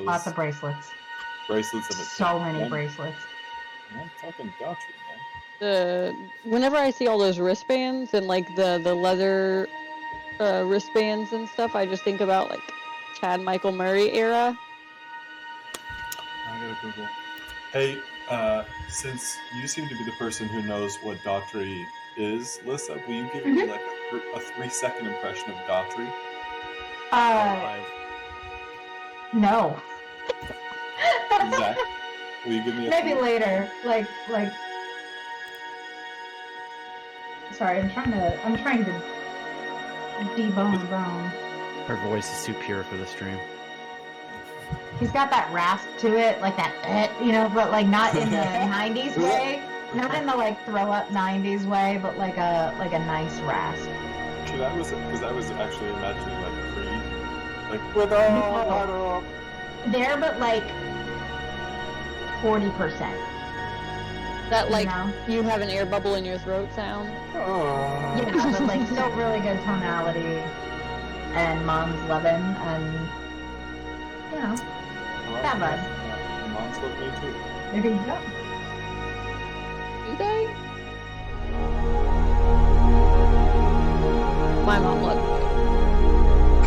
Lots of bracelets. Bracelets and So many bracelets. I'm fucking Daughtry, man. Whenever I see all those wristbands and like the leather wristbands and stuff, I just think about like Chad Michael Murray era. I gotta Google. Hey, since you seem to be the person who knows what Daughtry is, Lissa, will you give me like a 3-second impression of Daughtry? No. Zach, will you give me a maybe later? Like. Sorry, I'm trying to debone a bone. Her voice is too pure for the stream. He's got that rasp to it, like that, but like not in the '90s way, not in the like throw up '90s way, but like a nice rasp. Because I was actually imagining like Creed, like with all there, but like 40%. That like you have an air bubble in your throat sound. Yeah, but like still really good tonality, and mom's loving, and that vibe. Mom's love me too. There you go. Do they? My mom loves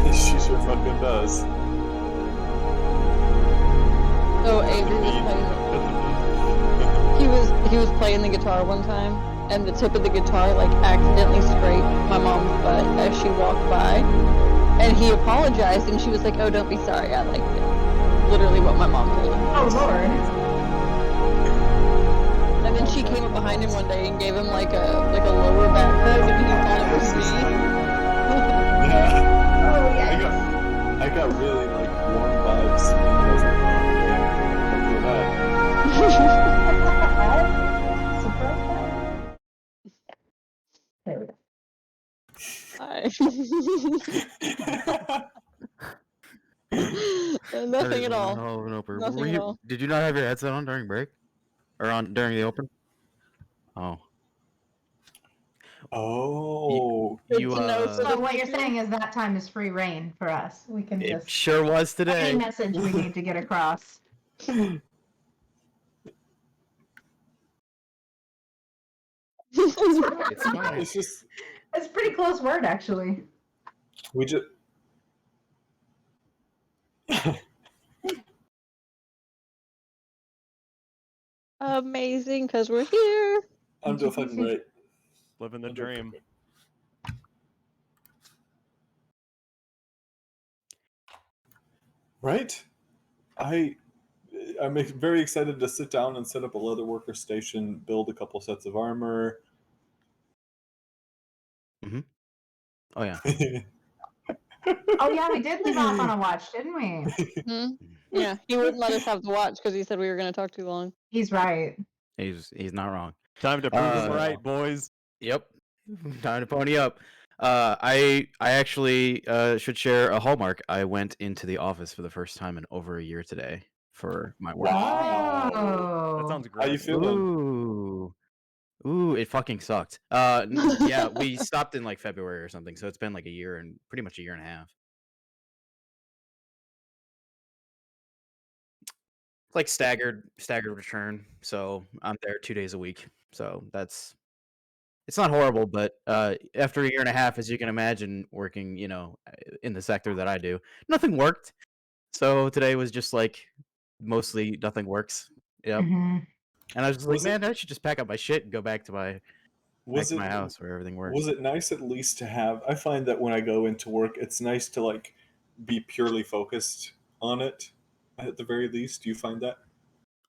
me. She sure fucking does. So Avery was playing. He was playing the guitar one time, and the tip of the guitar like accidentally scraped my mom's butt as she walked by, and he apologized, and she was like, "Oh, don't be sorry, I liked it." Literally what my mom told him. Oh Lord. And then she came up behind him one day and gave him like a lower back hug, and he thought it was me. Yeah. Oh yeah. I got really like warm vibes. And I was like, There we go. Nothing at all. Nothing at all. Did you not have your headset on during break? Or during the open? Oh. Oh. So what you're saying is that time is free reign for us. We can just. It sure was today. Any message we need to get across. It's fine. It's a pretty close word, actually. We just. Amazing, because we're here. I'm doing fucking great. Living the dream. Right? I'm very excited to sit down and set up a leather worker station, build a couple sets of armor. Mm-hmm. Oh yeah. Oh yeah, we did leave off on a watch, didn't we? Mm-hmm. Yeah, he wouldn't let us have the watch because he said we were going to talk too long. He's right. He's not wrong. Time to prove him right, boys. Yep. Time to pony up. I actually should share a hallmark. I went into the office for the first time in over a year today for my work. Wow. That sounds great. How you feeling? Ooh, it fucking sucked. Yeah, we stopped in like February or something, so it's been like a year and pretty much a year and a half. It's like staggered return, so I'm there 2 days a week. So it's not horrible, but after a year and a half, as you can imagine, working, in the sector that I do, nothing worked. So today was just like mostly nothing works. Yep. Mm-hmm. And I was just like, man, I should just pack up my shit and go back to my house where everything works. Was it nice at least to have? I find that when I go into work, it's nice to like be purely focused on it. At the very least, do you find that?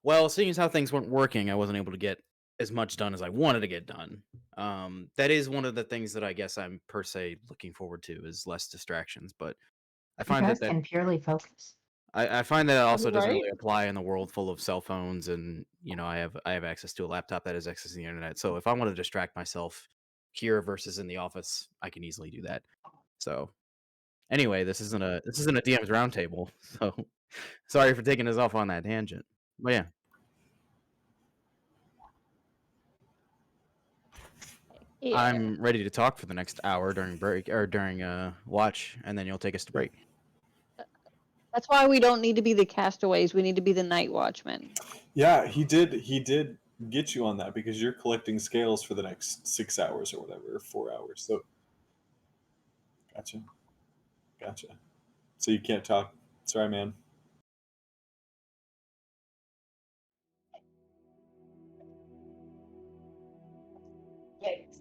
Well, seeing as how things weren't working, I wasn't able to get as much done as I wanted to get done. That is one of the things that I guess I'm per se looking forward to is less distractions. But I find that can purely focus. I find that it also doesn't really apply in the world full of cell phones, and I have access to a laptop that is accessing the internet. So if I want to distract myself here versus in the office, I can easily do that. So anyway, this isn't a DM's roundtable. So sorry for taking us off on that tangent. But yeah. I'm ready to talk for the next hour during break or during watch, and then you'll take us to break. That's why we don't need to be the castaways. We need to be the night watchmen. Yeah, he did get you on that because you're collecting scales for the next 6 hours or whatever, or 4 hours. So, gotcha. So you can't talk. Sorry, man. Yikes.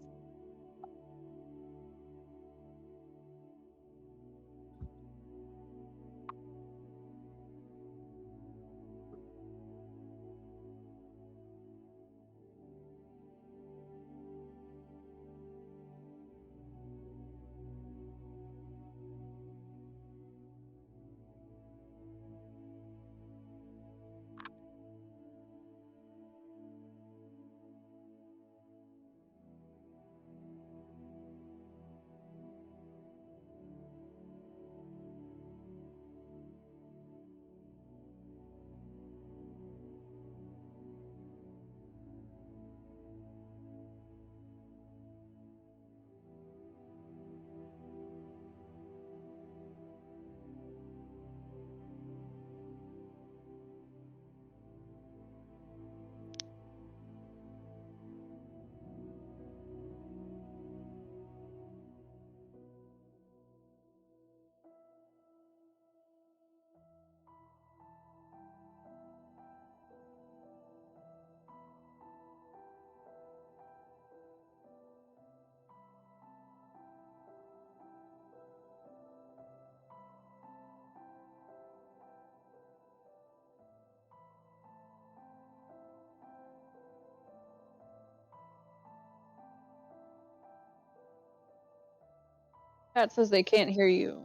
Chat says they can't hear you.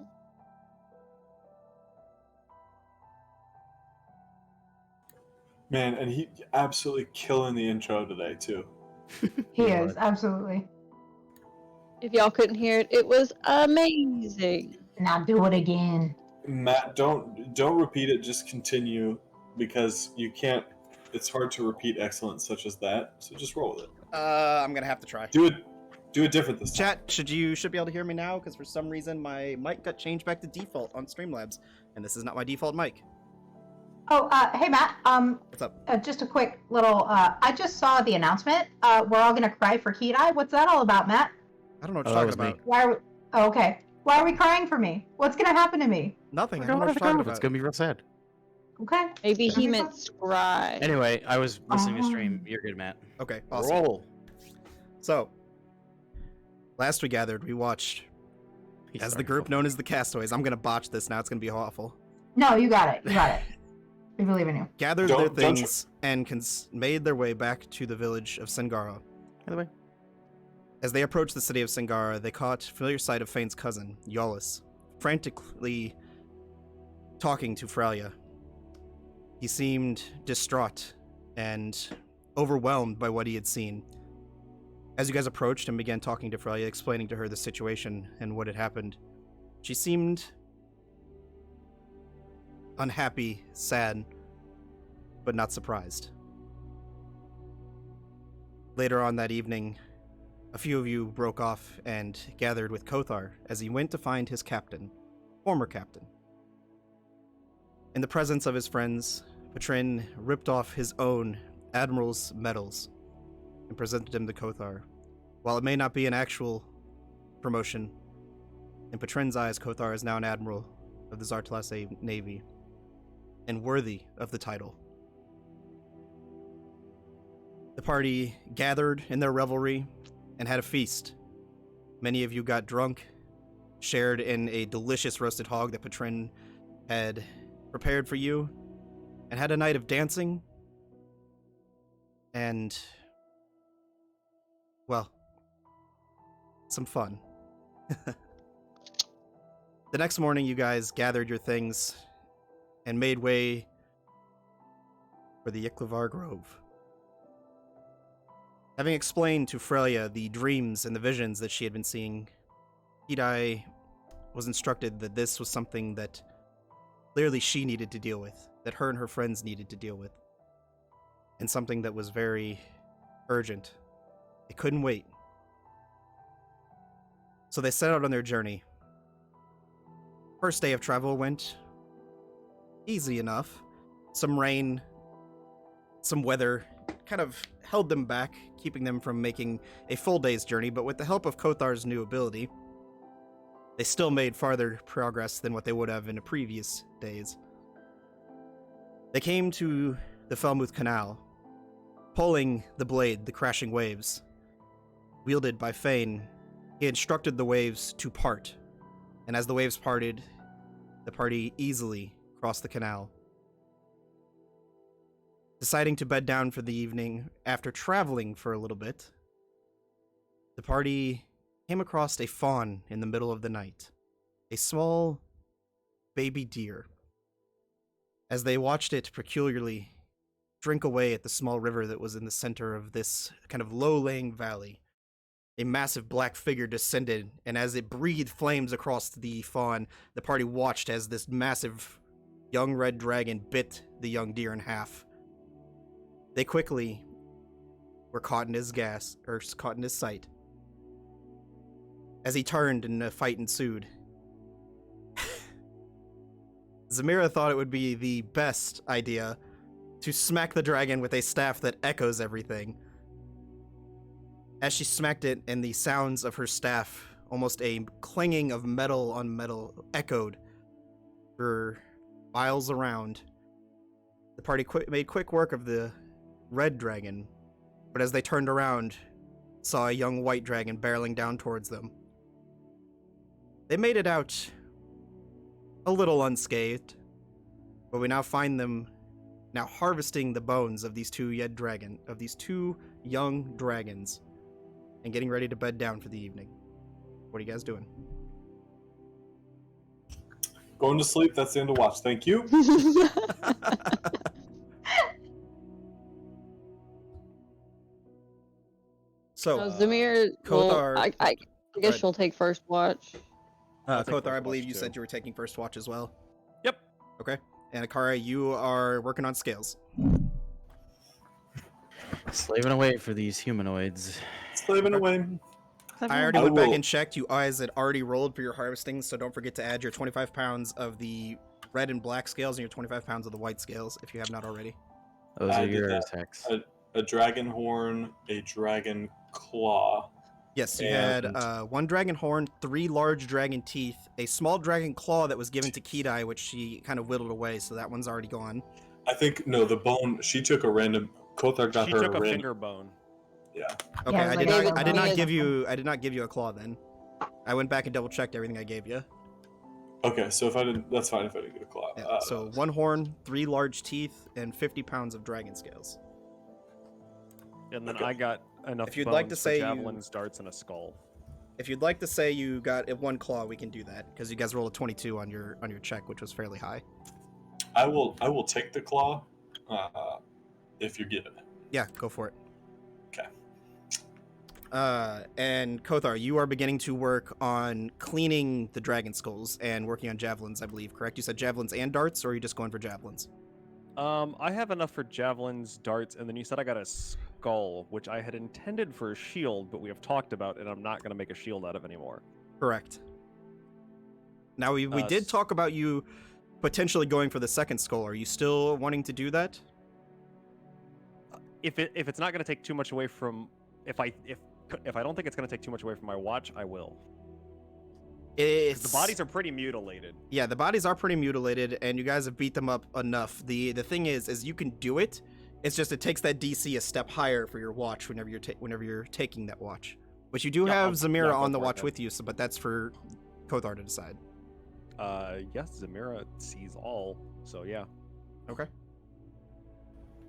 Man, and he absolutely killing the intro today too. He You is, are. absolutely. If y'all couldn't hear it, it was amazing. Now do it again. Matt, don't repeat it. Just continue because you can't. It's hard to repeat excellence such as that. So just roll with it. I'm gonna have to try. Do it different this time. Chat, should be able to hear me now? Because for some reason my mic got changed back to default on Streamlabs, and this is not my default mic. Oh, hey Matt. What's up? Just a quick little. I just saw the announcement. We're all gonna cry for Kidai. What's that all about, Matt? I don't know what Oh, you're that talking was me. about. Why are we? Oh, okay. Why are we crying for me? What's gonna happen to me? Nothing. I We're don't know going what to you're the talking grove. about. It's gonna be real sad. Okay. Maybe Gonna he be meant fun. scry. Anyway, I was listening to stream. Oh. You're good, Matt. Okay, awesome. Roll. So, last we gathered, we watched He's as the starting group to- known as the Castaways. I'm gonna botch this now. It's gonna be awful. No, you got it. You got it. We believe in you. Gathered Don't- their don't things and made their way back to the village of Singara. By the way, As they approached the city of Singara, they caught familiar sight of Fane's cousin, Yalis, frantically talking to Fralia. He seemed distraught and overwhelmed by what he had seen. As you guys approached and began talking to Fralia, explaining to her the situation and what had happened, she seemed unhappy, sad, but not surprised. Later on that evening, a few of you broke off and gathered with Kothar as he went to find his captain, former captain. In the presence of his friends, Patrin ripped off his own admiral's medals and presented them to Kothar. While it may not be an actual promotion, in Patrin's eyes, Kothar is now an admiral of the Zartlas Navy and worthy of the title. The party gathered in their revelry and had a feast. Many of you got drunk, shared in a delicious roasted hog that Patrin had prepared for you, and had a night of dancing and, well, some fun. The next morning, you guys gathered your things and made way for the Yklavar Grove. Having explained to Freya the dreams and the visions that she had been seeing, Hidai was instructed that this was something that clearly she needed to deal with, that her and her friends needed to deal with, and something that was very urgent. They couldn't wait. So they set out on their journey. First day of travel went easy enough. Some rain, some weather kind of held them back, keeping them from making a full day's journey, but with the help of Kothar's new ability, they still made farther progress than what they would have in the previous days. They came to the Felmuth Canal, pulling the blade, the crashing waves. Wielded by Fane, he instructed the waves to part, and as the waves parted, the party easily crossed the canal. Deciding to bed down for the evening, after traveling for a little bit, the party came across a fawn in the middle of the night. A small baby deer. As they watched it peculiarly drink away at the small river that was in the center of this kind of low-lying valley, a massive black figure descended, and as it breathed flames across the fawn, the party watched as this massive young red dragon bit the young deer in half. They quickly were caught in his sight. As he turned and a fight ensued. Zamira thought it would be the best idea to smack the dragon with a staff that echoes everything. As she smacked it, and the sounds of her staff, almost a clanging of metal on metal, echoed for miles around. The party made quick work of the red dragon, but as they turned around, saw a young white dragon barreling down towards them. They made it out a little unscathed, but we now find them now harvesting the bones of these two young dragons, and getting ready to bed down for the evening. What are you guys doing? Going to sleep. That's the end of watch. Thank you. So, Zamir, Kothar, I guess she'll take first watch. I'll take Kothar, first I believe watch, you too. said you were taking first watch as well. Yep. Okay. And Akara, you are working on scales. Slaving away for these humanoids. Slaving away. I already I went back will- and checked. You guys had already rolled for your harvesting, so don't forget to add your 25 pounds of the red and black scales and your 25 pounds of the white scales if you have not already. Those I are did your that. attacks. A dragon horn, a dragon claw. Yes, you had And- one dragon horn, 3 large dragon teeth, a small dragon claw that was given to Kedai, which she kind of whittled away, so that one's already gone. I think no, the bone. She took a random. Kothar got She her took a random. finger bone. Yeah. Okay, Yeah, I like did David not. I did not Bowie give is- you. I did not give you a claw then. I went back and double checked everything I gave you. Okay, so if I didn't, that's fine if I didn't get a claw. Yeah, so 1 horn, 3 large teeth, and 50 pounds of dragon scales. And then Okay. I got enough If you'd bones like to for say you- javelins, darts, and a skull. If you'd like to say you got 1 claw, we can do that because you guys rolled a 22 on your check, which was fairly high. I will take the claw, if you're given it. Yeah, go for it. Okay. And Kothar, you are beginning to work on cleaning the dragon skulls and working on javelins, I believe, correct? You said javelins and darts, or are you just going for javelins? I have enough for javelins, darts, and then you said I got a skull, which I had intended for a shield, but we have talked about, and I'm not going to make a shield out of anymore. Correct. Now, we did s- talk about you potentially going for the second skull. Are you still wanting to do that? If it's not going to take too much away from if I don't think it's going to take too much away from my watch, I will. 'Cause the bodies are pretty mutilated. Yeah, the bodies are pretty mutilated, and you guys have beat them up enough. The thing is you can do it. It's just it takes that DC a step higher for your watch whenever you're taking that watch. But you do Yeah, have I'll- Zamira yeah, go on the for it watch then. with you, so but that's for Kothar to decide. Yes, Zamira sees all, so yeah. Okay.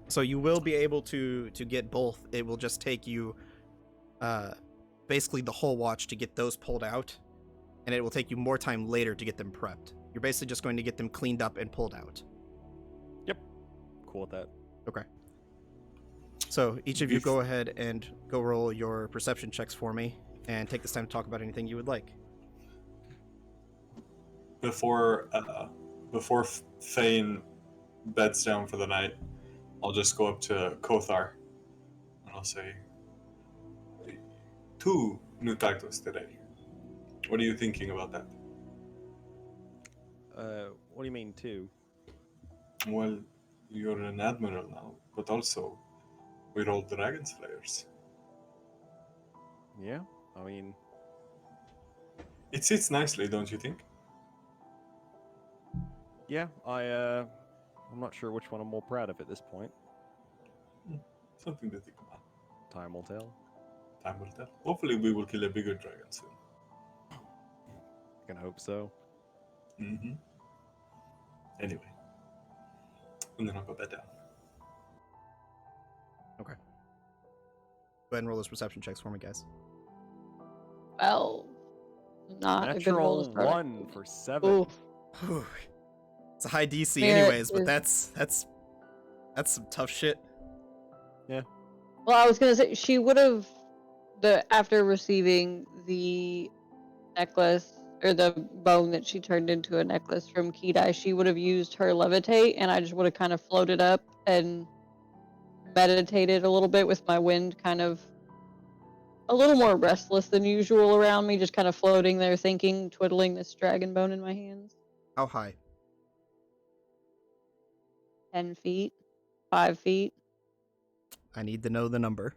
So you will be able to get both. It will just take you basically the whole watch to get those pulled out, and it will take you more time later to get them prepped. You're basically just going to get them cleaned up and pulled out. Cool with that. Okay. So each of you go ahead and go roll your perception checks for me, and take this time to talk about anything you would like. Before Fane beds down for the night, I'll just go up to Kothar and I'll say, "Two new titles today. What are you thinking about that?" What do you mean two? Well, you're an admiral now, but also we're all dragon slayers. Yeah, I mean, It sits nicely, don't you think? yeah, I'm not sure which one I'm more proud of at this point. Something to think about. Time will tell. Time will tell. Hopefully, we will kill a bigger dragon soon. I can hope so. Mm-hmm. Anyway, and then I'll go back down. Okay. Go ahead and roll those perception checks for me, guys. Well, not a good roll to Natural start. 1 for 7. Oof. Whew. It's a high DC Merit anyways, but is- that's some tough shit. Well, I was gonna say she would have after receiving the necklace or the bone that she turned into a necklace from Kedai, she would have used her levitate, and I just would have kind of floated up and meditated a little bit with my wind kind of a little more restless than usual around me, just kind of floating there thinking, twiddling this dragon bone in my hands. How high? 10 feet, 5 feet, I need to know the number.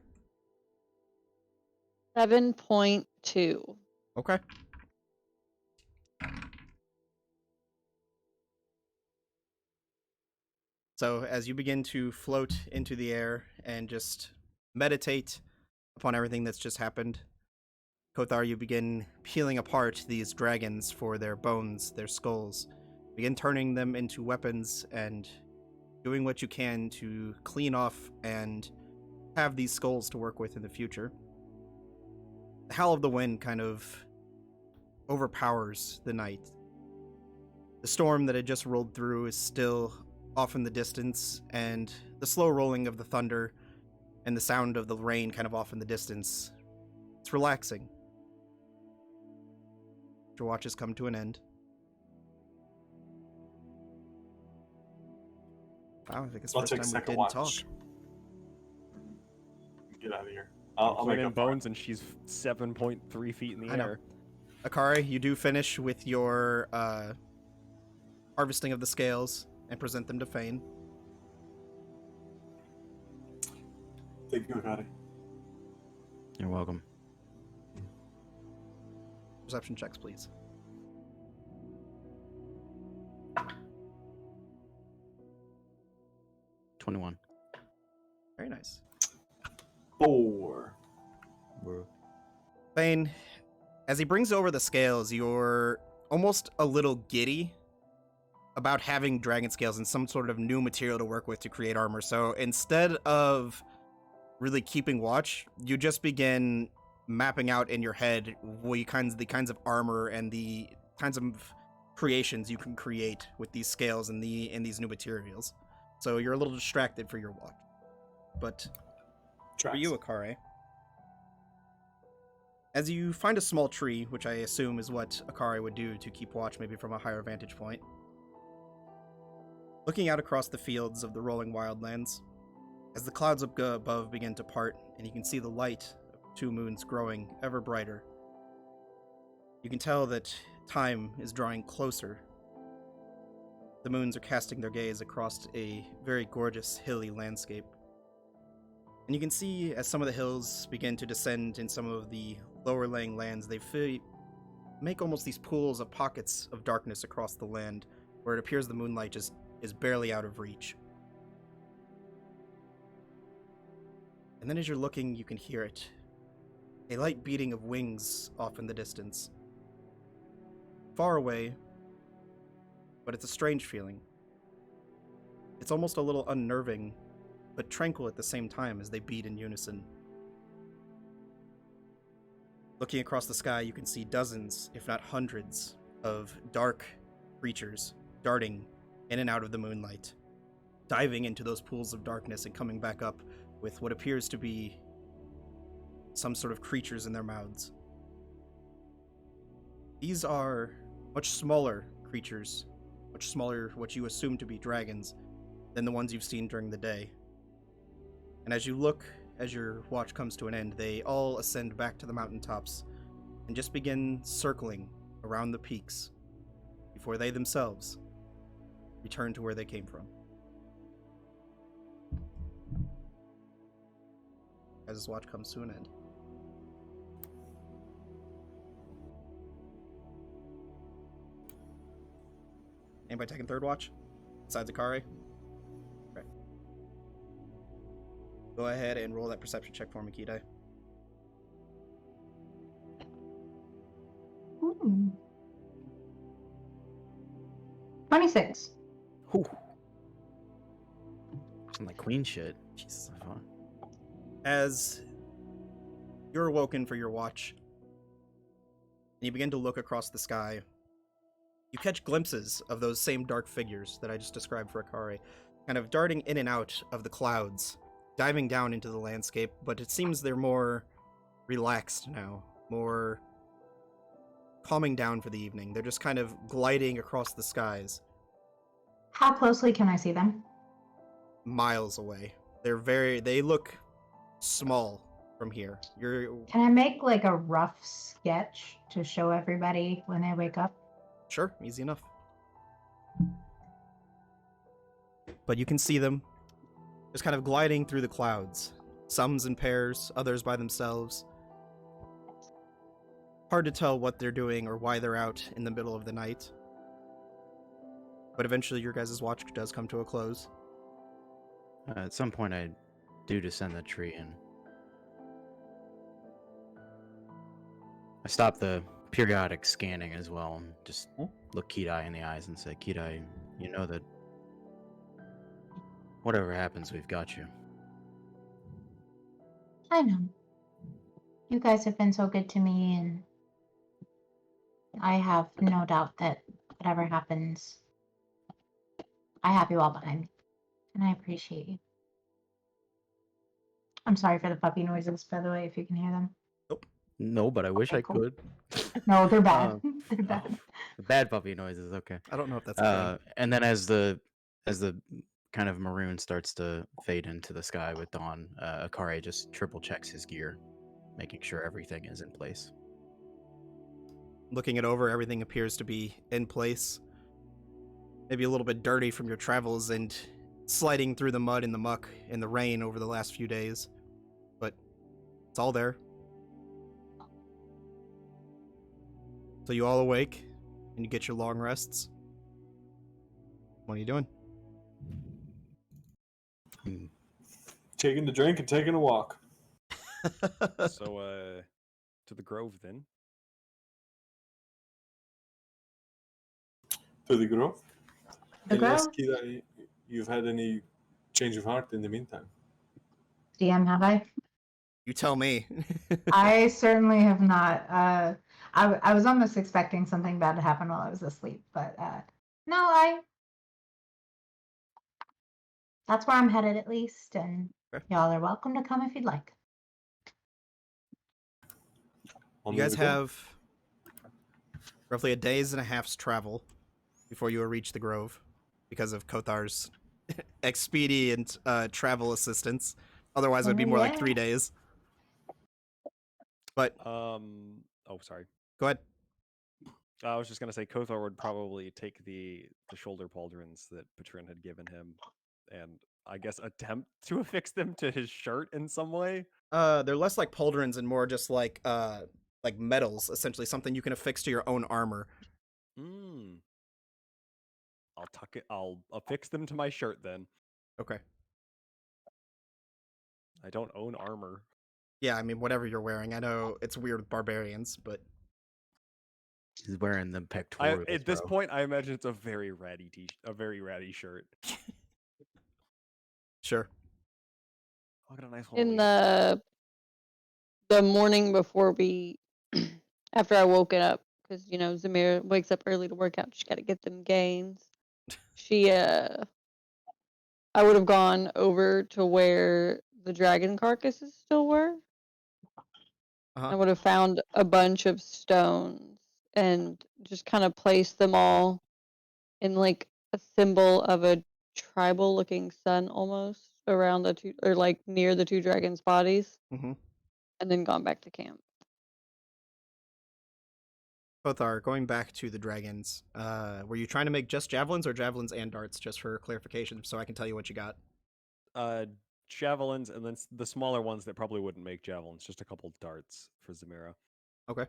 7.2. Okay. So as you begin to float into the air and just meditate upon everything that's just happened, Kothar, you begin peeling apart these dragons for their bones, their skulls. Begin turning them into weapons and doing what you can to clean off and have these skulls to work with in the future. The howl of the wind kind of overpowers the night. The storm that had just rolled through is still off in the distance, and the slow rolling of the thunder and the sound of the rain kind of off in the distance. It's relaxing. Your watch has come to an end. Wow, I think it's the I'll first take time we second didn't talk. watch. Get out of here. I'm I'll coming make in up for it. bones, and she's 7.3 feet in the I know. air. Akari, you do finish with your harvesting of the scales and present them to Fane. Thank you, Akari. You're welcome. Perception checks, please. $21. Very nice. 4. Fane, as he brings over the scales, you're almost a little giddy about having dragon scales and some sort of new material to work with to create armor. So instead of really keeping watch, you just begin mapping out in your head the kinds of armor and the kinds of creations you can create with these scales and these new materials. So you're a little distracted for your watch. But for you, Akare, as you find a small tree, which I assume is what Akare would do to keep watch, maybe from a higher vantage point, looking out across the fields of the rolling wildlands, as the clouds up above begin to part, and you can see the light of 2 moons growing ever brighter, you can tell that time is drawing closer. The moons are casting their gaze across a very gorgeous, hilly landscape. And you can see as some of the hills begin to descend in some of the lower-laying lands, they make almost these pools of pockets of darkness across the land, where it appears the moonlight just is barely out of reach. And then as you're looking, you can hear it. A light beating of wings off in the distance. Far away, but it's a strange feeling. It's almost a little unnerving, but tranquil at the same time as they beat in unison. Looking across the sky, you can see dozens, if not hundreds, of dark creatures darting in and out of the moonlight, diving into those pools of darkness and coming back up with what appears to be some sort of creatures in their mouths. These are much smaller creatures, much smaller, what you assume to be dragons, than the ones you've seen during the day. And as you look, as your watch comes to an end, they all ascend back to the mountaintops and just begin circling around the peaks before they themselves return to where they came from. guys' watch comes to an end. Anybody taking third watch? Besides Akari? Okay. Go ahead and roll that perception check for me, Kidai. Hmm. 26. Whew. Some like queen shit. Jesus, that's fun. As you're awoken for your watch, and you begin to look across the sky, you catch glimpses of those same dark figures that I just described for Akari, kind of darting in and out of the clouds, diving down into the landscape, but it seems they're more relaxed now, more calming down for the evening. They're just kind of gliding across the skies, How closely can I see them? miles away. They look small from here. Can I make like a rough sketch to show everybody when they wake up? Sure, easy enough. But you can see them just kind of gliding through the clouds. Some's in pairs, others by themselves. Hard to tell what they're doing or why they're out in the middle of the night. But eventually your guys' watch does come to a close. At some point, I do descend the tree and I stop the periodic scanning as well and just look Kidai in the eyes and say, Kidai, you know that whatever happens, we've got you. I know. You guys have been so good to me, and I have no doubt that whatever happens, I have you all behind me, and I appreciate you. I'm sorry for the puppy noises, by the way, if you can hear them. No, but I wish Okay, I cool. could. No, they're bad. They're bad. The bad puppy noises, okay. I don't know if that's a thing. And then as the kind of maroon starts to fade into the sky with dawn, Akari just triple checks his gear, making sure everything is in place. Looking it over, everything appears to be in place. Maybe a little bit dirty from your travels and sliding through the mud and the muck and the rain over the last few days. But it's all there. So you all awake, and you get your long rests. What are you doing? Taking a drink and taking a walk. So, to the grove then. To the grove. The Unless, grove? Kira, you've had any change of heart in the meantime. DM, have I? You tell me. I certainly have not. I was almost expecting something bad to happen while I was asleep, but no, that's where I'm headed at least, and Okay. y'all are welcome to come if you'd like. You guys have roughly a day's and a half's travel before you reach the grove because of Kothar's expedient travel assistance. Otherwise, it would be more like 3 days. But Oh, sorry. Go ahead. I was just gonna say Kothar would probably take the shoulder pauldrons that Patrin had given him, and I guess attempt to affix them to his shirt in some way. They're less like pauldrons and more just like medals, essentially something you can affix to your own armor. I'll affix them to my shirt then. Okay. I don't own armor. Yeah, I mean, whatever you're wearing. I know it's weird with barbarians, but He's wearing the pectorals. At this point, I imagine it's a very ratty shirt. Sure. I'll get a nice In little the morning before we, after I woken up, because Zamir wakes up early to work out. She's got to get them gains. I would have gone over to where the dragon carcasses still were. I would have found a bunch of stones and just kind of placed them all in like a symbol of a tribal looking sun almost around the two, or like near the two dragons' bodies, Mm-hmm. and then gone back to camp. Kothar, going back to the dragons, were you trying to make just javelins or javelins and darts, just for clarification, so I can tell you what you got? javelins, and then the smaller ones that probably wouldn't make javelins. Just a couple darts for Zamira. Okay.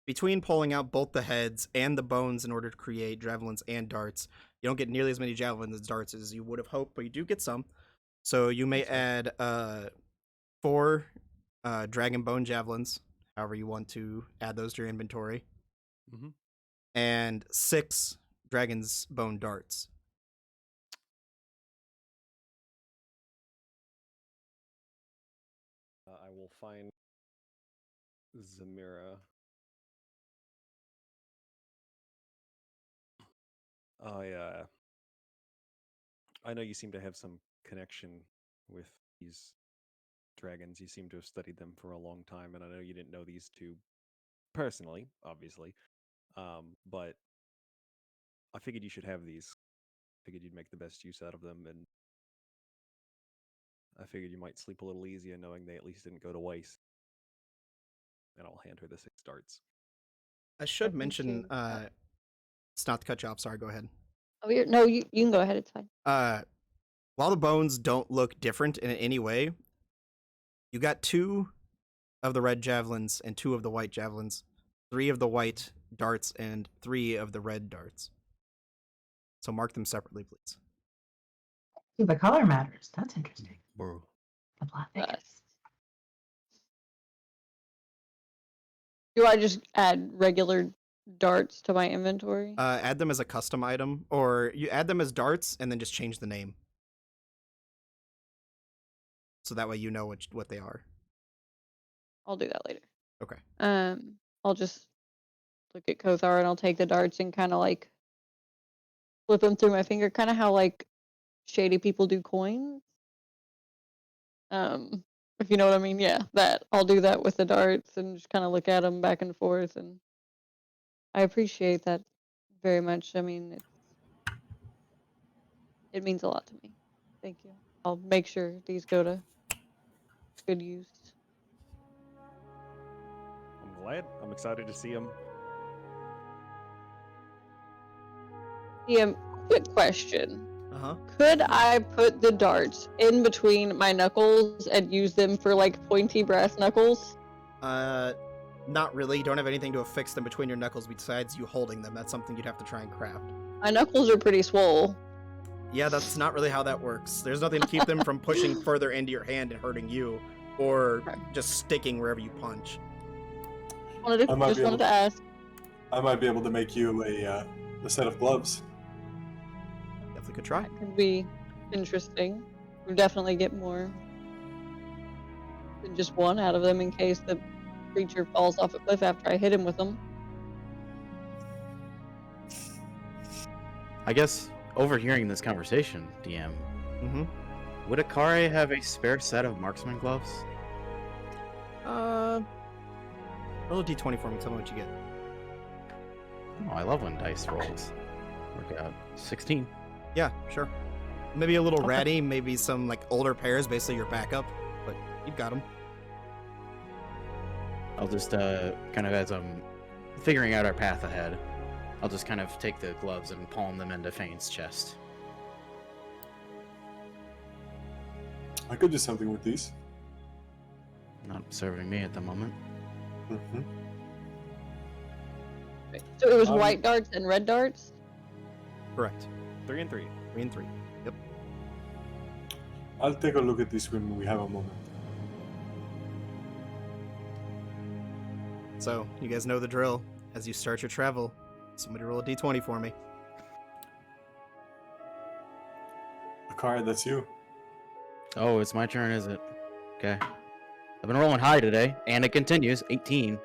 Between pulling out both the heads and the bones in order to create javelins and darts, you don't get nearly as many javelins as darts as you would have hoped, but you do get some. So you may add 4 dragon bone javelins, however you want to add those to your inventory, and 6 dragon's bone darts. I will find Zamira. Oh yeah. I know you seem to have some connection with these dragons. You seem to have studied them for a long time, and I know you didn't know these two personally, obviously. But I figured you should have these. I figured you'd make the best use out of them, and I figured you might sleep a little easier knowing they at least didn't go to waste. And I'll hand her the 6 darts. I should mention, it's not to cut you off, sorry, go ahead. Oh, no, you can go ahead, it's fine. While the bones don't look different in any way, you got 2 of the red javelins and 2 of the white javelins, 3 of the white darts and 3 of the red darts. So mark them separately, please. See, the color matters. That's interesting. Bro. The black. Yes. Do I just add regular darts to my inventory? Add them as a custom item, or you add them as darts and then just change the name. So that way you know what they are. I'll do that later. Okay. I'll just look at Kothar and I'll take the darts and kind of like flip them through my finger, kind of how like shady people do coins. If you know what I mean, yeah, that I'll do that with the darts and just kind of look at them back and forth, and I appreciate that very much. I mean, it means a lot to me. Thank you. I'll make sure these go to good use. I'm glad. I'm excited to see them. Yeah, quick question. Uh-huh. Could I put the darts in between my knuckles and use them for like pointy brass knuckles? Not really. You don't have anything to affix them between your knuckles besides you holding them. That's something you'd have to try and craft. My knuckles are pretty swole. Yeah, that's not really how that works. There's nothing to keep them from pushing further into your hand and hurting you, or just sticking wherever you punch. Wanted to ask. I might be able to make you a set of gloves. Definitely could try. That could be interesting. We'll definitely get more than just one out of them in case the creature falls off a cliff after I hit him with them. I guess overhearing this conversation, DM, would Akari have a spare set of marksman gloves? Roll a d20 for me. Tell me what you get. Oh, I love when dice rolls work out. 16. Yeah, sure. Maybe a little ratty, maybe some like older pairs, basically your backup, but you got them. I'll just kind of, as I'm figuring out our path ahead, I'll just kind of take the gloves and palm them into Fane's chest. I could do something with these. Not serving me at the moment. So it was white darts and red darts? Correct. 3 and 3. 3 and 3. Yep. I'll take a look at these when we have a moment. So, you guys know the drill. As you start your travel, somebody roll a d20 for me. Akari, that's you. Oh, it's my turn, is it? Okay. I've been rolling high today, and it continues. 18.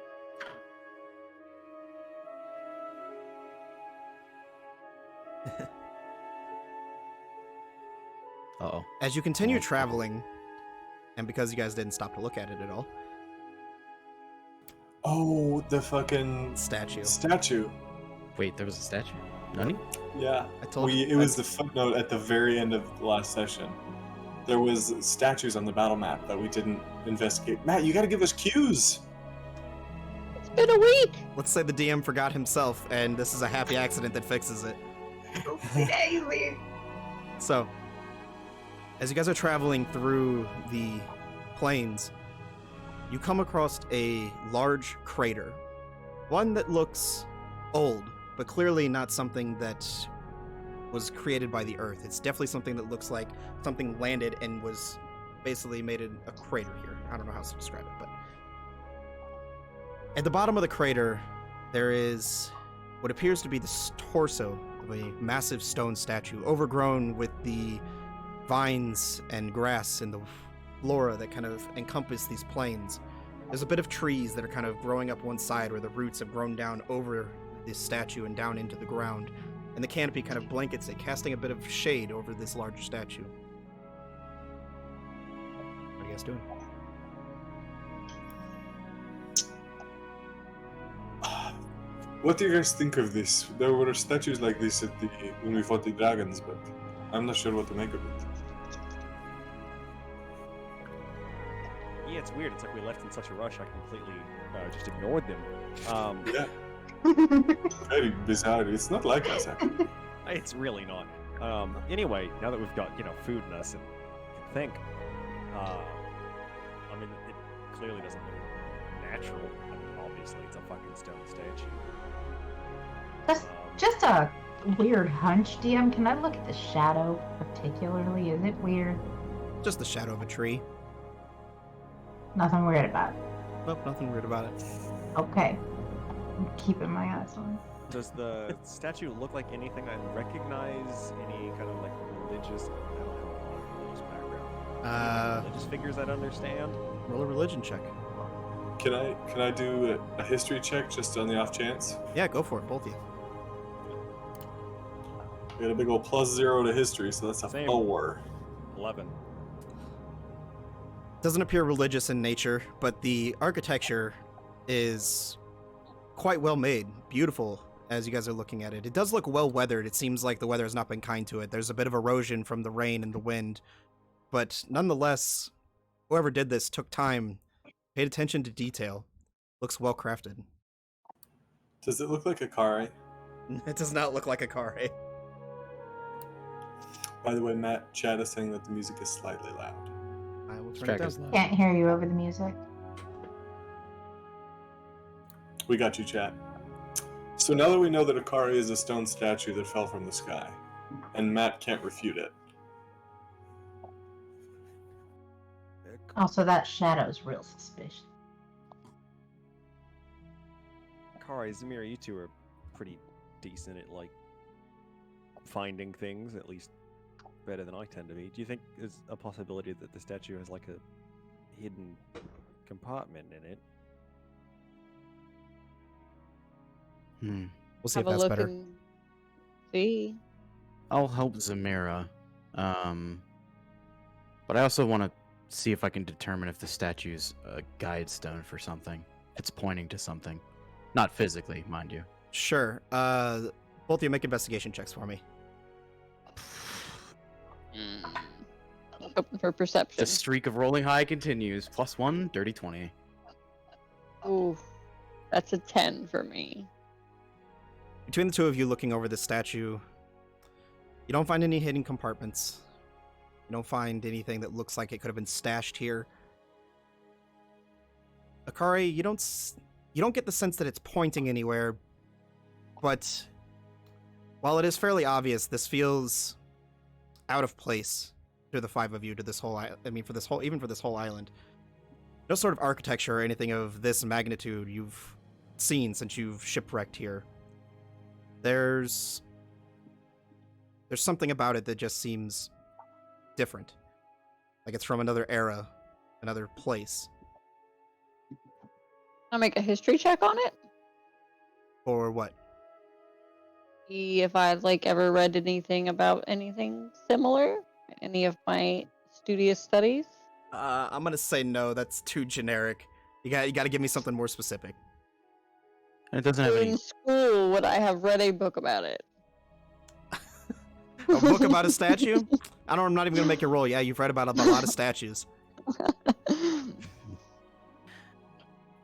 Uh-oh. As you continue traveling, and because you guys didn't stop to look at it at all, Oh, the fucking statue. Wait, there was a statue? Nani? Yeah. I told you. It was the footnote at the very end of the last session. There was statues on the battle map that we didn't investigate. Matt, you gotta give us cues! It's been a week! Let's say the DM forgot himself, and this is a happy accident that fixes it. So, As you guys are traveling through the plains, you come across a large crater. One that looks old, but clearly not something that was created by the Earth. It's definitely something that looks like something landed and was basically made in a crater here. I don't know how else to describe it, but at the bottom of the crater, there is what appears to be the torso of a massive stone statue, overgrown with the vines and grass and the flora that kind of encompass these plains. There's a bit of trees that are kind of growing up one side where the roots have grown down over this statue and down into the ground, and the canopy kind of blankets it, casting a bit of shade over this larger statue. What are you guys doing? What do you guys think of this? There were statues like this at when we fought the dragons, but I'm not sure what to make of it. Yeah, it's weird. It's like we left in such a rush. I completely just ignored them. Yeah. Very bizarre. It's not like us, actually. It's really not. Anyway, now that we've got food in us and can think, I mean, it clearly doesn't look natural. I mean, obviously, it's a fucking stone statue. That's just a weird hunch, DM. Can I look at the shadow particularly? Is it weird? Just the shadow of a tree. Nothing weird about it. Nope, nothing weird about it. Okay. I'm keeping my eyes on it. Does the statue look like anything I recognize? Any kind of like religious? I don't have a lot of religious background. Religious figures I'd understand. Roll a religion check. Can I do a history check just on the off chance? Yeah, go for it, both of you. We got a big old +0 to history, so that's a Same. 4. 11. Doesn't appear religious in nature, but the architecture is quite well made, beautiful as you guys are looking at it. It does look well weathered. It seems like the weather has not been kind to it. There's a bit of erosion from the rain and the wind, but nonetheless, whoever did this took time, paid attention to detail. Looks well crafted. Does it look like a car? It does not look like a car, eh? By the way, Matt, chat is saying that the music is slightly loud. I will turn Track it is down. loud. Can't hear you over the music. We got you, chat. So now that we know that Akari is a stone statue that fell from the sky, and Matt can't refute it. Also, that shadow's real suspicious. Kari, Zamir, you two are pretty decent at like finding things, at least better than I tend to be. Do you think there's a possibility that the statue has like a hidden compartment in it? We'll see Have if a that's look better. and see. I'll help Zamira. But I also want to see if I can determine if the statue's a guide stone for something. It's pointing to something. Not physically, mind you. Sure. Both of you make investigation checks for me. Open for perception. The streak of rolling high continues. +1, dirty 20. Ooh, that's a 10 for me. Between the two of you looking over the statue, you don't find any hidden compartments. You don't find anything that looks like it could have been stashed here. Akari, you don't get the sense that it's pointing anywhere, but while it is fairly obvious, this feels out of place to the five of you, to this whole even for this whole island. No sort of architecture or anything of this magnitude you've seen since you've shipwrecked here. There's something about it that just seems different. Like it's from another era, another place. I'll make a history check on it. Or what? See if I've ever read anything about anything similar. Any of my studious studies. I'm gonna say no, that's too generic. You gotta give me something more specific. And it doesn't have In any. school, would I have read a book about it? A book about a statue? I'm not even gonna make you roll. Yeah, you've read about a lot of statues.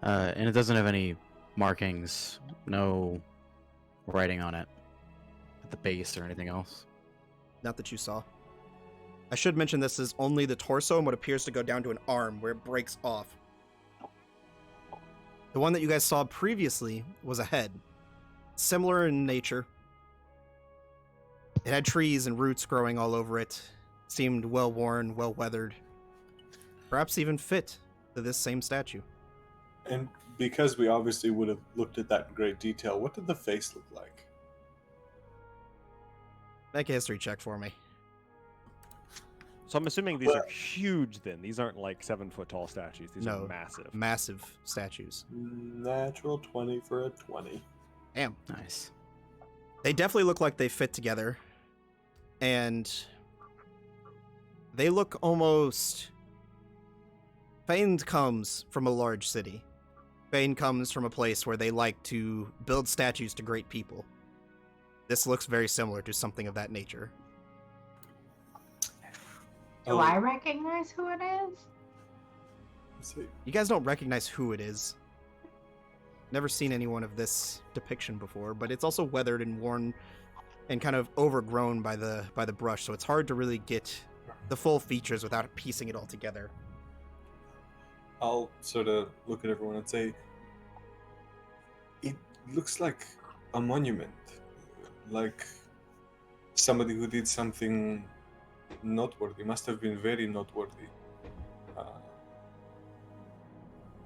And it doesn't have any markings, no writing on it at the base or anything else. Not that you saw. I should mention this is only the torso and what appears to go down to an arm where it breaks off. The one that you guys saw previously was a head. Similar in nature. It had trees and roots growing all over it. Seemed well worn, well weathered. Perhaps even fit to this same statue. And because we obviously would have looked at that in great detail, what did the face look like? Make a history check for me. So I'm assuming these are huge then. These aren't like 7-foot tall statues. These are massive. Massive statues. Natural 20 for a 20. Damn. Nice. They definitely look like they fit together. And they look almost... Fane comes from a large city. Fane comes from a place where they like to build statues to great people. This looks very similar to something of that nature. Do I recognize who it is? Let's see. You guys don't recognize who it is. Never seen anyone of this depiction before, but it's also weathered and worn and kind of overgrown by the brush, so it's hard to really get the full features without piecing it all together. I'll sort of look at everyone and say, it looks like a monument. Like somebody who did something noteworthy. Must have been very noteworthy.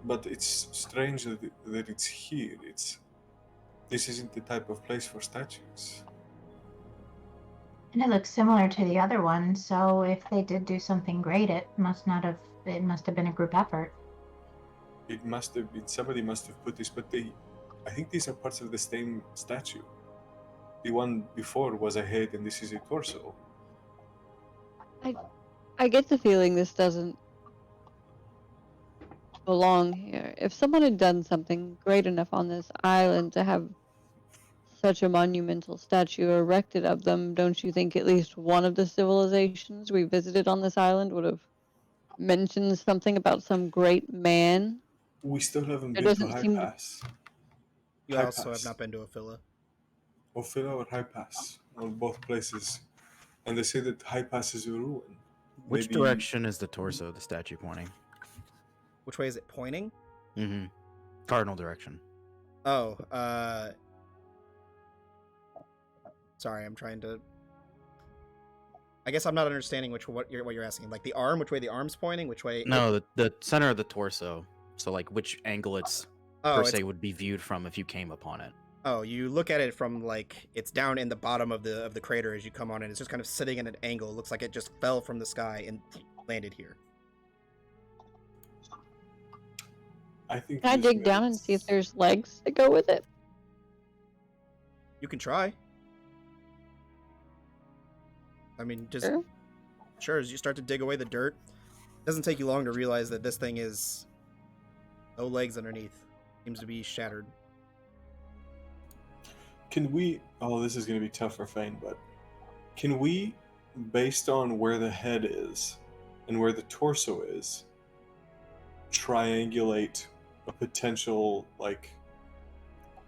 But it's strange that it's here. This isn't the type of place for statues. And it looks similar to the other one, so if they did do something great, it must have been a group effort. It must have been, somebody must have put this, but I think these are parts of the same statue. The one before was a head and this is a torso. I get the feeling this doesn't belong here. If someone had done something great enough on this island to have such a monumental statue erected of them, don't you think at least one of the civilizations we visited on this island would have mentioned something about some great man? We still haven't been to doesn't High seem to- Pass. You High also Pass. have not been to Ophila. Ophila or High Pass, or both places. And they say that High Pass is a ruin. Which Maybe- direction is the torso of the statue pointing? Which way is it pointing? Mm-hmm. Cardinal direction. Oh, sorry, I'm trying to... I guess I'm not understanding what you're asking. Like the arm, which way the arm's pointing, which way... No, the center of the torso. So like which angle it's per se would be viewed from if you came upon it. Oh, you look at it from like it's down in the bottom of the crater as you come on, and it's just kind of sitting at an angle. It looks like it just fell from the sky and landed here. I think. Can I this dig down and makes- see if there's legs that go with it? You can try. I mean, just Sure. sure as you start to dig away the dirt, it doesn't take you long to realize that this thing is no legs underneath. Seems to be shattered. Can we? Oh, this is going to be tough for Fane, but can we, based on where the head is and where the torso is, triangulate a potential like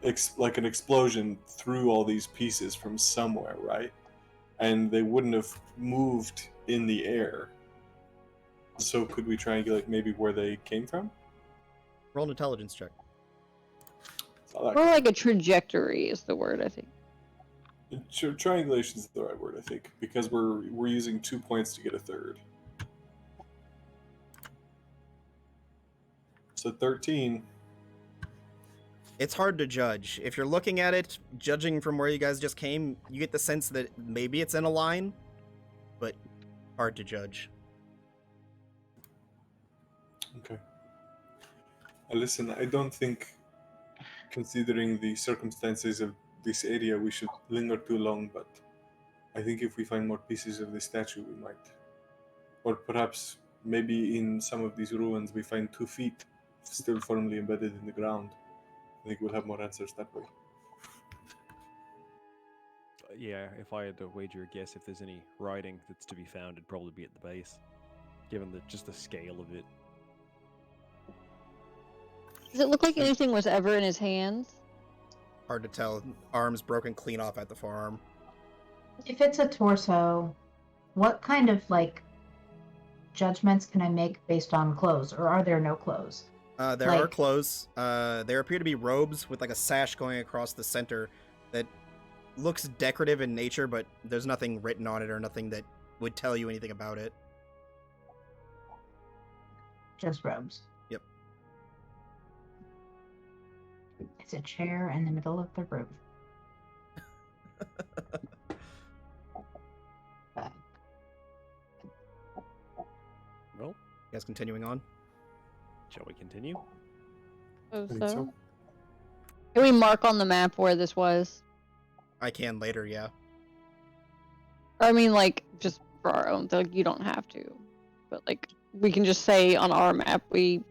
an explosion through all these pieces from somewhere, right? And they wouldn't have moved in the air. So could we triangulate maybe where they came from? Roll an intelligence check. It's not that More like a trajectory is the word, I think. Triangulation is the right word, I think, because we're using 2 points to get a third. So 13. It's hard to judge. If you're looking at it, judging from where you guys just came, you get the sense that maybe it's in a line, but hard to judge. Okay. Listen, I don't think, considering the circumstances of this area, we should linger too long, but I think if we find more pieces of the statue, we might. Or perhaps, maybe in some of these ruins, we find 2 feet still firmly embedded in the ground. I think we'll have more answers that way. Yeah, if I had to wager a guess, if there's any writing that's to be found, it'd probably be at the base, given just the scale of it. Does it look like anything was ever in his hands? Hard to tell. Arms broken clean off at the forearm. If it's a torso, what kind of like judgments can I make based on clothes, or are there no clothes? There are clothes. There appear to be robes with like a sash going across the center that looks decorative in nature, but there's nothing written on it or nothing that would tell you anything about it. Just robes. Yep. It's a chair in the middle of the room. Well, You guys continuing on? shall we continue? Oh, I think so? so. Can we mark on the map where this was? I can later, yeah. Or, I mean, like, just for our own, like, you don't have to. But, like, we can just say on our map we...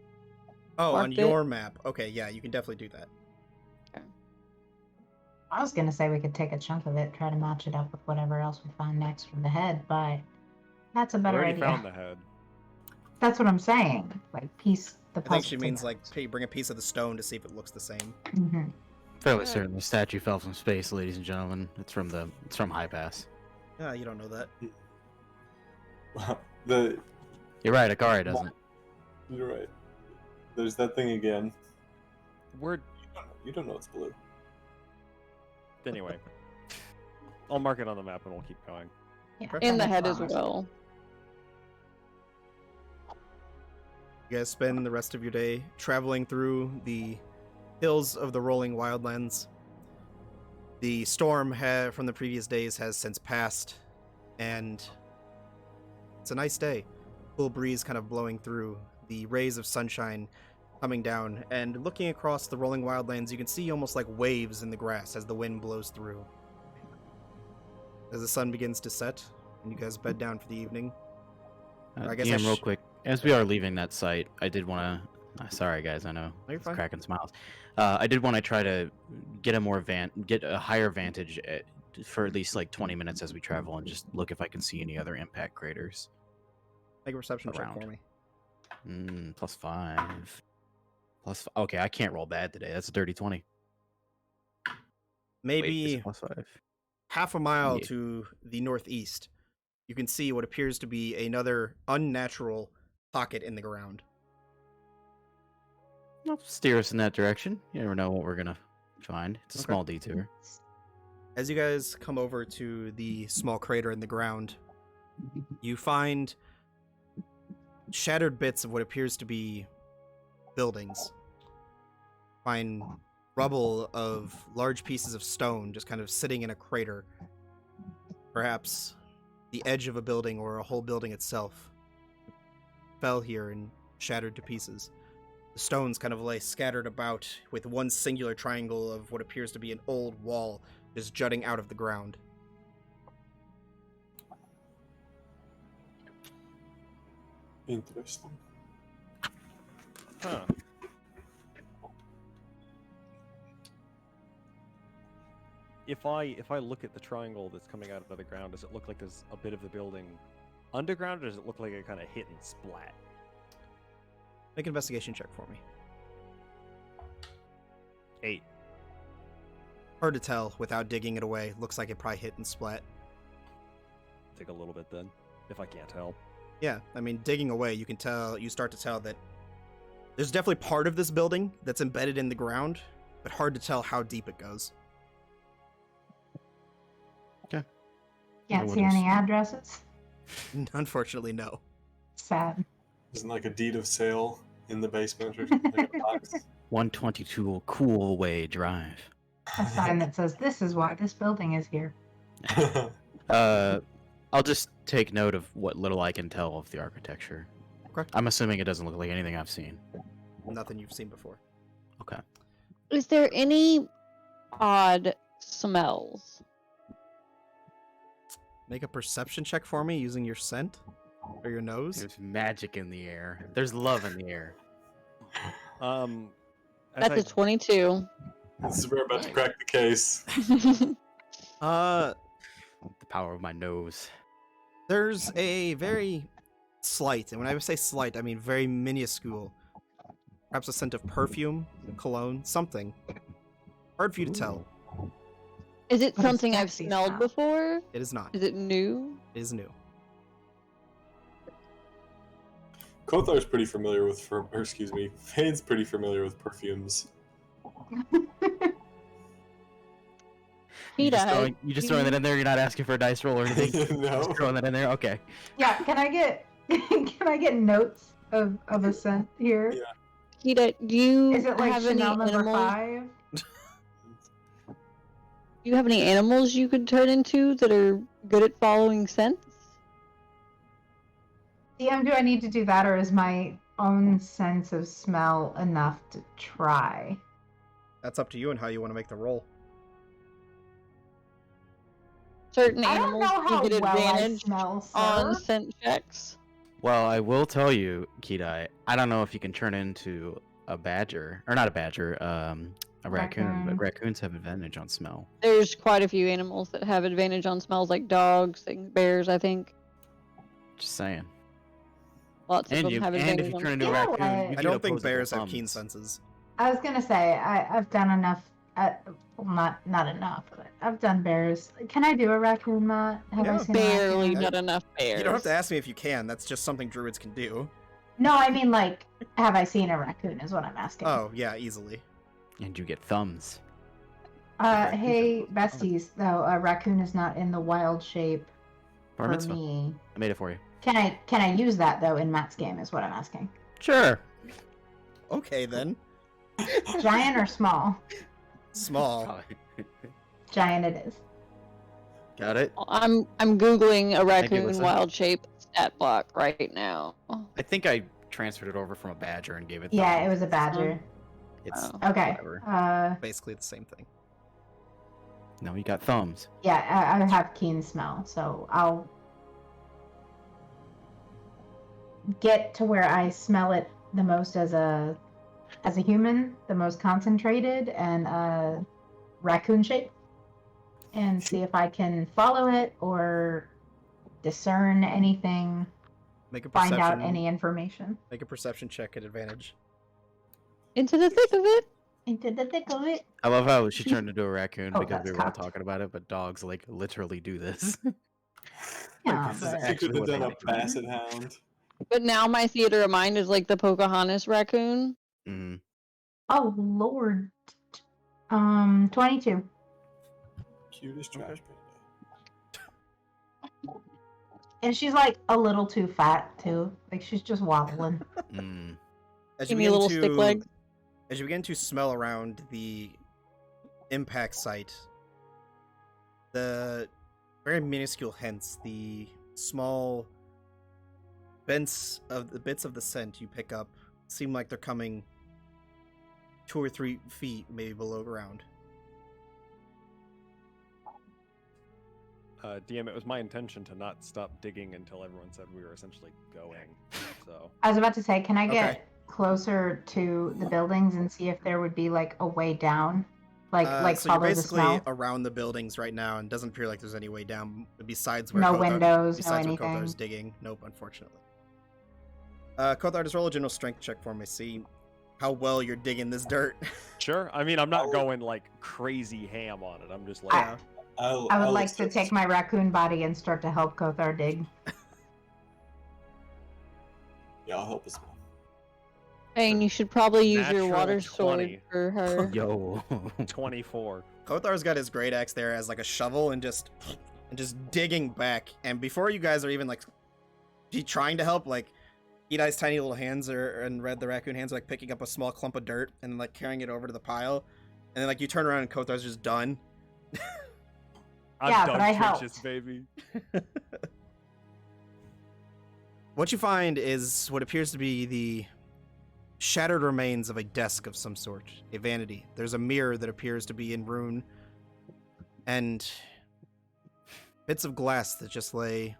Oh, on Marked your it? map. Okay, yeah, you can definitely do that. I was gonna say we could take a chunk of it, try to match it up with whatever else we find next from the head, but that's a We better already idea. found the head. That's what I'm saying. Like piece the I puzzle. think she means like bring a piece of the stone to see if it looks the same. Mm-hmm. Fairly certain the statue fell from space, ladies and gentlemen. It's from High Pass. Ah, you don't know that. You're right, Akari doesn't. You're right. There's that thing again. We're You don't know it's blue. anyway. I'll mark it on the map and we'll keep going. Yeah, In the that head makes as a lot more well. You guys spend the rest of your day traveling through the hills of the rolling wildlands. The storm from the previous days has since passed, and it's a nice day. Cool breeze kind of blowing through, the rays of sunshine coming down, and looking across the rolling wildlands, you can see almost like waves in the grass as the wind blows through. As the sun begins to set, and you guys bed down for the evening. I guess I DM, real quick, as we are leaving that site, I did want to. Sorry, guys, I know. No, you're It's fine. cracking smiles. I did want to try to get a higher vantage for at least like 20 minutes as we travel, and just look if I can see any other impact craters. Make a perception check for Around. me. +5. Okay, I can't roll bad today. That's a dirty 20. Wait, is Maybe it +5? half a mile Yeah. to the northeast, you can see what appears to be another unnatural pocket in the ground. Well, steer us in that direction. You never know what we're gonna find. It's a Okay. small detour. As you guys come over to the small crater in the ground, you find shattered bits of what appears to be buildings. Find rubble of large pieces of stone just kind of sitting in a crater. Perhaps the edge of a building or a whole building itself fell here and shattered to pieces. The stones kind of lay scattered about with one singular triangle of what appears to be an old wall just jutting out of the ground. Interesting. Huh. If I look at the triangle that's coming out of the ground, does it look like there's a bit of the building underground, or does it look like it kind of hit and splat? Make an investigation check for me. 8. Hard to tell without digging it away. Looks like it probably hit and splat. Take a little bit then, if I can't tell. Yeah, I mean, digging away, you start to tell that there's definitely part of this building that's embedded in the ground, but hard to tell how deep it goes. Can't what see is- any addresses. Unfortunately, no. Sad. Isn't like a deed of sale in the basement or something like a box? 122 Cool Way Drive. A sign that says this is why this building is here. I'll just take note of what little I can tell of the architecture. Okay. I'm assuming it doesn't look like anything I've seen. Nothing you've seen before. Okay. Is there any odd smells? Make a perception check for me using your scent or your nose. There's magic in the air. There's love in the air. As That's a 22. This is we're about to crack the case. Uh, The power of my nose. there's a very slight, and when I say slight, I mean very minuscule, perhaps a scent of perfume, cologne, something. Hard for you to tell. Is it What a something I've sexy smelled smell. before? It is not. Is it new? It is new. Kothar's pretty familiar with, Fane's pretty familiar with perfumes. You just Peter, throwing that in there. You're not asking for a dice roll or anything. No. Just throwing that in there. Okay. Yeah, can I get notes of a scent here? Yeah. Peter, do you Is it like have any Chanel number animals? 5? Do you have any animals you could turn into that are good at following scents? DM, do I need to do that, or is my own sense of smell enough to try? That's up to you and how you want to make the roll. Certain I don't animals know how you get well I advantage smell, on sir. scent checks. Well, I will tell you, Kidai, I don't know if you can turn into a badger, or not a badger, a raccoon, Raccoon. but raccoons have advantage on smell. There's quite a few animals that have advantage on smells, like dogs and bears, I think. Just saying. Lots of And them you, have and advantage if you on turn into a You know raccoon, what? you I get don't think opposable bears have keen thumbs. senses. I was gonna say I've done enough. Well, not enough, but I've done bears. Can I do a raccoon, Matt? Have I Yeah. seen a barely raccoon? not enough bears. You don't have to ask me if you can. That's just something druids can do. No, I mean like, have I seen a raccoon? Is what I'm asking. Oh, yeah, easily. And you get thumbs. Hey, besties. Though a raccoon is not in the wild shape Bar for mitzvah. me. I made it for you. Can I use that though in Matt's game? Is what I'm asking. Sure. Okay, then. Giant or small? Small. Giant it is. Got it. I'm googling a Thank you, raccoon Lisa. wild shape stat block right now. I think I transferred it over from a badger and gave it. Yeah, thumbs. it was a badger. It's Oh. Okay. whatever. Basically the same thing. No, you got thumbs. Yeah, I have keen smell, so I'll get to where I smell it the most as a human, the most concentrated, and raccoon shape, and see if I can follow it or discern anything, Make a find perception. out any information. Make a perception check at advantage. Into the thick of it. Into the thick of it. I love how she turned into a raccoon Oh, because we that's were all cocked. talking about it, but dogs like literally do this. Yeah, This is but- actually Actually could have what done they a do. basset hound. But now my theater of mind is like the Pocahontas raccoon. Mm. Oh Lord. 22. Cutest trash panda. And she's like a little too fat too. Like she's just wobbling. Mm. As Give me a little stick legs. As you begin to smell around the impact site, the very minuscule hints, the small bits of the scent you pick up seem like they're coming 2 or 3 feet maybe below ground. DM, it was my intention to not stop digging until everyone said we were essentially going. So I was about to say, can I get Okay. closer to the buildings and see if there would be like a way down? Like So you're follow the basically smell? around the buildings right now, and doesn't appear like there's any way down besides where No Kothar- windows, no besides where anything. Kothar's digging. Nope, unfortunately. Kothar, just roll a general strength check for me. See how well you're digging this dirt. sure. I mean, I'm not going like crazy ham on it. I'm just like, I- I would I'll like to start take my raccoon body and start to help Kothar dig. Yeah, I'll help as well. And you should probably use your Natural water 20. sword for her. Yo. 24. Kothar's got his great axe there as like a shovel and just digging back. And before you guys are even like trying to help, like Edai's tiny little hands and Red the raccoon hands are like picking up a small clump of dirt and like carrying it over to the pile. And then like you turn around and Kothar's just done. I'm Yeah, done but I trenches, helped. baby. What you find is what appears to be the shattered remains of a desk of some sort, a vanity. There's a mirror that appears to be in ruin, and bits of glass that just lay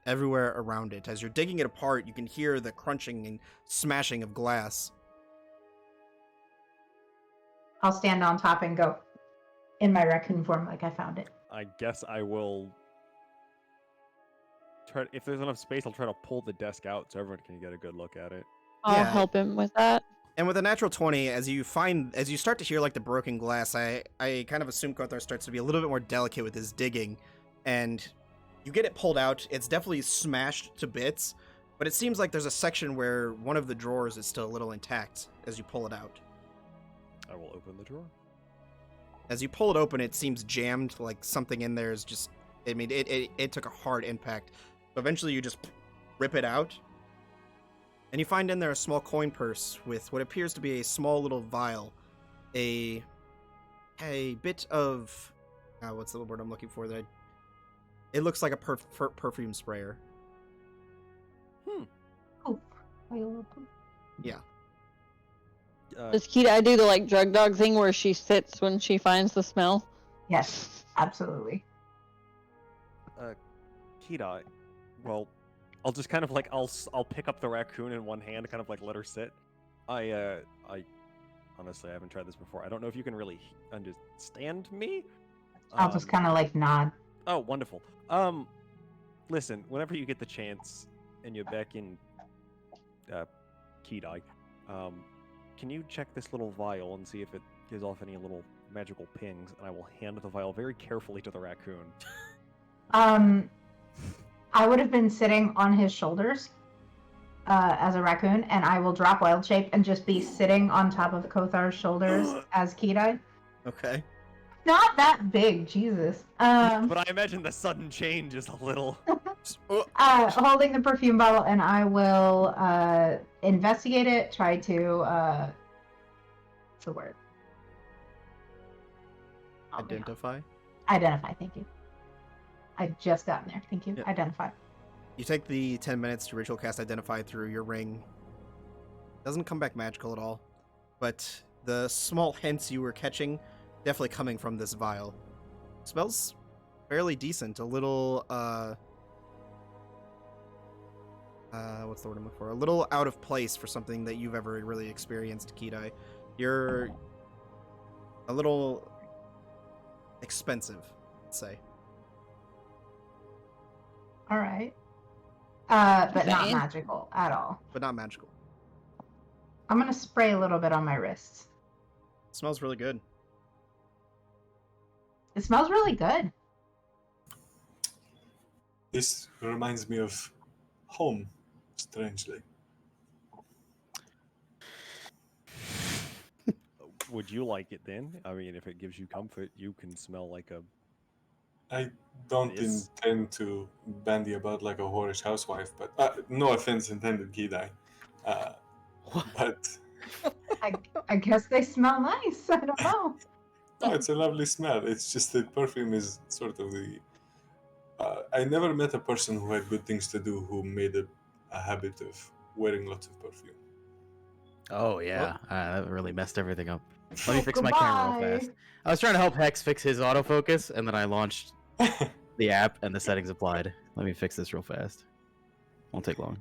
everywhere around it. As you're digging it apart, you can hear the crunching and smashing of glass. I'll stand on top and go in my raccoon form like I found it. I guess I will try. If there's enough space, I'll try to pull the desk out so everyone can get a good look at it. I'll Yeah. help him with that. And with a natural 20, as you start to hear like the broken glass, I kind of assume Kothar starts to be a little bit more delicate with his digging, and you get it pulled out. It's definitely smashed to bits, But it seems like there's a section where one of the drawers is still a little intact as you pull it out. I will open the drawer. As you pull it open, it seems jammed, like something in there is just... I mean, it took a hard impact. So eventually you just rip it out, and you find in there a small coin purse with what appears to be a small little vial. A bit of... what's the word I'm looking for? It looks like a perfume sprayer. Oh, Yeah. Does Kita do the like drug dog thing where she sits when she finds the smell? yes, absolutely. Kita, well, I'll just kind of like I'll pick up the raccoon in one hand, kind of like let her sit. I honestly I haven't tried this before. I don't know if you can really understand me. I'll just kind of like nod. Oh, wonderful. Listen, whenever you get the chance and you're back in Kidai, can you check this little vial and see if it gives off any little magical pings? And I will hand the vial very carefully to the raccoon. I would have been sitting on his shoulders as a raccoon, and I will drop Wild Shape and just be sitting on top of Kothar's shoulders as Kidai. Okay. Not that big, Jesus. But I imagine the sudden change is a little... Holding the perfume bottle, and I will investigate it, try to... what's the word? Identify? Identify, thank you. I just got in there, thank you. Yep. Identify. You take the 10 minutes to ritual cast Identify through your ring. Doesn't come back magical at all, but the small hints you were catching definitely coming from this vial. Smells fairly decent. A little, what's the word I'm looking for? A little out of place for something that you've ever really experienced, Kidai. You're a little expensive, let's say. All right. But not Okay. magical at all. But not magical. I'm gonna spray a little bit on my wrists. It smells really good. It smells really good. This reminds me of home, strangely. Would you like it then? I mean, if it gives you comfort, you can smell like a... I don't This- intend to bandy about like a whorish housewife, but no offense intended, Kidai. But I guess they smell nice. I don't know. no, it's a lovely smell. It's just that perfume is sort of the... I never met a person who had good things to do who made a habit of wearing lots of perfume. Oh yeah, that really messed everything up. Let me Oh, fix my camera real fast. goodbye. I was trying to help Hex fix his autofocus, and then I launched the app and the settings applied. Let me fix this real fast. Won't take long.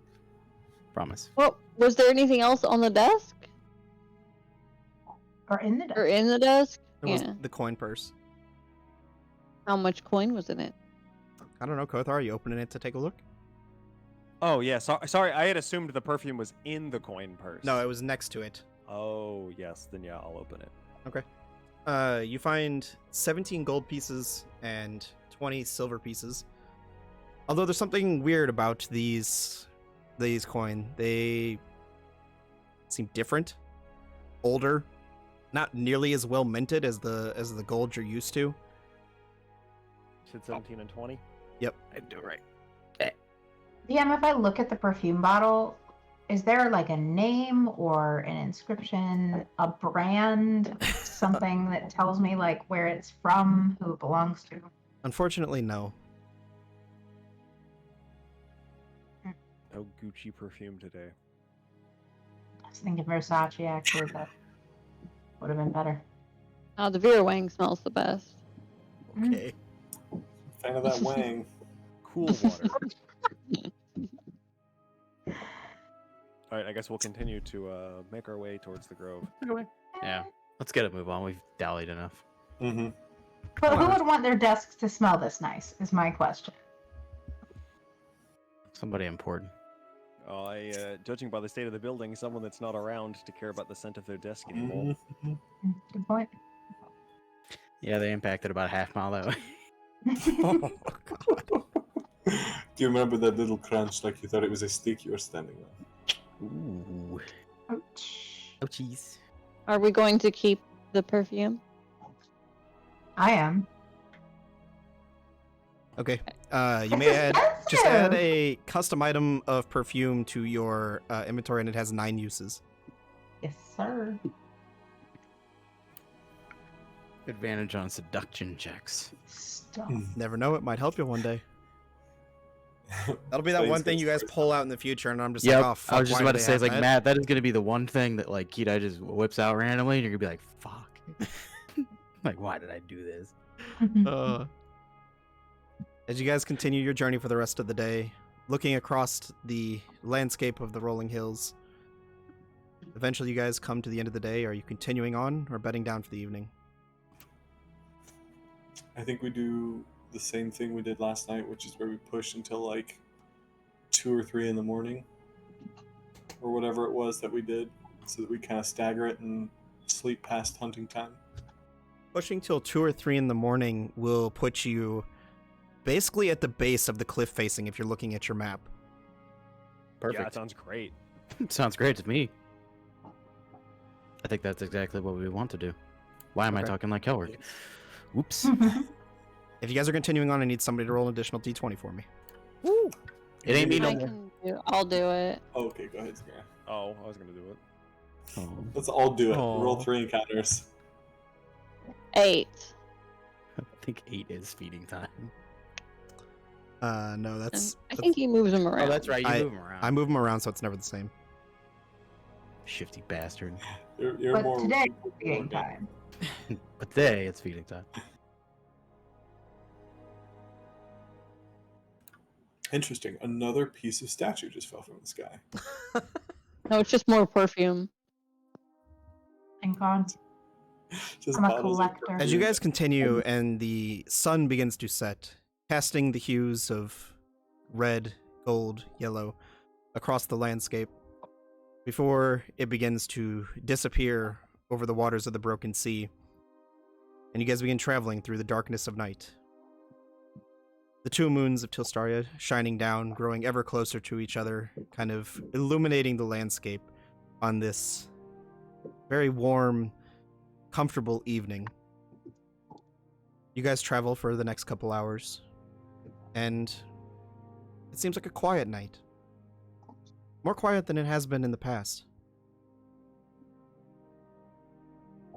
Promise. Well, was there anything else on the desk Or in the or desk. in the desk? It was Yeah. the coin purse. How much coin was in it? I don't know, Kothar, are you opening it to take a look? Oh, yeah, sorry, I had assumed the perfume was in the coin purse. No, it was next to it. Oh, yes, then yeah, I'll open it. You find 17 gold pieces and 20 silver pieces. Although there's something weird about these coin. They seem different, older, not nearly as well minted as the gold you're used to. You said 17 and 20? I do it right. DM, if I look at the perfume bottle, is there like a name or an inscription, a brand, something that tells me like where it's from, who it belongs to? Unfortunately, no. No Gucci perfume today. I was thinking Versace actually, but would have been better. Oh, the Vera Wang smells the best. Okay. Fan of that wang. Cool water. Alright, I guess we'll continue to make our way towards the grove. Yeah, let's get a move on. We've dallied enough. Mm-hmm. But who would want their desks to smell this nice, is my question. Somebody important. Judging by the state of the building, someone that's not around to care about the scent of their desk anymore. Good point. Yeah, they impacted about a half mile that way. Oh, God. you remember that little crunch like you thought it was a stick you were standing on? Ooh. Ouch. Oh, jeez. Are we going to keep the perfume? I am. Okay. You It's may just add expensive. a custom item of perfume to your inventory, and it has 9 uses. Yes, sir. Advantage on seduction checks. Stop. Never know, it might help you one day. That'll be that Thanks, one thing you guys guys. pull out in the future, and I'm just Yeah, like, oh, fuck, I was just why about do to they say, have it's like, that? Matt, that is going to be the one thing that, like, Kita just whips out randomly, and you're going to be like, fuck. Like, why did I do this? As you guys continue your journey for the rest of the day, looking across the landscape of the rolling hills, eventually you guys come to the end of the day. Are you continuing on or bedding down for the evening? I think we do the same thing we did last night, which is where we push until like 2 or 3 in the morning, or whatever it was that we did, so that we kind of stagger it and sleep past hunting time. Pushing till 2 or 3 in the morning will put you basically at the base of the cliff facing if you're looking at your map. Perfect. Yeah, that sounds great. Sounds great to me. I think that's exactly what we want to do. Why am I Okay. talking like Kelrick? Oops. If you guys are continuing on, I need somebody to roll an additional d20 for me. It ain't me no I more. I'll do it. Oh, okay, go ahead, Sarah. Oh, I was gonna do it. Oh. Let's all do it. Aw. Roll 3 encounters. 8. I think 8 is feeding time. No, that's... I think he moves them around. Oh, that's right. You I- move 'em around. I move them around, so it's never the same. Shifty bastard. You're But more today more it's game time. But today it's feeding time. Interesting. Another piece of statue just fell from the sky. No, it's just more perfume. Thank God. Just I'm a bottles of collector. As you perfume. guys continue and the sun begins to set, casting the hues of red, gold, yellow across the landscape, before it begins to disappear over the waters of the broken sea, and you guys begin traveling through the darkness of night. The 2 moons of Tilstaria shining down, growing ever closer to each other, kind of illuminating the landscape on this very warm, comfortable evening. You guys travel for the next couple hours, and it seems like a quiet night. More quiet than it has been in the past.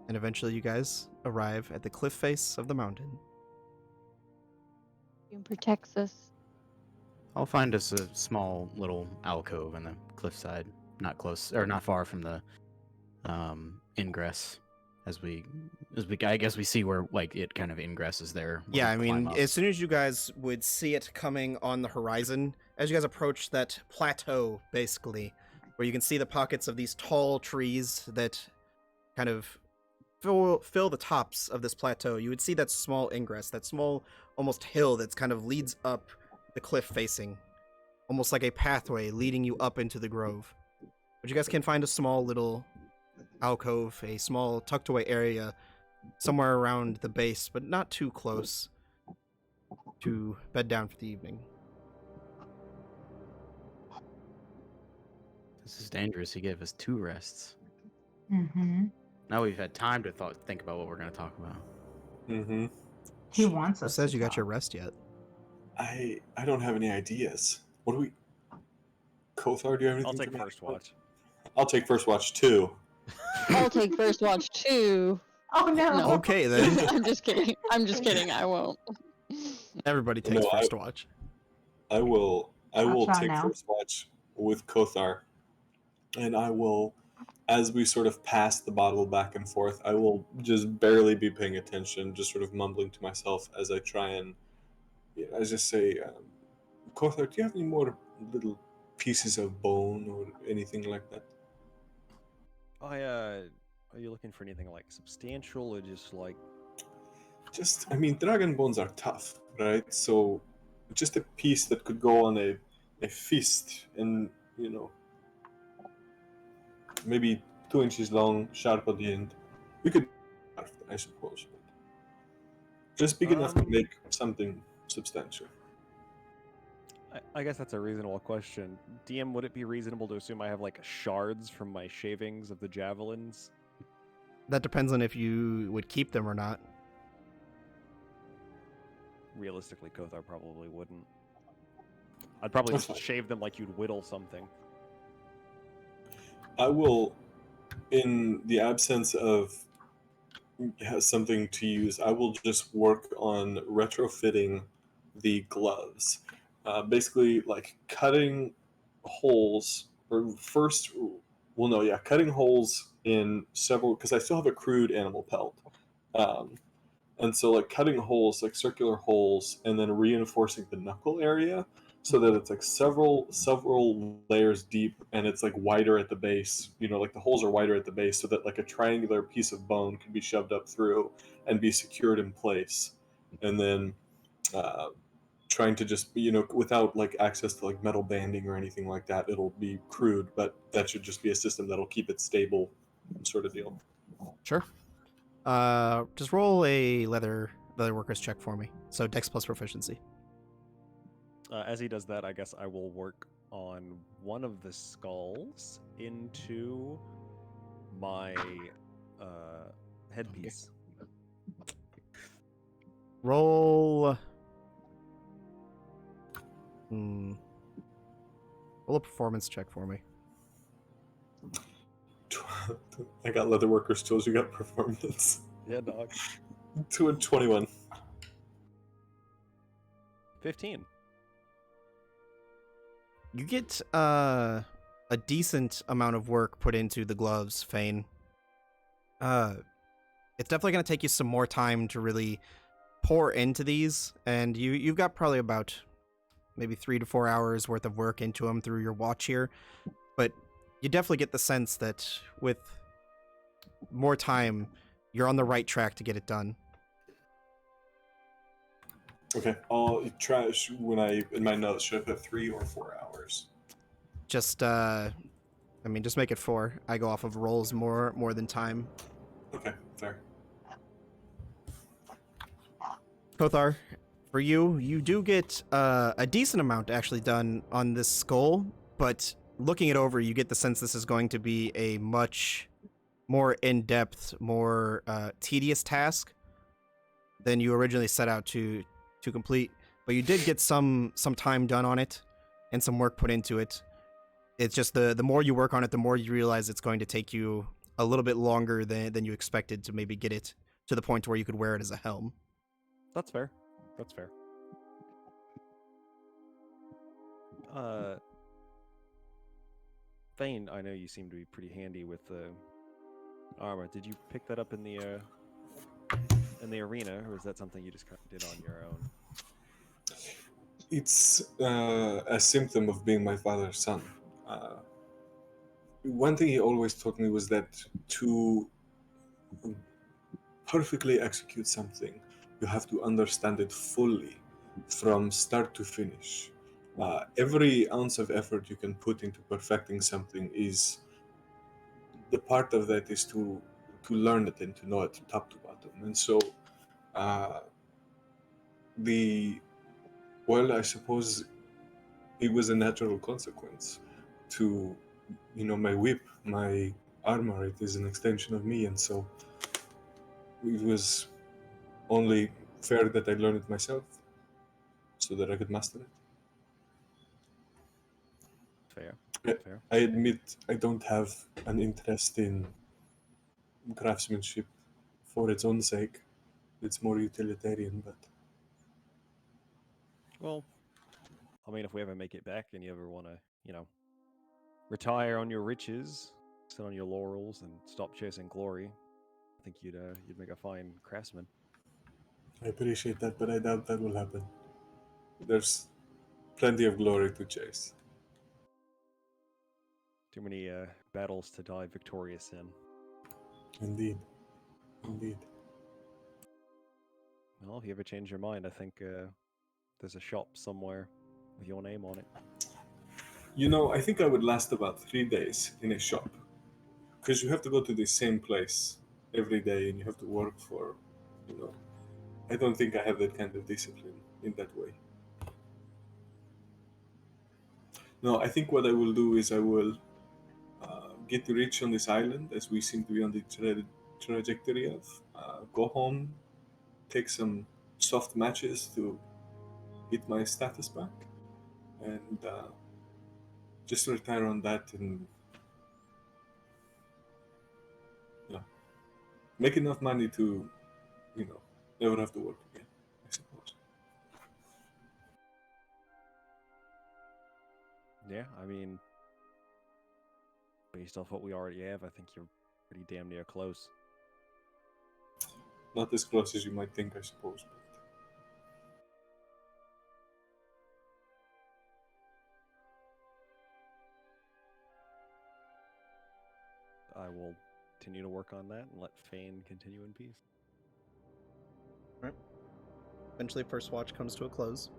And eventually you guys arrive at the cliff face of the mountain. Perfume protects us. I'll find us a small little alcove in the cliffside, not close or not far from the ingress. As we, I guess we see where like it kind of ingresses there. when Yeah, we I mean, climb up. as soon as you guys would see it coming on the horizon, as you guys approach that plateau, basically, where you can see the pockets of these tall trees that kind of fill the tops of this plateau, you would see that small ingress, that small, almost hill that's kind of leads up the cliff facing, almost like a pathway leading you up into the grove. But you guys can find a small little alcove, a small tucked away area somewhere around the base, but not too close to bed down for the evening. This is dangerous. He gave us 2 rests. Mm-hmm. Now we've had time to think about what we're going to talk about. Mm-hmm. He wants Who us. says to you got talk. your rest yet? I don't have any ideas. What do we... Kothar, do you have anything I'll take for me? first watch. I'll take first watch too. I'll take first watch too. Oh no. No. Okay, then. I'm just kidding. I'm just kidding. I won't. Everybody takes No, first watch. I will Watch out take now. first watch with Kothar, and I will, as we sort of pass the bottle back and forth, I will just barely be paying attention, just sort of mumbling to myself as I try and, I just say, Kothar, do you have any more little pieces of bone or anything like that? Are you looking for anything like substantial or just like? Just, I mean, dragon bones are tough, right? So, just a piece that could go on a fist and, maybe 2 inches long, sharp at the end. We could, I suppose. Just big enough to make something substantial. I guess that's a reasonable question. DM, would it be reasonable to assume I have like shards from my shavings of the javelins? That depends on if you would keep them or not. Realistically, Kothar probably wouldn't. I'd probably That's just fine. shave them like you'd whittle something. I will, in the absence of something to use, I will just work on retrofitting the gloves. Basically, like cutting holes, or first, well, no, yeah, cutting holes in several, because I still have a crude animal pelt. And so, like, cutting holes, like circular holes, and then reinforcing the knuckle area so that it's like several layers deep, and it's like wider at the base. You know, like the holes are wider at the base, so that like a triangular piece of bone can be shoved up through and be secured in place. And then uh, trying to just, without like access to like metal banding or anything like that, it'll be crude, but that should just be a system that'll keep it stable, sort of deal. Sure. Just roll a leather workers check for me. So Dex plus proficiency. As he does that, I guess I will work on one of the skulls into my headpiece. Roll. Roll a performance check for me. I got leather workers tools. You got performance. Yeah, dog. 21. 15. You get a decent amount of work put into the gloves, Fane. It's definitely going to take you some more time to really pour into these, and you've got probably about maybe 3 to 4 hours worth of work into them through your watch here, but you definitely get the sense that with more time, you're on the right track to get it done. Okay, I'll try when in my notes should I put 3 or 4 hours? Just just make it 4. I go off of rolls more than time. Okay, fair. Kothar, for you do get a decent amount actually done on this skull, but looking it over, you get the sense this is going to be a much more in-depth, more tedious task than you originally set out to complete. But you did get some time done on it and some work put into it. It's just the more you work on it, the more you realize it's going to take you a little bit longer than you expected to maybe get it to the point where you could wear it as a helm. That's fair. That's fair. Thane, I know you seem to be pretty handy with the armor. Did you pick that up in the arena, or is that something you just kind of did on your own? It's a symptom of being my father's son. One thing he always taught me was that to perfectly execute something, you have to understand it fully from start to finish. Every ounce of effort you can put into perfecting something is the part of that is to learn it and to know it top to bottom. And so I suppose it was a natural consequence to my whip, my armor. It is an extension of me, and so it was only fair that I learn it myself so that I could master it. Fair. I admit I don't have an interest in craftsmanship for its own sake. It's more utilitarian, but Well, I mean, if we ever make it back and you ever want to, retire on your riches, sit on your laurels, and stop chasing glory, I think you'd make a fine craftsman. I appreciate that, but I doubt that will happen. There's plenty of glory to chase. Too many battles to die victorious in. Indeed. Well, if you ever change your mind, I think there's a shop somewhere with your name on it. I think I would last about 3 days in a shop. Because you have to go to the same place every day and you have to work for, I don't think I have that kind of discipline in that way. No, I think what I will do is I will get rich on this island, as we seem to be on the trajectory of. Go home, take some soft matches to hit my status back, and just retire on that, and make enough money to, never have to work again, I suppose. Yeah, I mean, based off what we already have, I think you're pretty damn near close. Not as close as you might think, I suppose. I will continue to work on that and let Fane continue in peace. Right. Eventually, first watch comes to a close.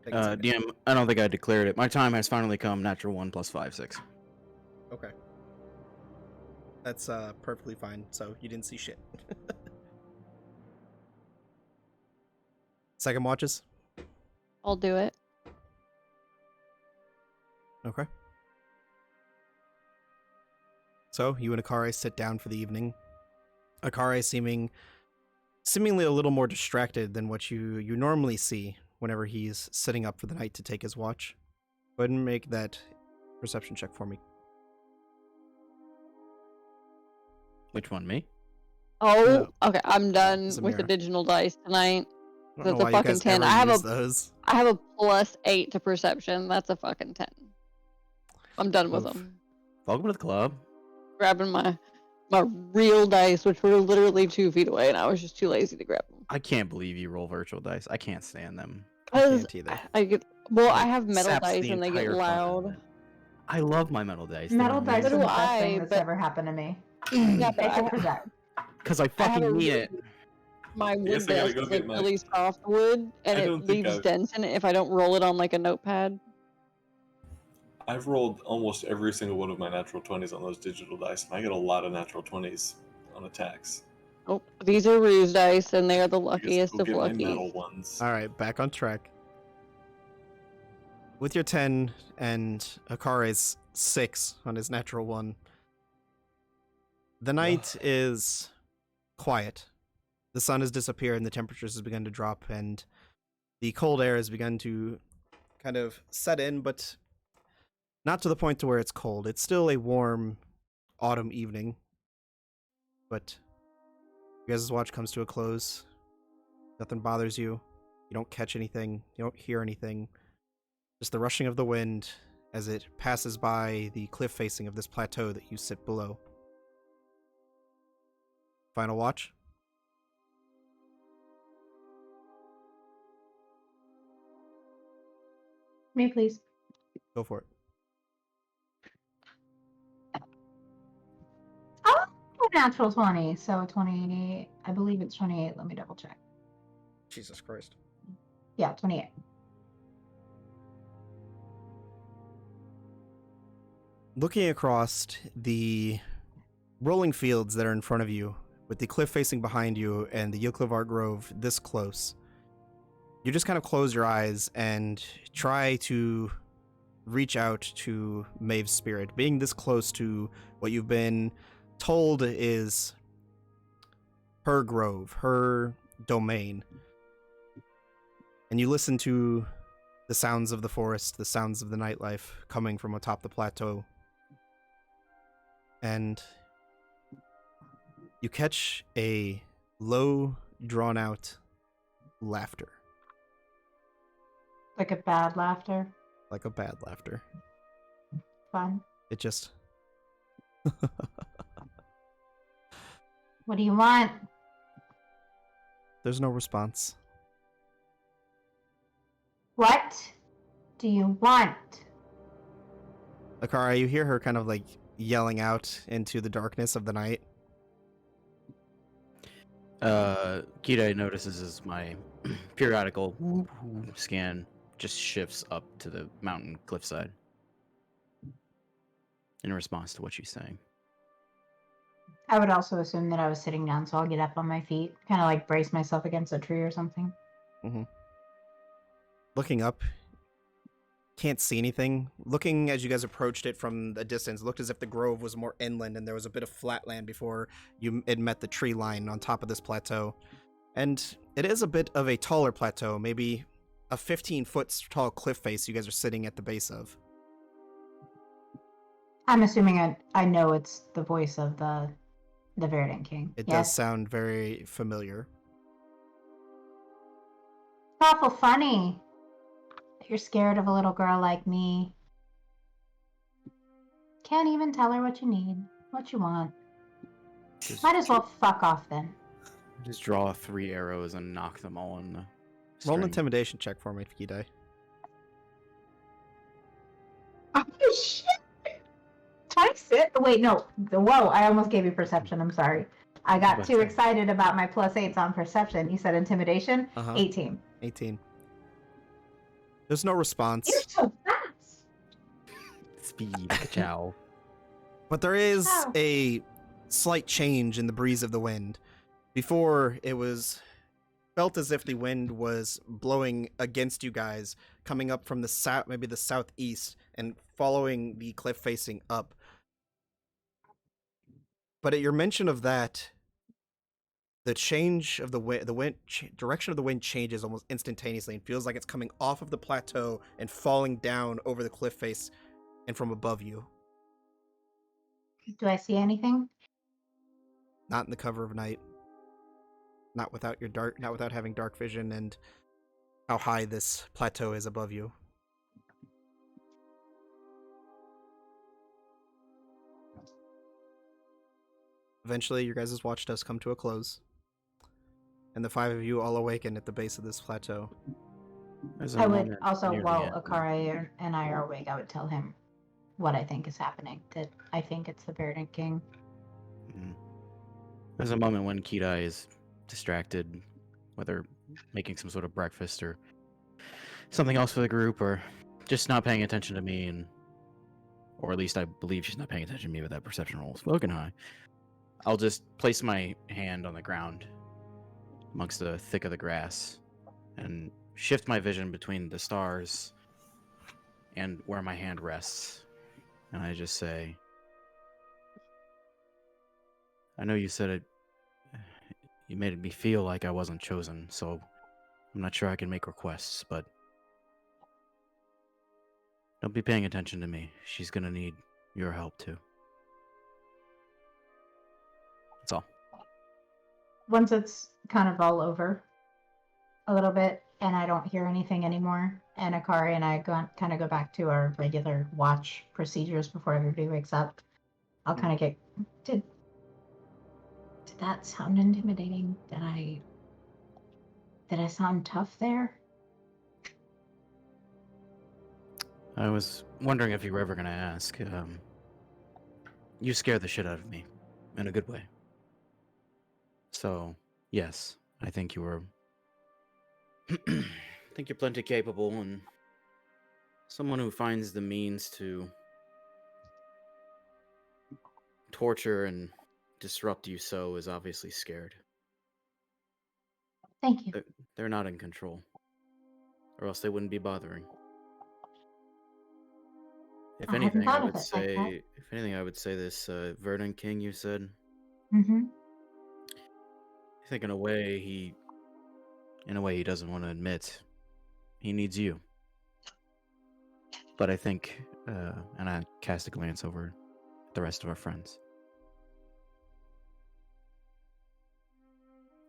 Take a second. DM, I don't think I declared it. My time has finally come. Natural 1 plus 5, 6. Okay. That's perfectly fine. So you didn't see shit. Second watches. I'll do it. Okay. So you and Akari sit down for the evening. Akari seemingly a little more distracted than what you normally see whenever he's sitting up for the night to take his watch. Go ahead and make that perception check for me. Which one, me? Oh, No. okay. I'm done with the Zamira. digital dice tonight. I don't That's know a why you fucking guys 10. ever use those. I have a +8 to perception. That's a fucking 10. I'm done with Oof. them. Welcome to the club. Grabbing my real dice, which were literally 2 feet away, and I was just too lazy to grab them. I can't believe you roll virtual dice. I can't stand them. I can't either. I have metal Saps dice the and they get entire fun out of loud. it. I love my metal dice. They're Metal dice are So the do best thing I, that's but- ever happened to me. Yeah, but Except for that. Because I I have fucking a need really- it. my wood guess I gotta desk go is get like my- really soft wood, and I it don't think leaves I've- dents in it if I don't roll it on like a notepad. I've rolled almost every single one of my natural 20s on those digital dice, and I get a lot of natural 20s on attacks. Oh, these are ruse dice, and they are the I guess I'll luckiest go of get my metal luckies. ones. All right, back on track. With your 10 and Akare's 6 on his natural 1, the night is quiet. The sun has disappeared and the temperatures have begun to drop, and the cold air has begun to kind of set in, but not to the point to where it's cold. It's still a warm autumn evening, but you guys' watch comes to a close. Nothing bothers you. You don't catch anything. You don't hear anything. Just the rushing of the wind as it passes by the cliff facing of this plateau that you sit below. Final watch. Me, please. Go for it. Oh, a natural 20. So 20, I believe it's 28. Let me double check. Jesus Christ. Yeah, 28. Looking across the rolling fields that are in front of you, with the cliff facing behind you and the Yilklivar Grove this close, you just kind of close your eyes and try to reach out to Maeve's spirit. Being this close to what you've been told is her grove, her domain. And you listen to the sounds of the forest, the sounds of the nightlife coming from atop the plateau. And you catch a low, drawn-out laughter. Like a bad laughter. Like a bad laughter. Fun. It just... What do you want? There's no response. What do you want? Akara, you hear her kind of like yelling out into the darkness of the night. Kita notices as my periodical scan just shifts up to the mountain cliffside in response to what she's saying. I would also assume that I was sitting down, so I'll get up on my feet, kind of like brace myself against a tree or something. Looking up can't see anything. Looking as you guys approached it from a distance, it looked as if the grove was more inland and there was a bit of flatland before it met the tree line on top of this plateau. And it is a bit of a taller plateau, maybe a 15-foot tall cliff face you guys are sitting at the base of. I'm assuming I know it's the voice of the Verdant King. It yes? does sound very familiar. It's awful funny that you're scared of a little girl like me. Can't even tell her what you need, what you want. Might as well fuck off then. Just draw 3 arrows and knock them all in the Roll an string. intimidation check for me, Gidai. Oh shit! Twice it? Wait, no. Whoa, I almost gave you perception. I'm sorry. I got too excited about my +8s on perception. You said intimidation? 18. 18. There's no response. You're so fast. Speed, chow. But there is Ow. a slight change in the breeze of the wind. Before, it was felt as if the wind was blowing against you guys, coming up from the south, maybe the southeast, and following the cliff facing up. But at your mention of that, the change of the wind, direction of the wind changes almost instantaneously and feels like it's coming off of the plateau and falling down over the cliff face and from above you. Do I see anything? Not in the cover of night. Not without having dark vision and how high this plateau is above you. Eventually, your guys' watch does come to a close, and the 5 of you all awaken at the base of this plateau. I would also, while Akari and I are awake, I would tell him what I think is happening. That I think it's the Verdant King. There's a moment when Kidai is distracted, whether making some sort of breakfast or something else for the group, or just not paying attention to me, or at least I believe she's not paying attention to me with that perception roll spoken high. I'll just place my hand on the ground amongst the thick of the grass and shift my vision between the stars and where my hand rests. And I just say, I know you said it, you made me feel like I wasn't chosen, so I'm not sure I can make requests, but don't be paying attention to me. She's gonna need your help too. That's all. Once it's kind of all over a little bit and I don't hear anything anymore, and Akari and I kind of go back to our regular watch procedures before everybody wakes up, I'll kind of get, did that sound intimidating? Did I sound tough there? I was wondering if you were ever gonna ask. You scared the shit out of me, in a good way. So, yes, I think you were. I think you're plenty capable, and someone who finds the means to torture and disrupt you so is obviously scared. Thank you. They're not in control, or else they wouldn't be bothering. If anything, I would say. If anything, I would say this Verdant King you said. Mm-hmm. I think in a way he doesn't want to admit he needs you. But I think, and I cast a glance over at the rest of our friends.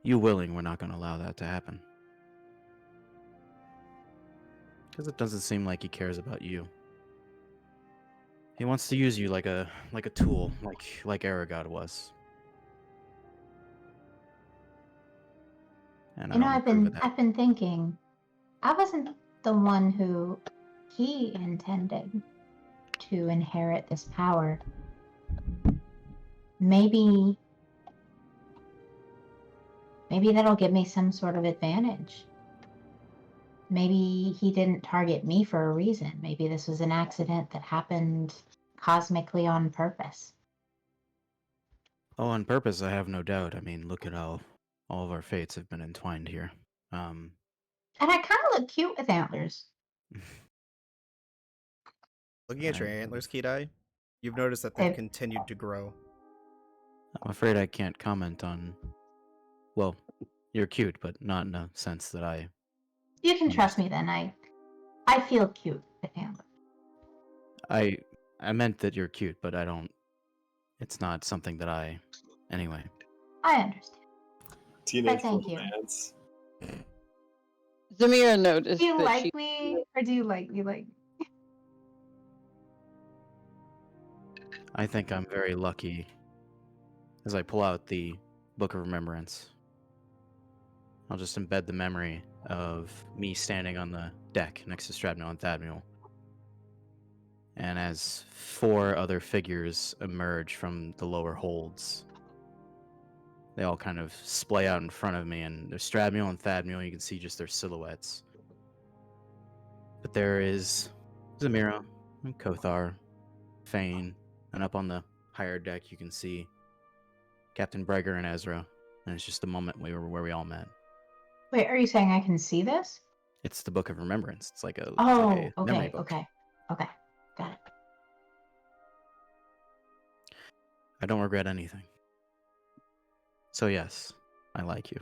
You willing, we're not going to allow that to happen. Because it doesn't seem like he cares about you. He wants to use you like a tool, like Aragod was. And I've been thinking, I wasn't the one who he intended to inherit this power. Maybe that'll give me some sort of advantage. Maybe he didn't target me for a reason. Maybe this was an accident that happened cosmically on purpose. Oh, on purpose, I have no doubt. I mean, look at how all of our fates have been entwined here. And I kind of look cute with antlers. Looking at your antlers, Kidai, you've noticed that they've continued to grow. I'm afraid I can't comment on. Well, you're cute, but not in a sense that I. You can trust me then. I feel cute. I meant that you're cute, but I don't. It's not something that I. Anyway. I understand. Teenage thank you. romance. Zamira noticed Do you that like me, or do you like me like? I think I'm very lucky as I pull out the Book of Remembrance. I'll just embed the memory of me standing on the deck next to Strabnel and Thadmule. And as 4 other figures emerge from the lower holds, they all kind of splay out in front of me, and there's Strabnel and Thadmule, you can see just their silhouettes. But there is Zamira and Kothar, Fane, and up on the higher deck you can see Captain Breger and Ezra, and it's just the moment where we all met. Wait, are you saying I can see this? It's the Book of Remembrance. It's like a Oh, memory okay, book. okay, got it. I don't regret anything. So yes, I like you.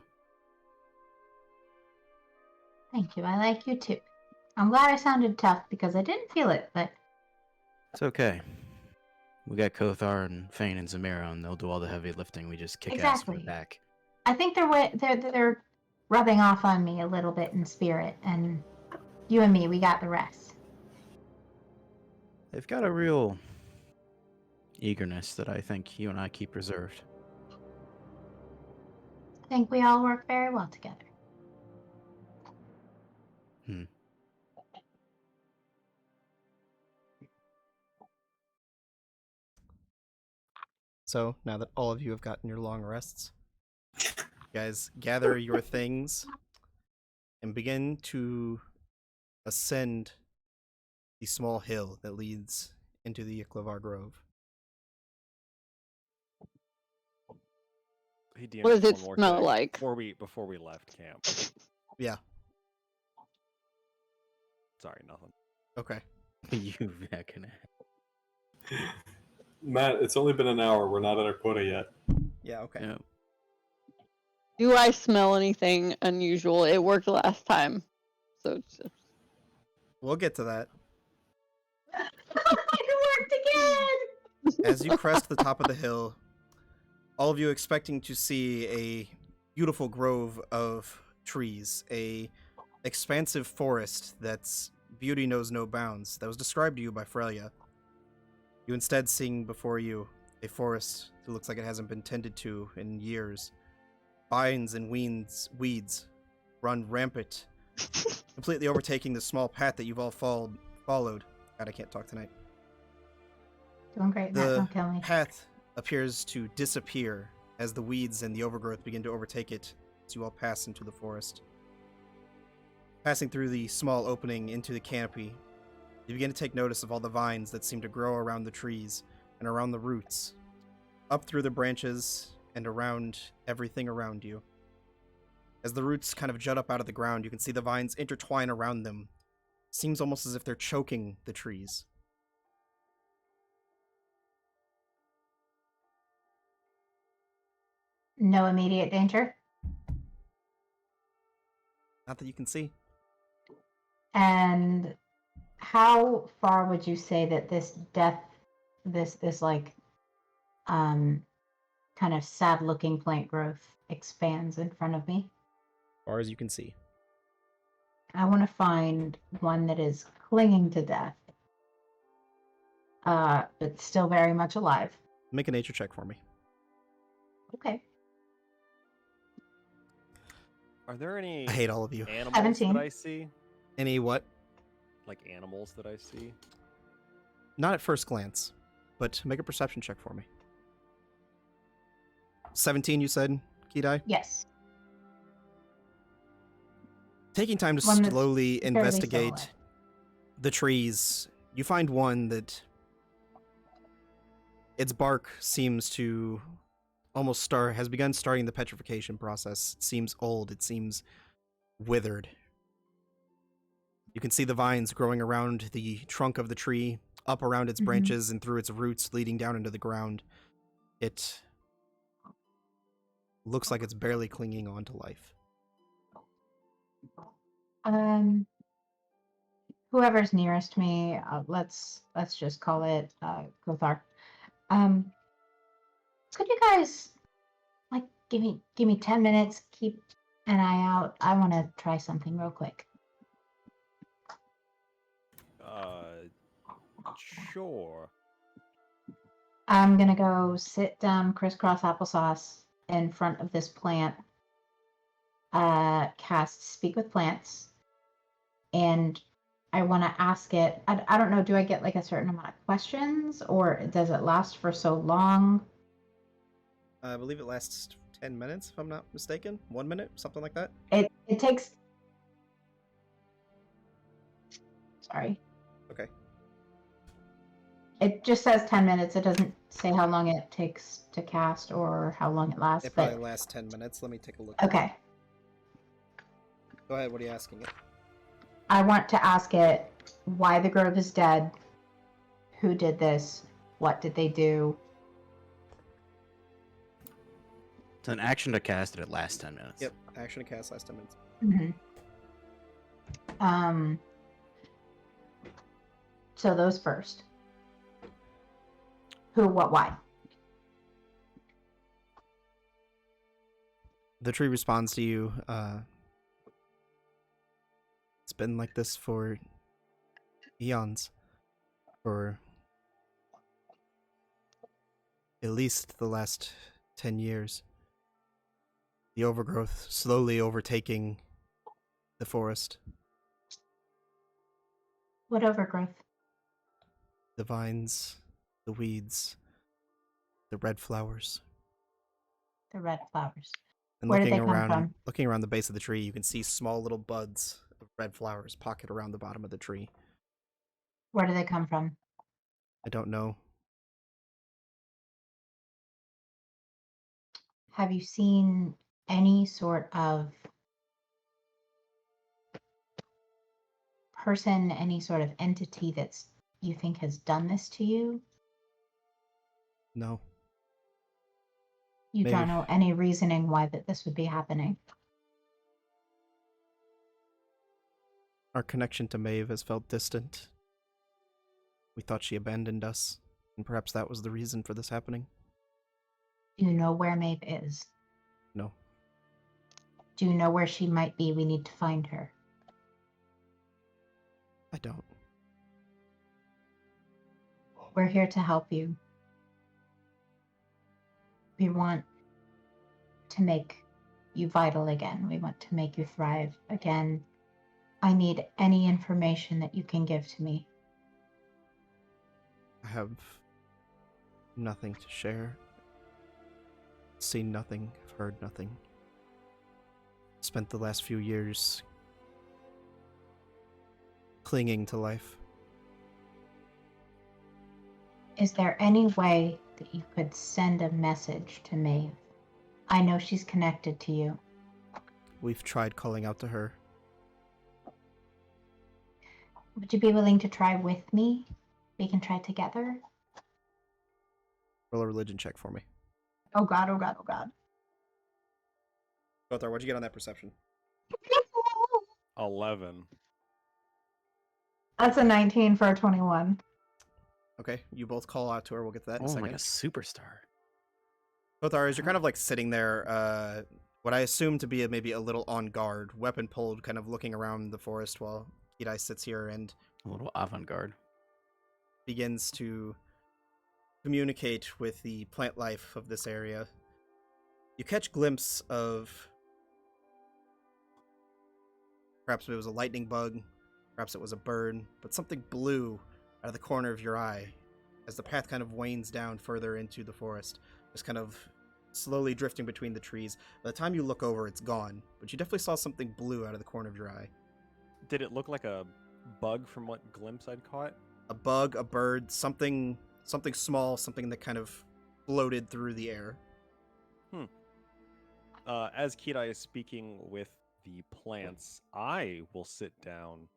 Thank you. I like you too. I'm glad I sounded tough because I didn't feel it, but It's okay. We got Kothar and Fane and Zamira, and they'll do all the heavy lifting. We just kick ass from the Exactly. back. I think they're rubbing off on me a little bit in spirit, and you and me, we got the rest. They've got a real eagerness that I think you and I keep reserved. I think we all work very well together. So, now that all of you have gotten your long rests, you guys gather your things and begin to ascend the small hill that leads into the Iklavar Grove. Hey, DM, What does just it one more smell thing like? Before we left camp. Yeah, Sorry, nothing. okay. You fucking Matt, it's only been an hour. We're not at our quota yet. Yeah, okay. yeah. Do I smell anything unusual? It worked last time, so it's just... We'll get to that. It worked again! As you crest the top of the hill, all of you expecting to see a beautiful grove of trees, a expansive forest that's beauty knows no bounds, that was described to you by Freya. You instead seeing before you a forest that looks like it hasn't been tended to in years. Vines and weeds run rampant, completely overtaking the small path that you've all followed. God, I can't talk tonight. Doing great, Matt. The Don't kill me. path appears to disappear as the weeds and the overgrowth begin to overtake it as you all pass into the forest. Passing through the small opening into the canopy, you begin to take notice of all the vines that seem to grow around the trees and around the roots, up through the branches and around everything around you. As the roots kind of jut up out of the ground, you can see the vines intertwine around them. Seems almost as if they're choking the trees. No immediate danger. Not that you can see. And how far would you say that this like kind of sad looking plant growth expands in front of me? As far as you can see. I want to find one that is clinging to death, but still very much alive. Make a nature check for me. Okay. Are there any I hate all of you. animals 17. that I see? Any what? Like animals that I see? Not at first glance, but make a perception check for me. 17, you said, Kidai? Yes. Taking time to One that's slowly fairly investigate solid. the trees, you find one that its bark seems to almost has begun starting the petrification process. It seems old, it seems withered. You can see the vines growing around the trunk of the tree, up around its Mhm. branches and through its roots leading down into the ground. It looks like it's barely clinging on to life. Whoever's nearest me, let's just call it Gothar. Could you guys like give me 10 minutes, keep an eye out? I want to try something real quick. Sure. I'm gonna go sit down crisscross applesauce in front of this plant. Cast Speak with Plants, and I want to ask it. I don't know. Do I get like a certain amount of questions, or does it last for so long? I believe it lasts 10 minutes, if I'm not mistaken. 1 minute, something like that. It takes. Sorry. Okay. It just says 10 minutes. It doesn't say how long it takes to cast or how long it lasts. It probably But lasts 10 minutes. Let me take a look. okay. Go ahead, what are you asking it? I want to ask it why the grove is dead, who did this, what did they do. It's an action to cast it. It lasts 10 minutes. Yep, action to cast lasts 10 minutes. Mm-hmm. So those first. Who, what, why? The tree responds to you. It's been like this for eons. For at least the last 10 years. The overgrowth slowly overtaking the forest. What overgrowth? The vines, the weeds, the red flowers. The red flowers. And Where did they come from? looking around the base of the tree, you can see small little buds of red flowers pocket around the bottom of the tree. Where do they come from? I don't know. Have you seen any sort of person, any sort of entity that's you think has done this to you? No. You Maybe. don't know any reasoning why that this would be happening? Our connection to Maeve has felt distant. We thought she abandoned us, and perhaps that was the reason for this happening. Do you know where Maeve is? No. Do you know where she might be? We need to find her. I don't. We're here to help you. We want to make you vital again. We want to make you thrive again. I need any information that you can give to me. I have nothing to share. Seen nothing, I've heard nothing. Spent the last few years clinging to life. Is there any way that you could send a message to Maeve? I know she's connected to you. We've tried calling out to her. Would you be willing to try with me? We can try together. Roll a religion check for me. Oh god, oh god, oh god. Gothar, what'd you get on that perception? 11. That's a 19 for a 21. Okay, you both call out to her. We'll get to that in a Oh, second. like a superstar. Gothar, as you're kind of like sitting there, what I assume to be maybe a little on guard, weapon pulled, kind of looking around the forest while Kidai sits here and A little avant-garde. begins to communicate with the plant life of this area. You catch glimpse of perhaps it was a lightning bug, perhaps it was a bird, but something blue out of the corner of your eye as the path kind of wanes down further into the forest, just kind of slowly drifting between the trees. By the time you look over, it's gone, but you definitely saw something blue out of the corner of your eye. Did it look like a bug from what glimpse I'd caught? A bug, a bird, something small, something that kind of floated through the air. As Kidai is speaking with the plants, I will sit down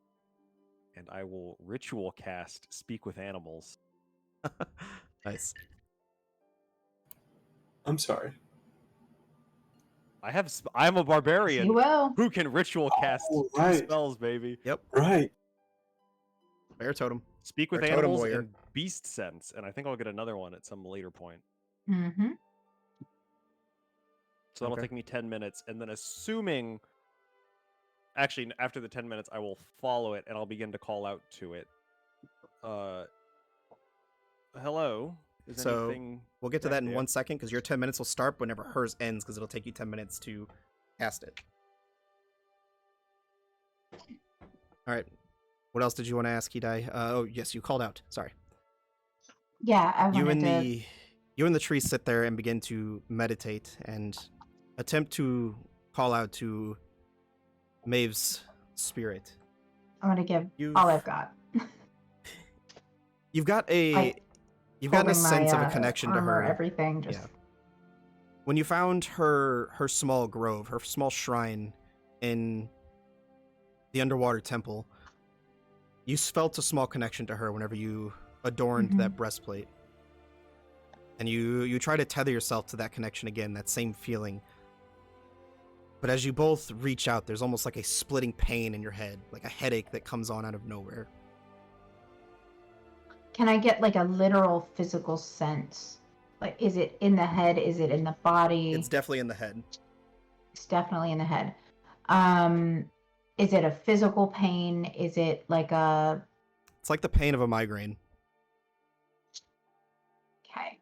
and I will ritual cast Speak with Animals. Nice. I'm sorry. I'm a You barbarian will. who can ritual cast Oh, 2 right. spells, baby. Yep. Right. Bear totem. Speak with Or totem Animals warrior. and Beast Sense, and I think I'll get another one at some later point. Mm-hmm. So that'll Okay. take me 10 minutes, and then assuming... Actually, after the 10 minutes, I will follow it, and I'll begin to call out to it. Hello? Is So, anything We'll get to back that in there? 1 second, because your 10 minutes will start whenever hers ends, because it'll take you 10 minutes to cast it. Alright. What else did you want to ask, Hidai? Oh, yes, you called out. Sorry. Yeah, I You wanted and to. you and the tree sit there and begin to meditate and attempt to call out to Maeve's spirit. I want to give You've all I've got. you've got a Like, you've gotten a holding sense my, of a connection to armor, her. everything. Just Yeah. When you found her small grove, her small shrine in the underwater temple, you felt a small connection to her whenever you adorned that breastplate. And you try to tether yourself to that connection again, that same feeling. But as you both reach out, there's almost like a splitting pain in your head, like a headache that comes on out of nowhere. Can I get like a literal physical sense? Like, is it in the head? Is it in the body? It's definitely in the head. It's definitely in the head. Is it a physical pain? Is it like a... It's like the pain of a migraine. Okay.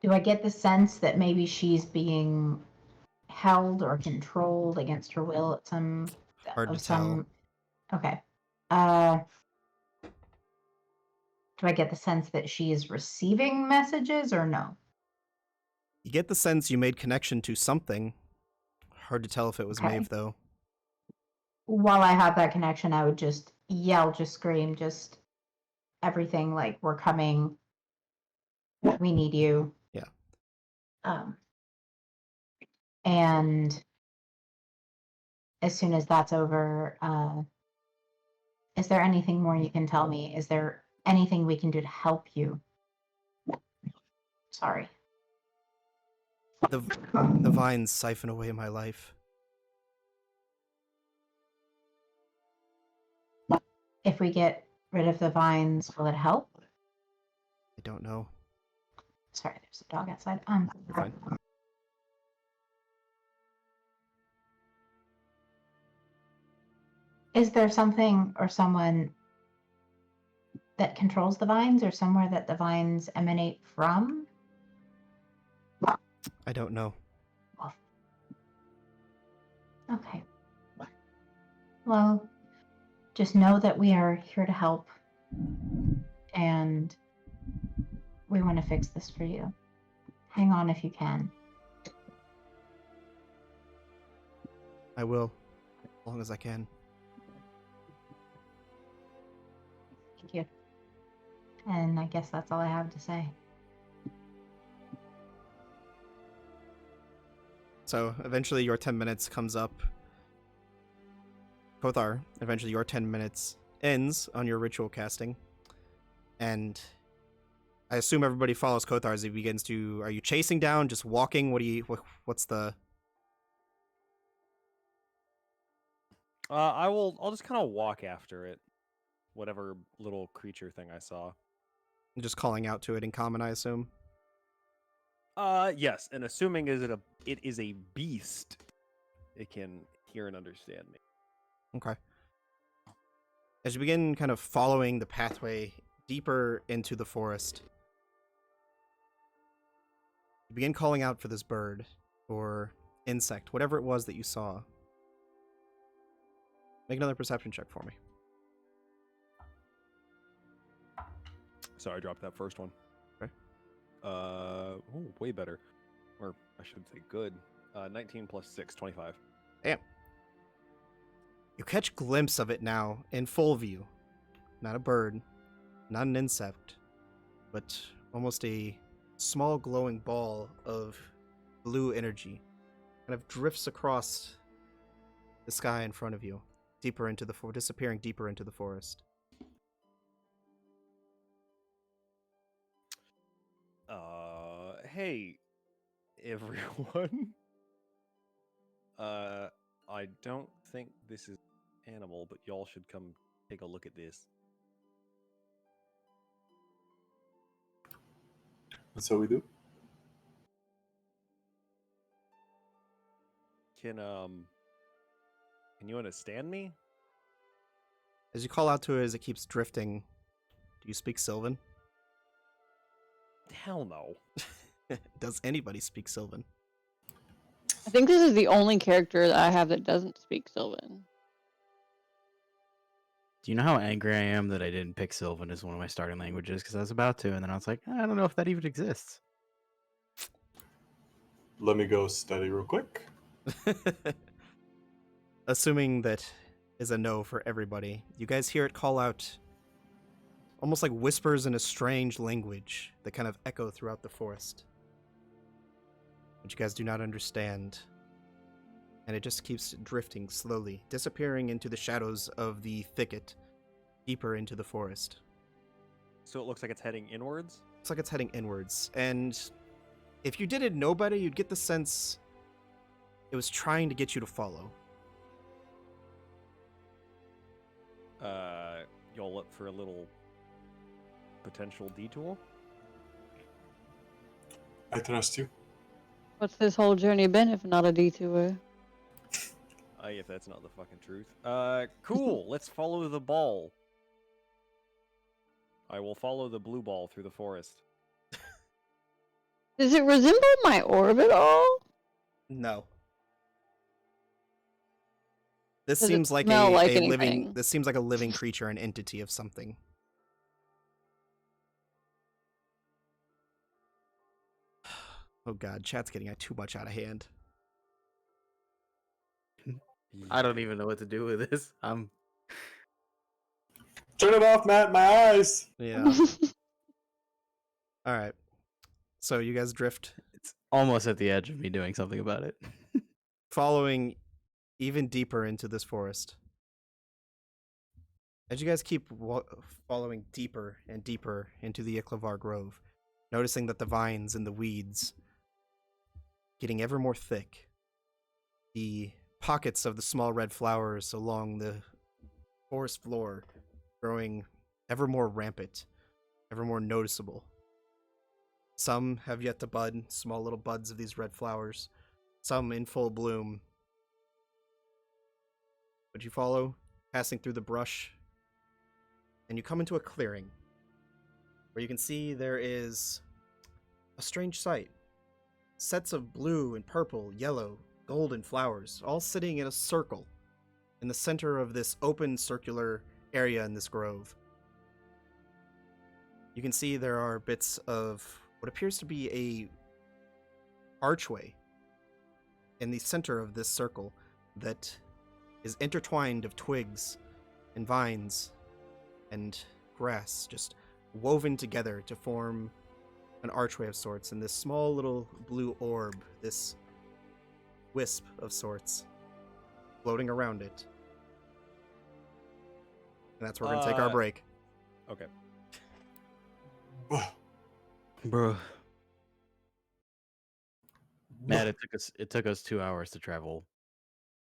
Do I get the sense that maybe she's being held or controlled against her will at some... Hard to some... Okay. Do I get the sense that she is receiving messages or no? You get the sense you made connection to something. Hard to tell if it was Okay. Maeve, though. While I have that connection, I would just yell, just scream, just everything like, we're coming. We need you. Yeah. And as soon as that's over, is there anything more you can tell me? Is there anything we can do to help you? Sorry. The vines siphon away my life. If we get rid of the vines, will it help? I don't know. Sorry, there's a dog outside. You're fine. Is there something or someone that controls the vines, or somewhere that the vines emanate from? I don't know. Okay. Well, just know that we are here to help, and we want to fix this for you. Hang on if you can. I will, as long as I can. Thank you. And I guess that's all I have to say. So eventually your 10 minutes comes up. Kothar, eventually your 10 minutes ends on your ritual casting. And I assume everybody follows Kothar as he begins to... Are you chasing down, just walking? What's the... I'll just kind of walk after it. Whatever little creature thing I saw. Just calling out to it in common, I assume? Yes, and assuming it is a beast, it can hear and understand me. Okay. As you begin kind of following the pathway deeper into the forest, you begin calling out for this bird or insect, whatever it was that you saw. Make another perception check for me. Sorry, I dropped that first one. Okay. Way better. Or I should say good. 19 plus 6, 25. Damn. You catch a glimpse of it now in full view. Not a bird, not an insect, but almost a small glowing ball of blue energy kind of drifts across the sky in front of you. disappearing deeper into the forest. Hey, everyone. I don't think this is animal, but y'all should come take a look at this. And so we do. Can you understand me? As you call out to it as it keeps drifting, do you speak Sylvan? Hell no. Does anybody speak Sylvan? I think this is the only character that I have that doesn't speak Sylvan. Do you know how angry I am that I didn't pick Sylvan as one of my starting languages? Because I was about to, and then I was like, I don't know if that even exists. Let me go study real quick. Assuming that is a no for everybody, you guys hear it call out almost like whispers in a strange language that kind of echo throughout the forest, which you guys do not understand. And it just keeps drifting slowly, disappearing into the shadows of the thicket, deeper into the forest. So it looks like it's heading inwards? Looks like it's heading inwards. And if you didn't know better, you'd get the sense it was trying to get you to follow. Y'all up for a little potential detour? I trust you. What's this whole journey been if not a detour? If that's not the fucking truth. Cool. Let's follow the ball. I will follow the blue ball through the forest. Does it resemble my orb at all? No. This Does it seems like smell like a living. anything? This seems like a living creature, an entity of something. Oh god, chat's getting too much out of hand. I don't even know what to do with this. Turn it off, Matt. My eyes. Yeah. All right. So you guys drift, It's almost at the edge of me doing something about it. following even deeper into this forest. As you guys keep following deeper and deeper into the Iklavar Grove, noticing that the vines and the weeds getting ever more thick, the pockets of the small red flowers along the forest floor growing ever more rampant, ever more noticeable. Some have yet to bud, small little buds of these red flowers, some in full bloom. But you follow, passing through the brush, and you come into a clearing where you can see there is a strange sight. Sets of blue and purple, yellow, golden flowers, all sitting in a circle in the center of this open circular area in this grove. You can see there are bits of what appears to be a archway in the center of this circle that is intertwined of twigs and vines and grass, just woven together to form an archway of sorts, and this small little blue orb, this wisp of sorts, floating around it. And that's where we're gonna take our break. Okay. Bro. Matt, it took us 2 hours to travel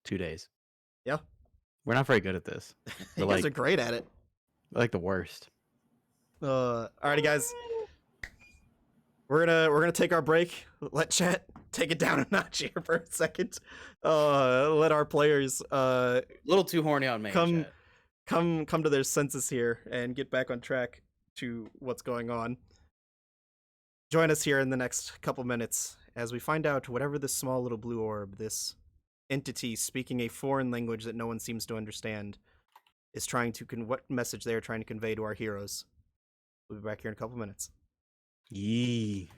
2 days. Yeah. We're not very good at this. You We're guys are great at it. like the worst. Alrighty, guys. We're gonna take our break. Let chat take it down a notch here for a second. Let our players A little too horny on me. come to their senses here and get back on track to what's going on. Join us here in the next couple minutes as we find out whatever this small little blue orb, this entity speaking a foreign language that no one seems to understand, is trying to what message they are trying to convey to our heroes. We'll be back here in a couple minutes. Yee.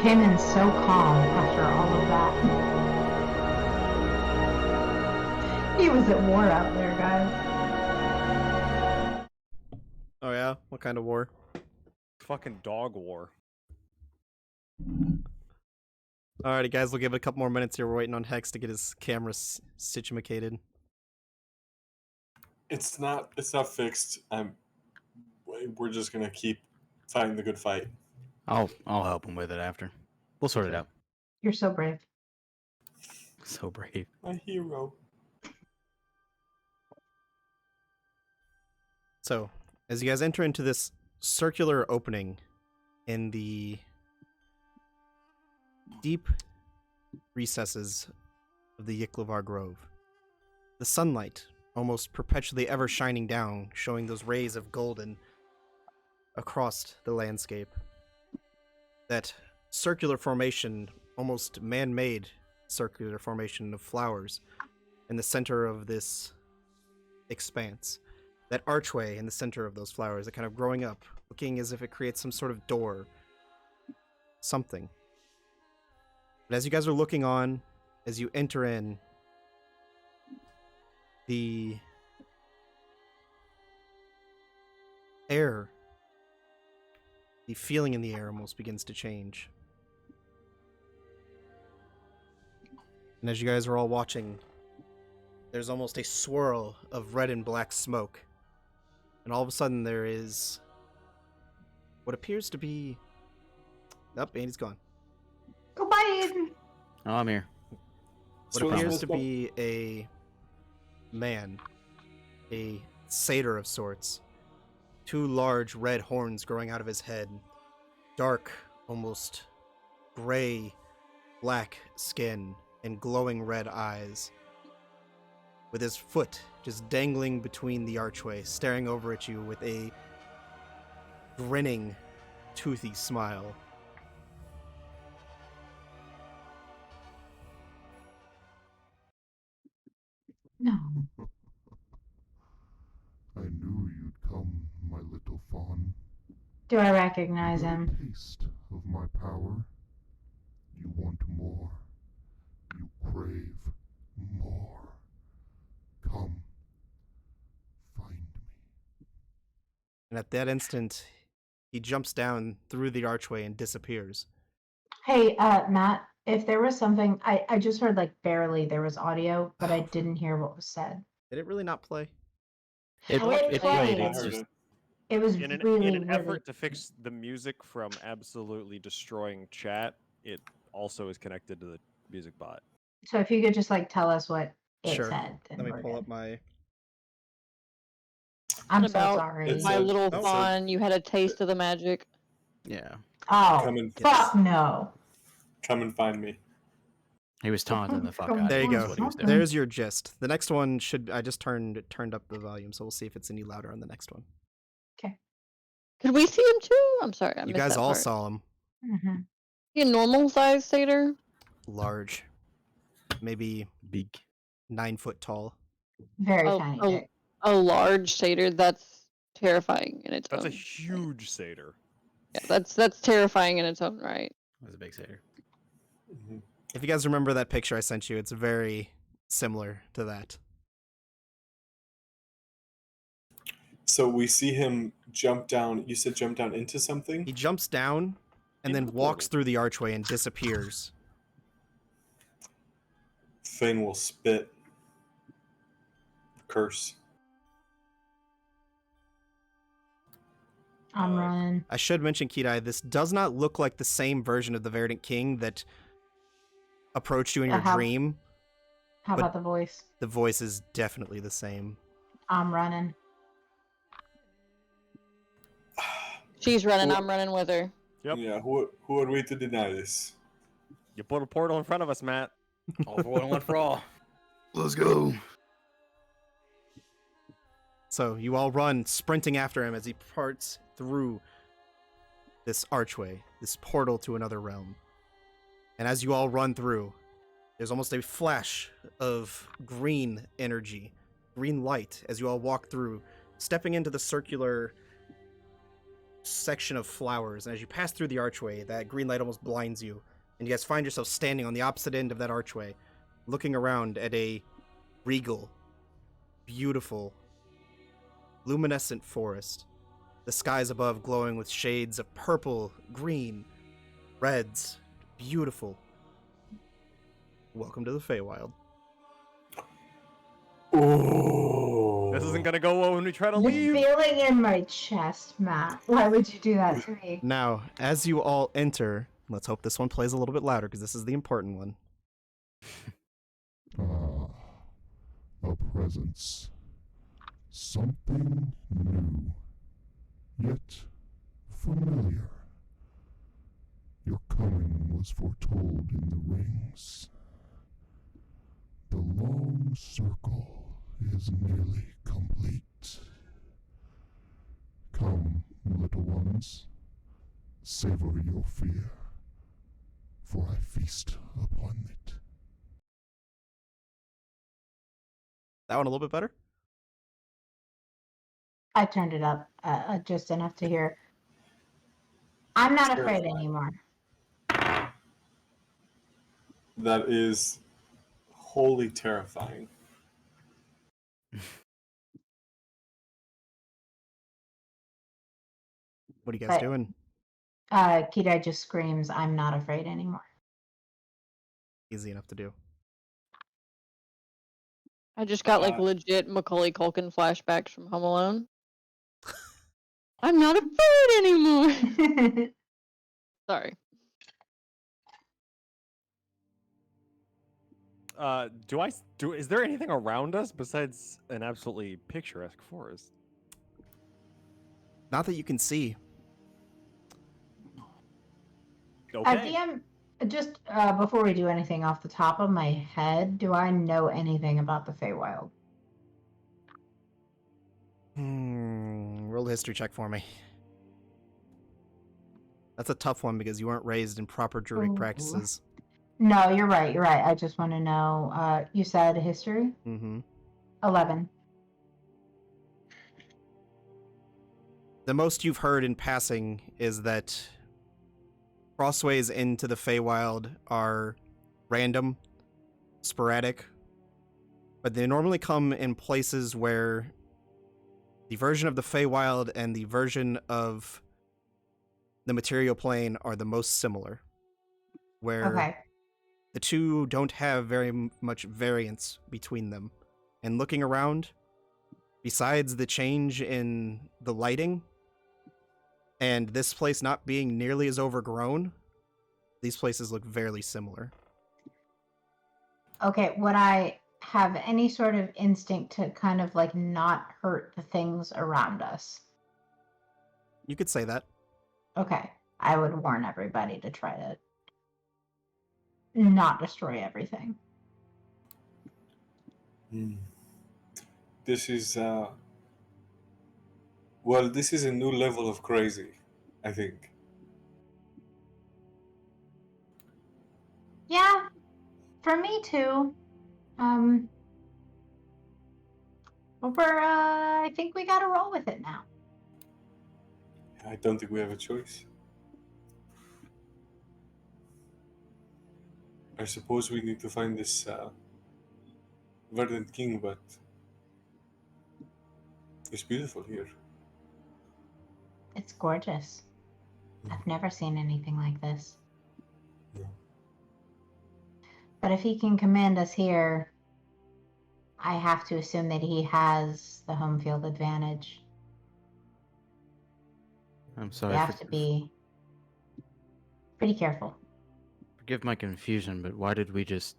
came in so calm after all of that. He was at war out there, guys. Oh yeah? What kind of war? Fucking dog war. Alrighty, guys, we'll give it a couple more minutes here. We're waiting on Hex to get his camera situated. It's not fixed. We're just gonna keep fighting the good fight. I'll help him with it after. We'll sort it Okay. out. You're so brave. So brave. My hero. So, as you guys enter into this circular opening in the deep recesses of the Yklavar Grove, the sunlight almost perpetually ever shining down, showing those rays of golden across the landscape. That circular formation, almost man-made circular formation of flowers in the center of this expanse. That archway in the center of those flowers, that kind of growing up, looking as if it creates some sort of door. Something. But as you guys are looking on, as you enter in, the air, the feeling in the air almost begins to change. And as you guys are all watching, there's almost a swirl of red and black smoke. And all of a sudden there is what appears to be... Oh, Andy's gone. Goodbye, Aiden. Oh, I'm here. What So appears let's to go. be a man, a satyr of sorts. Two large red horns growing out of his head. Dark, almost gray, black skin and glowing red eyes. With his foot just dangling between the archway, staring over at you with a grinning, toothy smile. No. I knew you'd come, my little fawn. Do I recognize You got him? a taste of my power. You want more. You crave more. Come, find me. And at that instant, he jumps down through the archway and disappears. Hey, Matt, if there was something, I just heard like barely there was audio, but I didn't hear what was said. Did it really not play? It Oh, it played. played. It's I heard just it. It was In really, an really... effort to fix the music from absolutely destroying chat, it also is connected to the music bot. So if you could just like tell us what it Sure. said, then Let me we're pull good. up my... I'm What so about sorry. It's My a- little Oh. fawn, you had a taste of the magic. yeah. Oh, Come and fuck no. come and find me. He was taunting the fuck Come out There of you him. go. Is what he was doing. There's your gist. The next one should... I just turned up the volume, so we'll see if it's any louder on the next one. Could we see him too? I'm sorry, I You missed guys that all part. saw him. Mm-hmm. He a normal size satyr? Large. Maybe Big. 9 foot tall. Very Oh, tiny oh. dick. A large satyr? That's terrifying in its That's own a huge satyr. Yeah, that's terrifying in its own right. That was a big satyr. Mhm. If you guys remember that picture I sent you, it's very similar to that. So we see him jump down. You said jump down into He something? jumps down and then Into the walks portal. through the archway and disappears. Thane will spit. Curse. I'm Uh, running. I should mention, Kidai, this does not look like the same version of the Verdant King that approached you in your How- dream. How but- about the voice? The voice is definitely the same. I'm running. She's running, Well- I'm running with her. Yep. Yeah, who are we to deny this? You put a portal in front of us, Matt. All for one for all. Let's go. So you all run, sprinting after him as he parts through this archway, this portal to another realm. And as you all run through, there's almost a flash of green energy, green light, as you all walk through, stepping into the circular section of flowers, and as you pass through the archway, that green light almost blinds you, and you guys find yourself standing on the opposite end of that archway, looking around at a regal, beautiful, luminescent forest. The skies above glowing with shades of purple, green, reds. Beautiful. Welcome to the Feywild. Oh, This isn't gonna go well when we try to The leave. feeling in my chest, Matt. Why would you do that to me? Now, as you all enter, let's hope this one plays a little bit louder because this is the important one. Ah, a presence. Something new, yet familiar. Your coming was foretold in the rings. The long circle is nearly complete. Come, little ones, savor your fear, for I feast upon it. That one a little bit better? I turned it up just enough to hear. I'm not afraid Terrifying. anymore. that is wholly terrifying. What are you guys But- doing? Kidai just screams, I'm not afraid anymore. Easy enough to do. I just got like Uh, legit Macaulay Culkin flashbacks from Home Alone. I'm not afraid anymore. Sorry. Is there anything around us besides an absolutely picturesque forest? Not that you can see. Okay. DM, just before we do anything off the top of my head, do I know anything about the Feywild? Roll a history check for me. That's a tough one because you weren't raised in proper druidic Ooh. practices. No, you're right. You're right. I just want to know. You said history? Mm-hmm. 11. The most you've heard in passing is that crossways into the Feywild are random, sporadic, but they normally come in places where the version of the Feywild and the version of the material plane are the most similar, where Okay. the two don't have very much variance between them. And looking around, besides the change in the lighting and this place not being nearly as overgrown, these places look very similar. Okay. Would I have any sort of instinct to kind of like not hurt the things around us? You could say that. Okay. I would warn everybody to try to not destroy everything. This is well, this is a new level of crazy, I think. Yeah, for me too. But I think we gotta roll with it now. I don't think we have a choice. I suppose we need to find this verdant king, but it's beautiful here. It's gorgeous. I've never seen anything like this. No. But if he can command us here, I have to assume that he has the home field advantage. I'm We sorry. have to be pretty careful. Forgive my confusion, but why did we just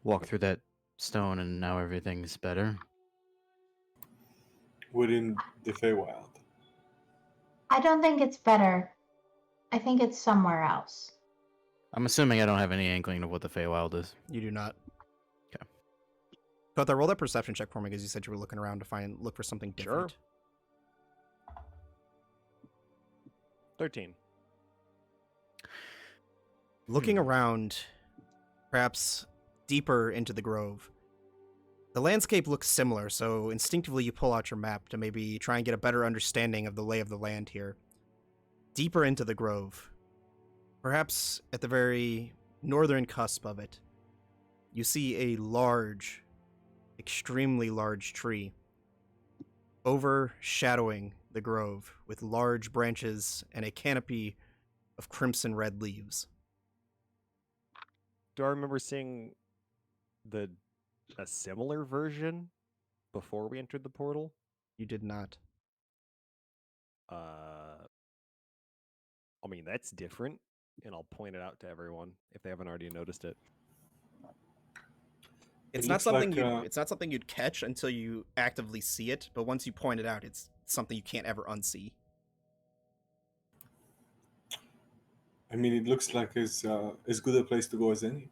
walk through that stone and now everything's better? Within the Feywild. I don't think it's better. I think it's somewhere else. I'm assuming I don't have any inkling of what the Feywild is. You do not. Okay. Kotha, roll that perception check for me because you said you were looking around to look for something different. Sure. 13. Looking around, perhaps deeper into the grove, The landscape looks similar, so instinctively you pull out your map to maybe try and get a better understanding of the lay of the land here. Deeper into the grove, perhaps at the very northern cusp of it, you see a large, extremely large tree overshadowing the grove with large branches and a canopy of crimson red leaves. Do I remember seeing a similar version before we entered the portal? You did not. I mean, that's different, and I'll point it out to everyone if they haven't already noticed it. It's It not looks something like, it's not something you'd catch until you actively see it, but once you point it out, it's something you can't ever unsee. I mean, it looks like it's as good a place to go as any.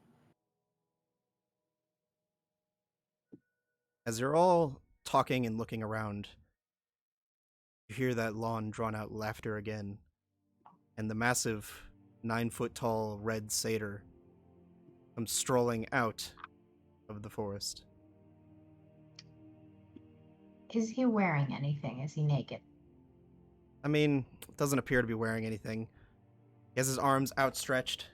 As you're all talking and looking around, you hear that long, drawn-out laughter again, and the massive 9-foot-tall red satyr comes strolling out of the forest. Is he wearing anything? Is he naked? I mean, doesn't appear to be wearing anything. He has his arms outstretched.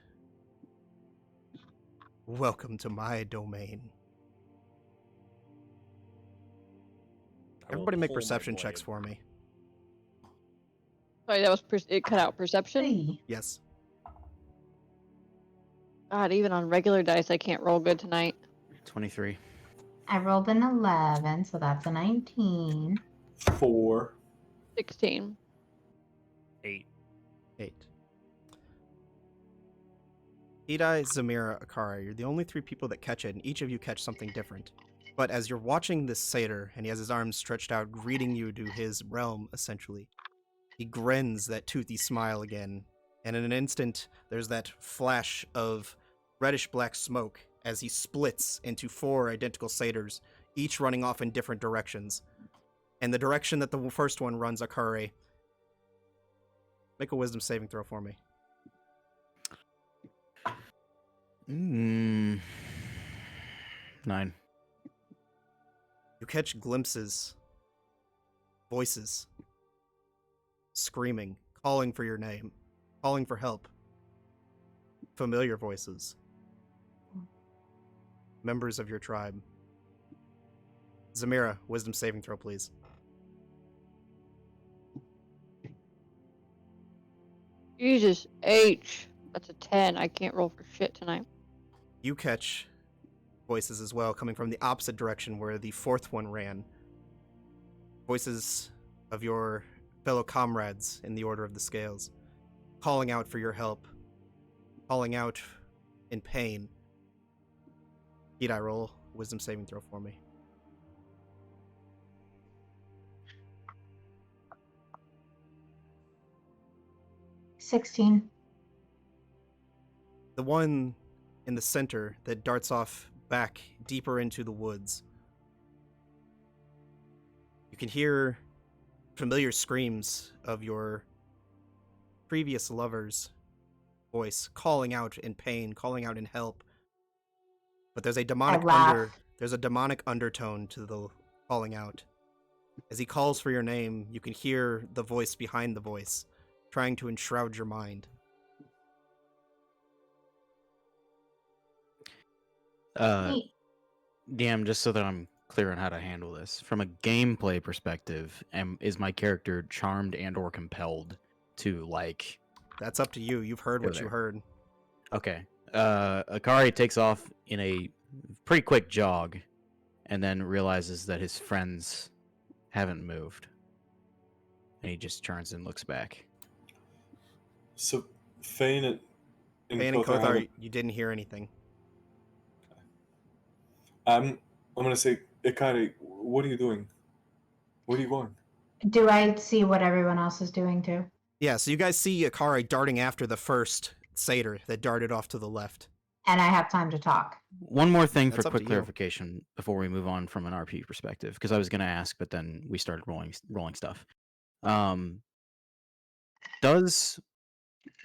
Welcome to my domain. I will Everybody make pull my perception checks blade. for me. Sorry, that was it cut out perception. Hey. Yes. God, even on regular dice, I can't roll good tonight. 23. I rolled an 11, so that's a 19. 4. 16. 8. 8. Hidai, Zamira, Akara, you're the only 3 people that catch it, and each of you catch something different. But as you're watching this satyr, and he has his arms stretched out, greeting you to his realm, essentially, he grins that toothy smile again, and in an instant, there's that flash of reddish-black smoke as he splits into 4 identical satyrs, each running off in different directions. And the direction that the first one runs, Akare, make a wisdom saving throw for me. 9. You catch glimpses, voices, screaming, calling for your name, calling for help. Familiar voices. Members of your tribe. Zamira, wisdom saving throw, please. Jesus H. That's a 10. I can't roll for shit tonight. You catch voices as well, coming from the opposite direction where the 4th one ran. Voices of your fellow comrades in the Order of the Scales, calling out for your help, calling out in pain. Hidai, roll wisdom saving throw for me. $16. The one in the center that darts off back deeper into the woods. You can hear familiar screams of your previous lover's voice calling out in pain, calling out in help. But there's a demonic there's a demonic undertone to the calling out. As he calls for your name, you can hear the voice behind the voice, trying to enshroud your mind. DM, just so that I'm clear on how to handle this. From a gameplay perspective, is my character charmed and or compelled to, like... That's up to you. You've heard what you heard. Okay. Akari takes off in a pretty quick jog and then realizes that his friends haven't moved. And he just turns and looks back. So, Fane and Kothar, you didn't hear anything. I'm gonna say, Ikari, what are you doing? Where are you going? Do I see what everyone else is doing too? Yeah, so you guys see Akari darting after the first satyr that darted off to the left. And I have time to talk. One more thing That's for up quick to you. clarification before we move on from an RP perspective, because I was going to ask, but then we started rolling stuff. Does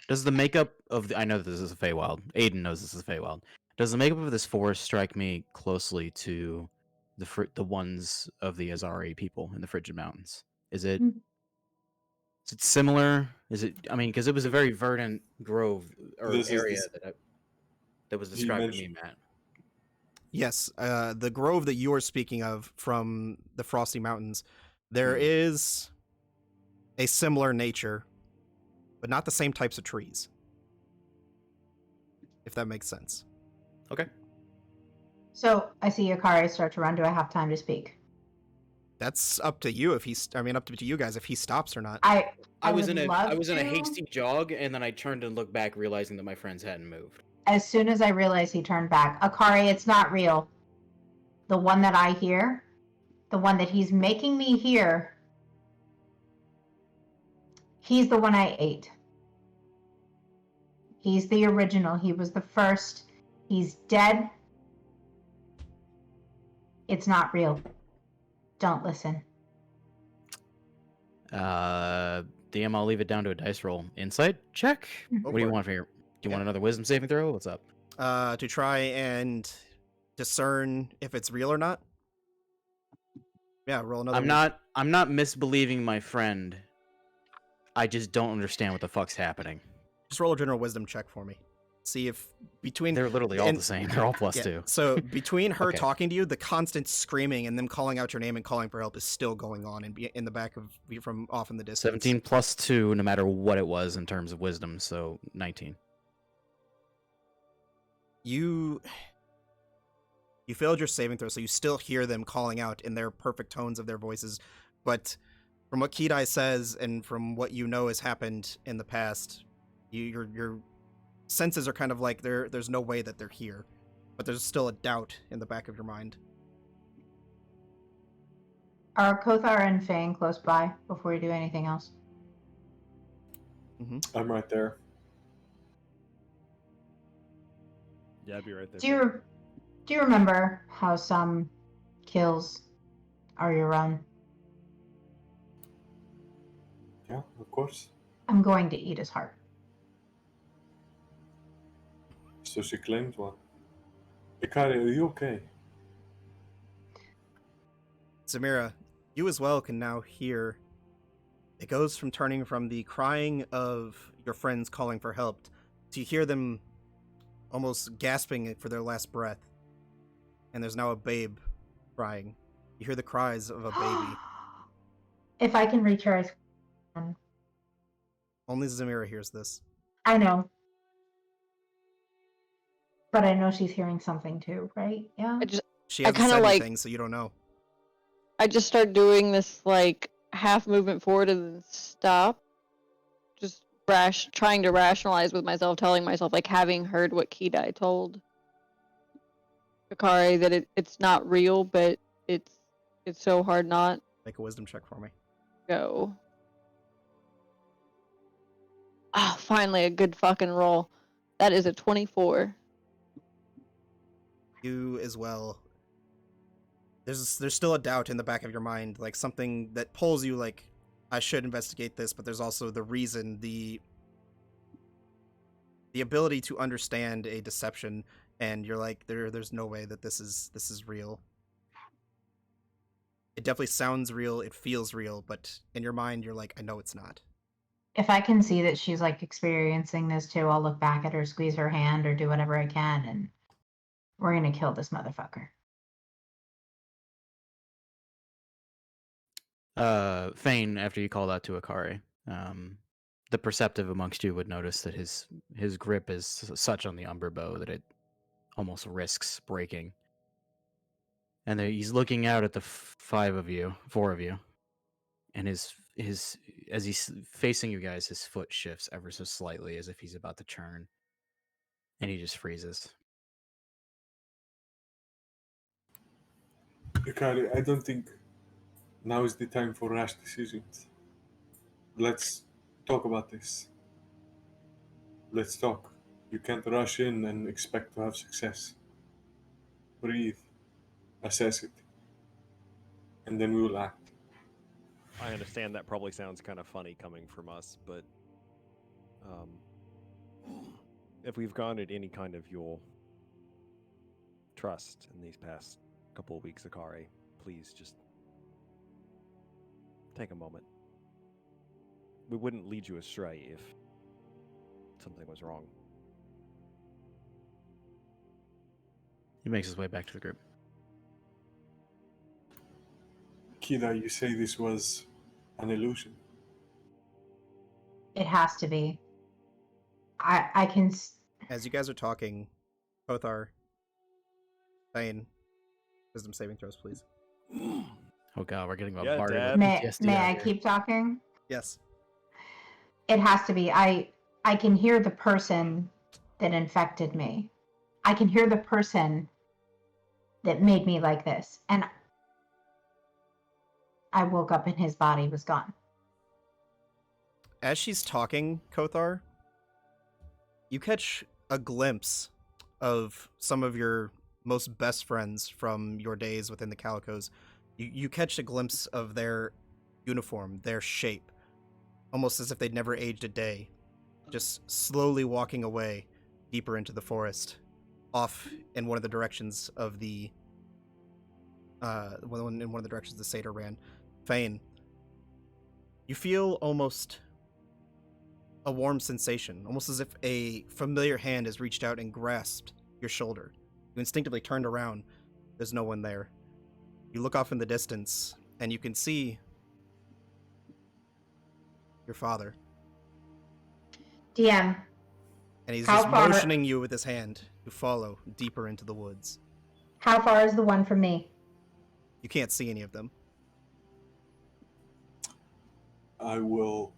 the makeup of I know that this is a Feywild. Aiden knows this is a Feywild. Does the makeup of this forest strike me closely to the ones of the Azari people in the Frigid Mountains? Is it Mm. is it similar? Is it? I mean, because it was a very verdant grove or This is area this- that was He described to me, mentioned- Matt. Yes, the grove that you are speaking of from the Frosty Mountains, there Hmm. is a similar nature, but not the same types of trees. If that makes sense. Okay. So I see Akari start to run. Do I have time to speak? That's up to you if he's. I mean, up to you guys if he stops or not. I I was would in love a to. hasty jog, and then I turned and looked back, realizing that my friends hadn't moved. As soon as I realized he turned back, Akari, it's not real. The one that I hear, the one that he's making me hear, he's the one I ate. He's the original. He was the first. He's dead. It's not real. Don't listen. DM, I'll leave it down to a dice roll. Insight check. Mhm. What do you for it. want from here? Do you Yeah. want another wisdom saving throw? What's up? To try and discern if it's real or not. Yeah, roll another. I'm not misbelieving my friend. I just don't understand what the fuck's happening. Just roll a general wisdom check for me. See if between They're literally all and- the same. They're all plus yeah, 2. So between her Okay. talking to you, the constant screaming and them calling out your name and calling for help is still going on in the back of from off in the distance. 17 plus 2, no matter what it was in terms of wisdom, so 19. You failed your saving throw, so you still hear them calling out in their perfect tones of their voices. But from what Kidai says and from what you know has happened in the past, your senses are kind of like there's no way that they're here, but there's still a doubt in the back of your mind. Are Kothar and Fang close by before we do anything else? I'm right there. Yeah, I'd be right there. Do you remember how some kills are your own? Yeah, of course. I'm going to eat his heart. So she claims one. Ikari, are you okay? Samira, you as well can now hear. It goes from turning from the crying of your friends calling for help to hear them almost gasping for their last breath. And there's now a babe crying. You hear the cries of a baby. If I can reach her, Only Samira hears this. I know. But I know she's hearing something too, right? Yeah. She I hasn't kinda said like- anything, so you don't know. I just start doing this like half movement forward and then stop. Just trying to rationalize with myself, telling myself like having heard what Kidai told Akari that it's not real, but it's so hard not Make a wisdom check for me. go. Ah, finally a good fucking roll. That is a 24. You as well. There's still a doubt in the back of your mind, like something that pulls you like, I should investigate this, but there's also the reason, the ability to understand a deception, and you're like, there's no way that this is real. It definitely sounds real, it feels real, but in your mind you're like, I know it's not. If I can see that she's like experiencing this too, I'll look back at her, squeeze her hand, or do whatever I can, and we're gonna kill this motherfucker. Fane, after you call out to Akari, the perceptive amongst you would notice that his grip is such on the umber bow that it almost risks breaking. And he's looking out at the four of you, and his as he's facing you guys, his foot shifts ever so slightly as if he's about to turn, and he just freezes. Ikari, I don't think now is the time for rash decisions. Let's talk about this. Let's talk. You can't rush in and expect to have success. Breathe. Assess it. And then we will act. I understand that probably sounds kind of funny coming from us, but if we've garnered any kind of your trust in these past couple of weeks, Akari. Please just take a moment. We wouldn't lead you astray if something was wrong. He makes his way back to the group. Kira, you say this was an illusion. It has to be. I can. As you guys are talking, Kothar, Thane, wisdom saving throws, please. Oh god, we're getting Yeah, bombarded Dad. with May PTSD I out here. keep talking? Yes. It has to be. I can hear the person that infected me. I can hear the person that made me like this. And I woke up and his body was gone. As she's talking, Kothar, you catch a glimpse of some of your most best friends from your days within the Calicos. You catch a glimpse of their uniform, their shape, almost as if they'd never aged a day, just slowly walking away deeper into the forest, off in one of the directions of the in one of the directions the satyr ran. Fane, you feel almost a warm sensation, almost as if a familiar hand has reached out and grasped your shoulder. You instinctively turned around. There's no one there. You look off in the distance, and you can see your father. DM, And he's How just far- motioning you with his hand to follow deeper into the woods. how far is the one from me? You can't see any of them. I will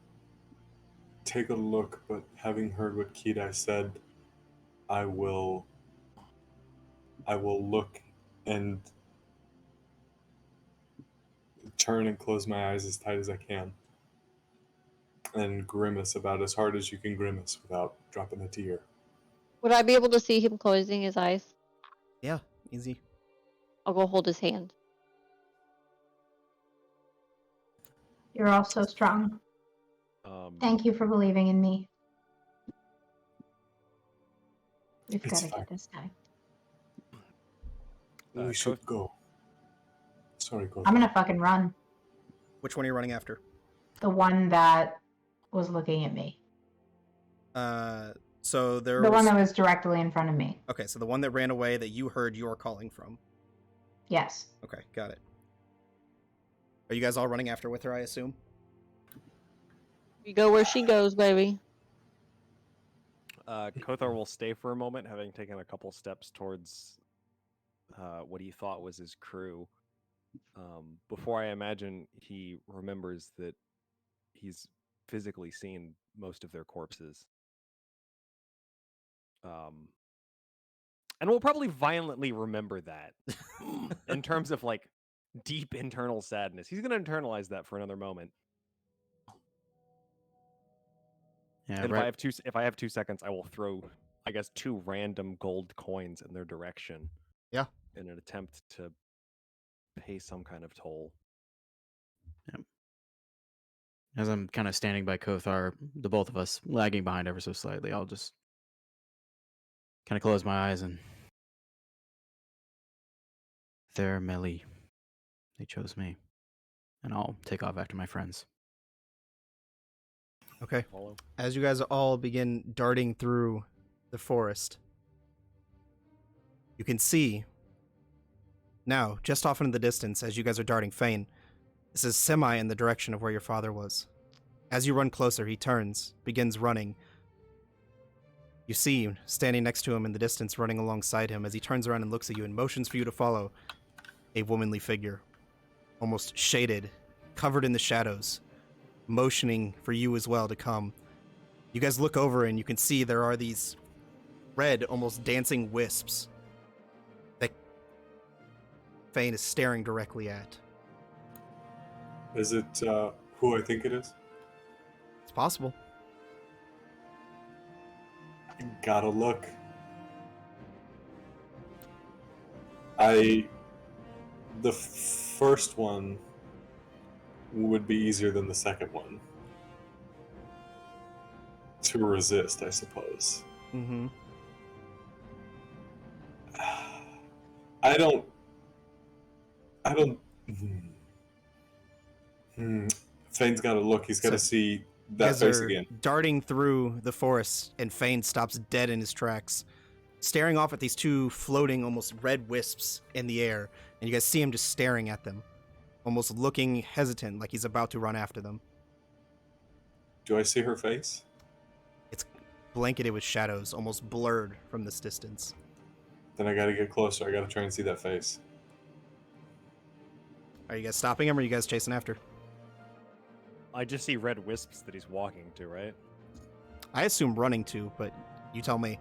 take a look, but having heard what Kira said, I will look and turn and close my eyes as tight as I can and grimace about as hard as you can grimace without dropping a tear. Would I be able to see him closing his eyes? Yeah, easy. I'll go hold his hand. You're all so strong. Thank you for believing in me. We've It's got to fine. get this guy. We should go. Sorry, go. I'm gonna fucking run. Which one are you running after? The one that was looking at me. So there The was... one that was directly in front of me. Okay, so the one that ran away that you heard your calling from. Yes. Okay, got it. Are you guys all running after with her, I assume? You go where she goes, baby. Kothar will stay for a moment, having taken a couple steps towards what he thought was his crew. Before I imagine he remembers that he's physically seen most of their corpses. And we'll probably violently remember that in terms of like deep internal sadness. He's going to internalize that for another moment. Yeah, And right. if I have 2 seconds, I will throw, I guess, 2 random gold coins in their direction. Yeah. In an attempt to pay some kind of toll. As I'm kind of standing by Kothar, the both of us lagging behind ever so slightly, I'll just kind of close my eyes and there, Melly. They chose me. And I'll take off after my friends. Okay. Follow. As you guys all begin darting through the forest, you can see now, just off in the distance, as you guys are darting, Fane, this is semi in the direction of where your father was. As you run closer, he turns, begins running. You see, standing next to him in the distance, running alongside him, as he turns around and looks at you and motions for you to follow, a womanly figure, almost shaded, covered in the shadows, motioning for you as well to come. You guys look over and you can see there are these red, almost dancing wisps that Fane is staring directly at. Is it who I think it is? It's possible. Gotta look. The first one would be easier than the second one to resist, I suppose. Mm-hmm. I don't I don't. Fane's got to look. He's got to So, see You that guys face are again. darting through the forest, and Fane stops dead in his tracks, staring off at these two floating, almost red wisps in the air, and you guys see him just staring at them, almost looking hesitant, like he's about to run after them. Do I see her face? It's blanketed with shadows, almost blurred from this distance. Then I got to get closer. I got to try and see that face. Are you guys stopping him, or are you guys chasing after? I just see red wisps that he's walking to, right? I assume running to, but you tell me.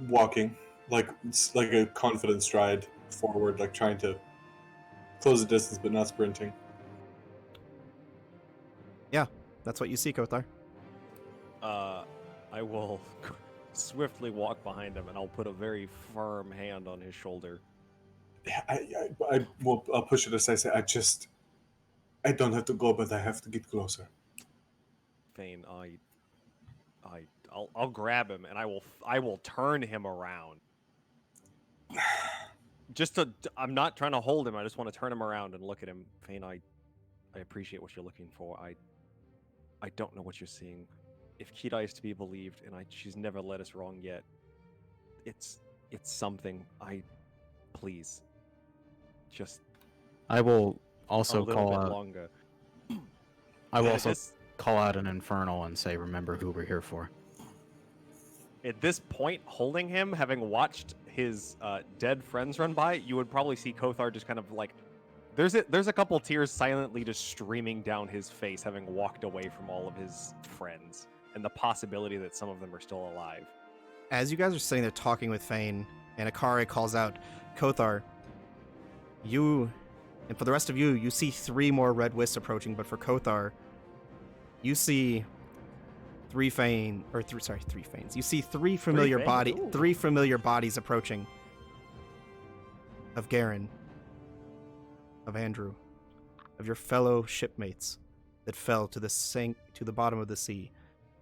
Walking, like a confident stride forward, like trying to close the distance, but not sprinting. Yeah, that's what you see, Kothar. I will swiftly walk behind him, and I'll put a very firm hand on his shoulder. I'll push it aside. Say, I don't have to go, but I have to get closer. Fane, I'll grab him, and I will turn him around. I'm not trying to hold him. I just want to turn him around and look at him. Fane, I appreciate what you're looking for. I don't know what you're seeing. If Kidai is to be believed, and she's never led us wrong yet, it's something. Please, just I will a also little call bit out. longer. I will At also this- call out an infernal and say, "Remember who we're here for." At this point, holding him, having watched his dead friends run by, you would probably see Kothar just kind of like, there's a couple tears silently just streaming down his face, having walked away from all of his friends, and the possibility that some of them are still alive. As you guys are sitting there talking with Fane, and Akare calls out, Kothar, you, and for the rest of you, you see 3 more red wisps approaching, but for Kothar, you see 3 Fanes. You see 3 familiar Fanes, ooh. 3 familiar bodies approaching. Of Garen, of Andrew, of your fellow shipmates that fell to the bottom of the sea.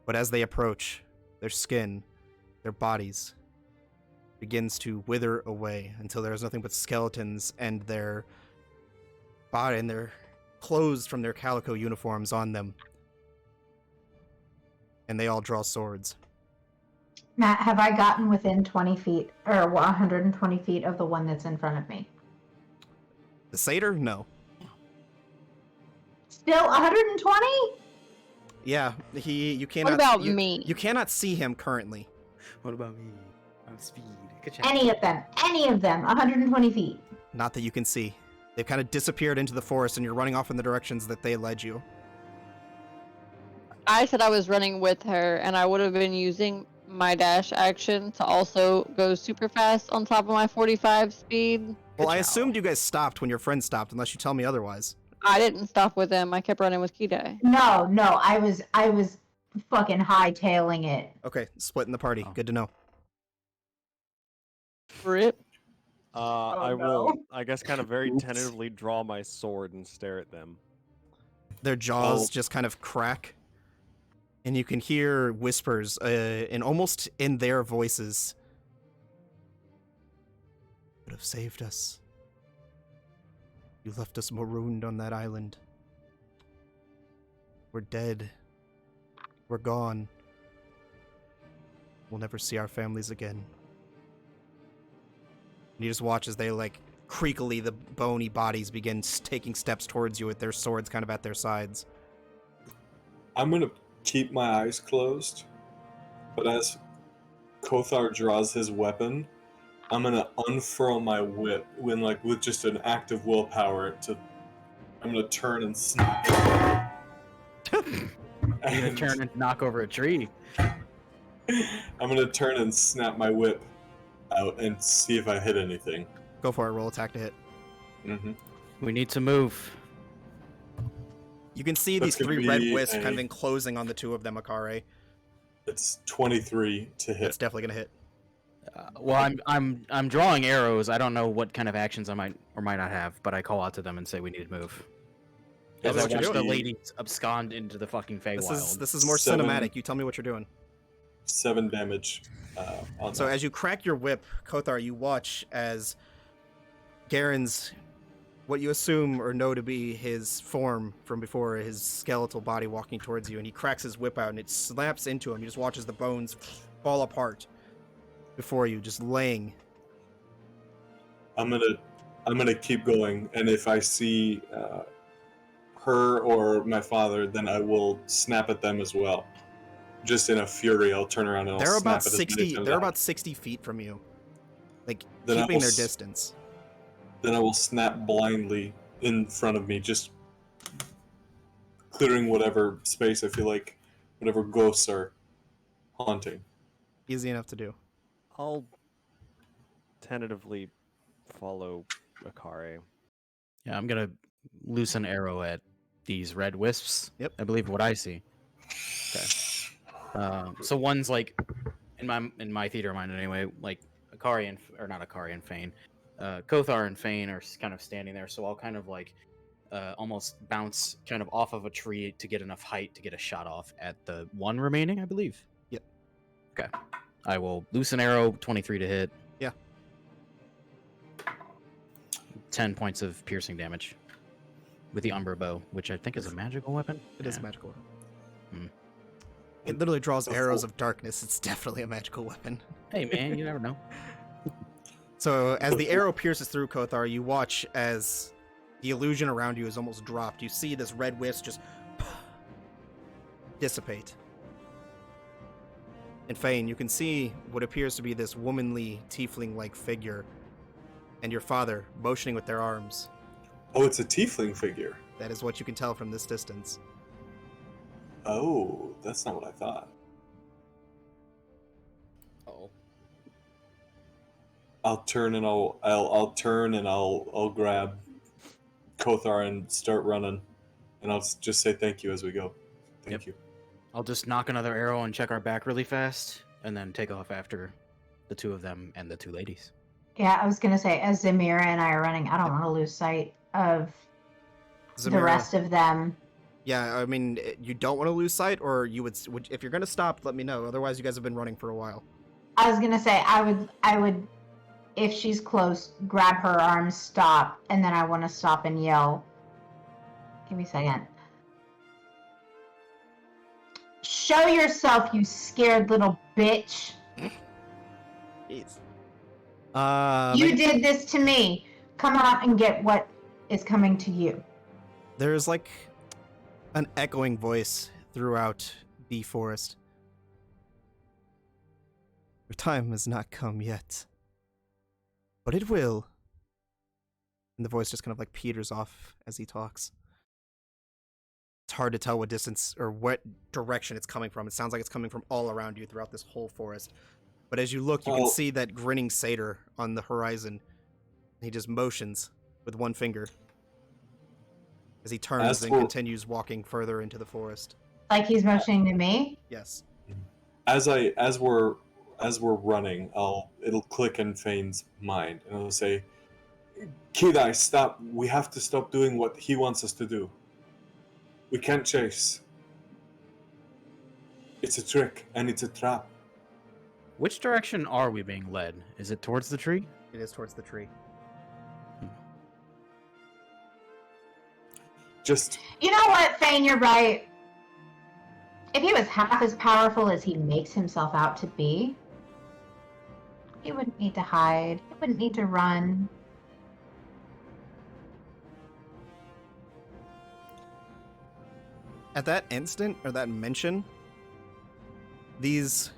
But as they approach, their skin, their bodies, begins to wither away until there is nothing but skeletons and their body and their clothes from their calico uniforms on them. And they all draw swords. Matt, have I gotten within 20 feet or 120 feet of the one that's in front of me? The satyr? No. Still 120? Yeah, you cannot. What about you, me? You cannot see him currently. What about me? I'm speed. Any of them, 120 feet. Not that you can see. They've kind of disappeared into the forest, and you're running off in the directions that they led you. I said I was running with her, and I would have been using my dash action to also go super fast on top of my 45 speed. Well, I assumed you guys stopped when your friend stopped, unless you tell me otherwise. I didn't stop with them. I kept running with Kidai. No, I was fucking hightailing it. Okay, splitting the party. Oh. Good to know. Rip. I no. will, I guess, kind of very Oops. tentatively draw my sword and stare at them. Their jaws Oh. just kind of crack, and you can hear whispers, and almost in their voices. Would have saved us. You left us marooned on that island. We're dead. We're gone. We'll never see our families again. And you just watch as they, like, creakily, the bony bodies begin taking steps towards you with their swords kind of at their sides. I'm gonna keep my eyes closed, but as Kothar draws his weapon, I'm gonna unfurl my whip with just an act of willpower I'm gonna turn and snap. I'm gonna turn and knock over a tree. I'm gonna turn and snap my whip out and see if I hit anything. Go for it, roll attack to hit. Mm-hmm. We need to move. You can see That's these gonna 3 red be wisps kind of a- enclosing on the 2 of them, Akare. It's 23 to hit. That's definitely gonna hit. Well, I'm drawing arrows. I don't know what kind of actions I might or might not have, but I call out to them and say we need to move. Yeah, As that's I what you're watch the doing. ladies abscond into the fucking Feywild. This is more 7 cinematic. You tell me what you're doing. 7 damage on So that. as you crack your whip, Kothar, you watch as Garen's what you assume or know to be his form from before, his skeletal body walking towards you, and he cracks his whip out and it slaps into him. You just watch as the bones fall apart before you, just laying. I'm gonna keep going, and if I see her or my father, then I will snap at them as well. Just in a fury, I'll turn around and I'll They're snap about at as many 60. times They're as I about 60 feet from you, like Then I keeping will their s- distance. Then I will snap blindly in front of me, just clearing whatever space I feel like, whatever ghosts are haunting. Easy enough to do. I'll tentatively follow Akare. Yeah, I'm gonna loose an arrow at these red wisps. Yep. I believe what I see. Okay. So one's like in my theater of mind anyway, like Akari and or not Akari and Fane, Kothar and Fane are kind of standing there. So I'll kind of like almost bounce kind of off of a tree to get enough height to get a shot off at the one remaining, I believe. Yep. Okay. I will loose an arrow, 23 to hit. Yeah. 10 points of piercing damage with the Umber Bow, which I think is a magical weapon. It is Yeah. a magical weapon. Hmm. It literally draws So arrows full. of darkness. It's definitely a magical weapon. Hey man, you never know. So as the arrow pierces through Kothar, you watch as the illusion around you is almost dropped. You see this red wisp just dissipate. And Fane, you can see what appears to be this womanly, tiefling-like figure, and your father motioning with their arms. Oh, it's a tiefling figure. That is what you can tell from this distance. Oh, that's not what I thought. Oh. I'll turn and I'll grab Kothar and start running, and I'll just say thank you as we go. Thank you. I'll just knock another arrow and check our back really fast, and then take off after the two of them and the two ladies. Yeah, I was gonna say, as Zamira and I are running, I don't want to lose sight of the rest of them. Yeah, I mean, you don't want to lose sight, or you would if you're going to stop, let me know. Otherwise, you guys have been running for a while. I was gonna say, I would, if she's close, grab her arms, stop, and then I want to stop and yell. Give me a second. Show yourself, you scared little bitch. Jeez. You did this to me. Come out and get what is coming to you. There's like an echoing voice throughout the forest. Your time has not come yet, but it will. And the voice just kind of like peters off as he talks. It's hard to tell what distance or what direction it's coming from. It sounds like it's coming from all around you throughout this whole forest. But as you look, you can see that grinning satyr on the horizon. He just motions with one finger as he turns and continues walking further into the forest. Like he's motioning to me? Yes. As we're running, it'll click in Fane's mind, and it'll say, "Kidai, stop! We have to stop doing what he wants us to do. We can't chase. It's a trick, and it's a trap." Which direction are we being led? Is it towards the tree? It is towards the tree. Just... You know what, Fane, you're right. If he was half as powerful as he makes himself out to be, he wouldn't need to hide. He wouldn't need to run. At that instant, or that mention, these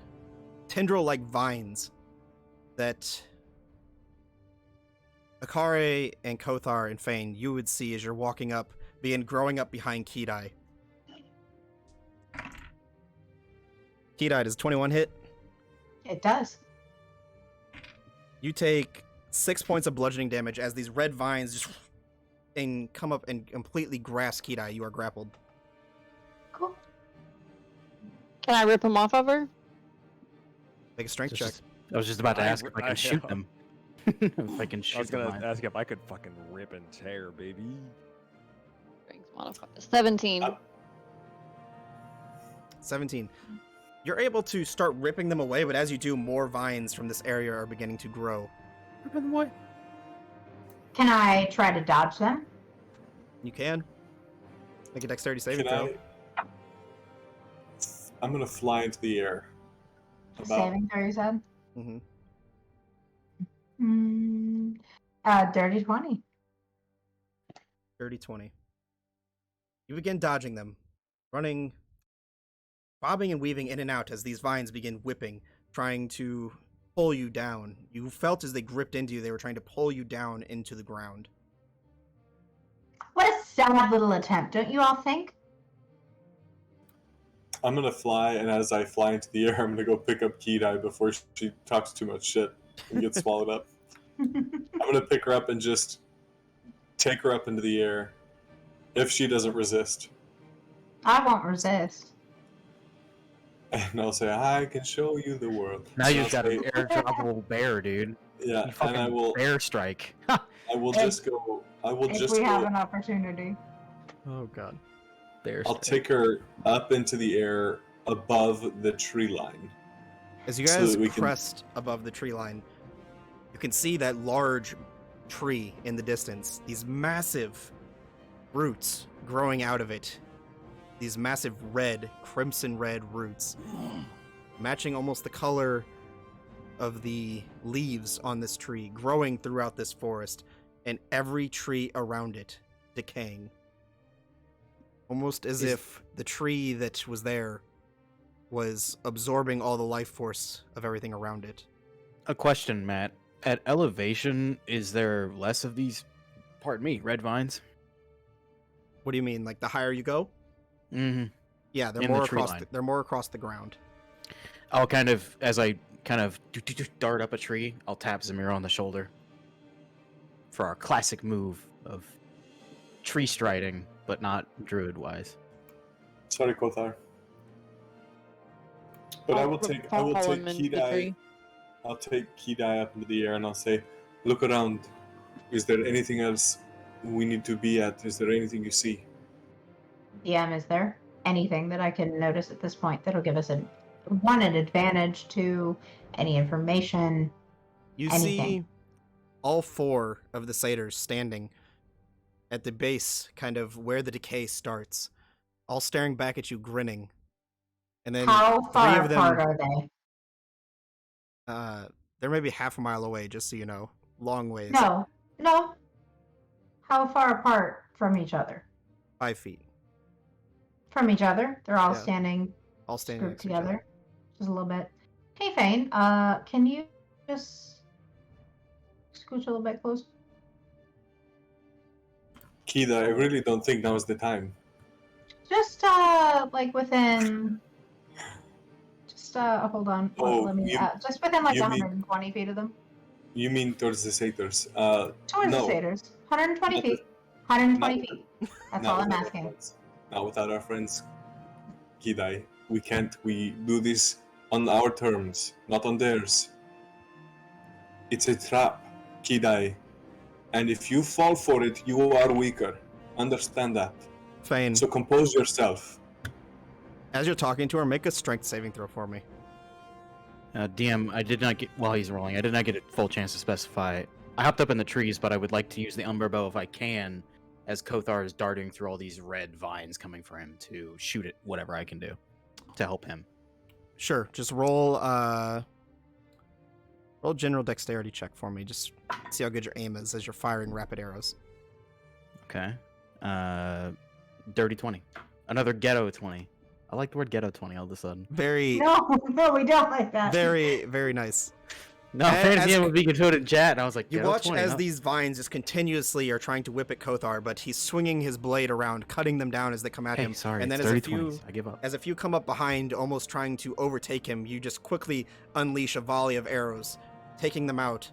tendril-like vines that Akare and Kothar and Fane, you would see as you're walking up, begin growing up behind Kidai. Kidai, does 21 hit? It does. You take 6 points of bludgeoning damage as these red vines just and come up and completely grasp Kidai. You are grappled. Cool. Can I rip him off of her? Make a strength check. I was just about to ask if I I can shoot know. them. If I can shoot I was gonna them. ask if I could fucking rip and tear, baby. Strength modifier. 17. 17. You're able to start ripping them away, but as you do, more vines from this area are beginning to grow. Rip them away. Can I try to dodge them? You can. Make a dexterity saving Can throw. I'm gonna fly into the air. Saving throw, you said? Mm-hmm. Dirty 20. Dirty 20. You begin dodging them, running, bobbing and weaving in and out as these vines begin whipping, trying to pull you down. You felt as they gripped into you, they were trying to pull you down into the ground. What a sad little attempt, don't you all think? I'm gonna fly, and as I fly into the air, I'm gonna go pick up Kidai before she talks too much shit and gets swallowed up. I'm gonna pick her up and just take her up into the air if she doesn't resist. I won't resist. And I'll say, I can show you the world. Now And you've I'll got say, an airdroppable bear, dude. Yeah, You fucking and I will bear strike. I will just go. I will If just we have go. an opportunity. Oh god. Bear I'll strike. take her up into the air above the tree line. As you So guys that we can- crest above the tree line, you can see that large tree in the distance. These massive roots growing out of it. These massive red, crimson red roots. Matching almost the color of the leaves on this tree, growing throughout this forest, and every tree around it decaying. Almost as if the tree that was there was absorbing all the life force of everything around it. A question, Matt. At elevation, is there less of these, pardon me, red vines? What do you mean? Like the higher you go? Mm-hmm. Yeah, they're In the more tree across. line. They're more across the ground. I'll kind of, as I kind of dart up a tree, I'll tap Zamira on the shoulder for our classic move of tree striding, but not druid-wise. Sorry, Kothar. But I will take Kidai. I'll take Kidai up into the air and I'll say, look around. Is there anything else we need to be at? Is there anything you see? DM, is there anything that I can notice at this point that'll give us an advantage to any information? You Anything. see all four of the satyrs standing at the base, kind of where the decay starts, all staring back at you, grinning. And then How three far of them, apart are they? they're maybe half a mile away, just so you know. Long ways. No. How far apart from each other? 5 feet. From each other? They're all Yeah. standing All standing grouped next to each other. together. Just a little bit. Hey, Fane, can you just scooch a little bit closer? Kidai, I really don't think now is the time. Just, like within... Just, hold on. Oh, Let me, you- just within like you mean- 120 feet of them. You mean towards the satyrs? Towards No. the satyrs. 120 Not feet. 120 not- feet. That's Not all I'm without our asking. friends. Not without our friends. Kidai, we can't. We do this on our terms, not on theirs. It's a trap, Kidai. And if you fall for it, you are weaker. Understand that. Fane, So compose yourself. as you're talking to her, make a strength saving throw for me. DM, I did not get, while he's rolling, I did not get a full chance to specify. I hopped up in the trees, but I would like to use the Umber Bow if I can, as Kothar is darting through all these red vines coming for him to shoot at whatever I can do to help him. Sure, just roll general dexterity check for me. Just see how good your aim is as you're firing rapid arrows. Okay. Dirty 20. Another ghetto 20. I like the word ghetto 20 all of a sudden. Very, No, we don't like that. very, very nice. No, As- fantasy as- would be good in chat, and I was like, You ghetto watch 20, as huh? these vines just continuously are trying to whip at Kothar, but he's swinging his blade around, cutting them down as they come at Hey, him. sorry, and then it's as a 30 few 20s. I give up. as a few come up behind, almost trying to overtake him, you just quickly unleash a volley of arrows, taking them out.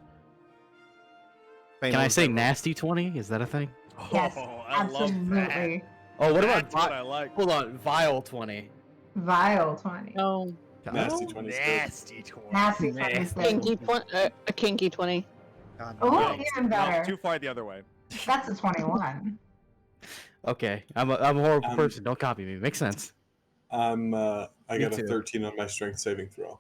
Can I say nasty 20? Is that a thing? Yes, Oh, I love that. absolutely. Oh, what That's about what I like. hold on, vile 20? Vile 20. No. Nasty 20 is good. Nasty 20. Nasty 20. is good. Kinky 20, a kinky 20. God, Oh, no. even better. Too far the other way. That's a 21. Okay, I'm a horrible Um, person. Don't copy me. Makes sense. I Me got a too. 13 on my strength saving throw.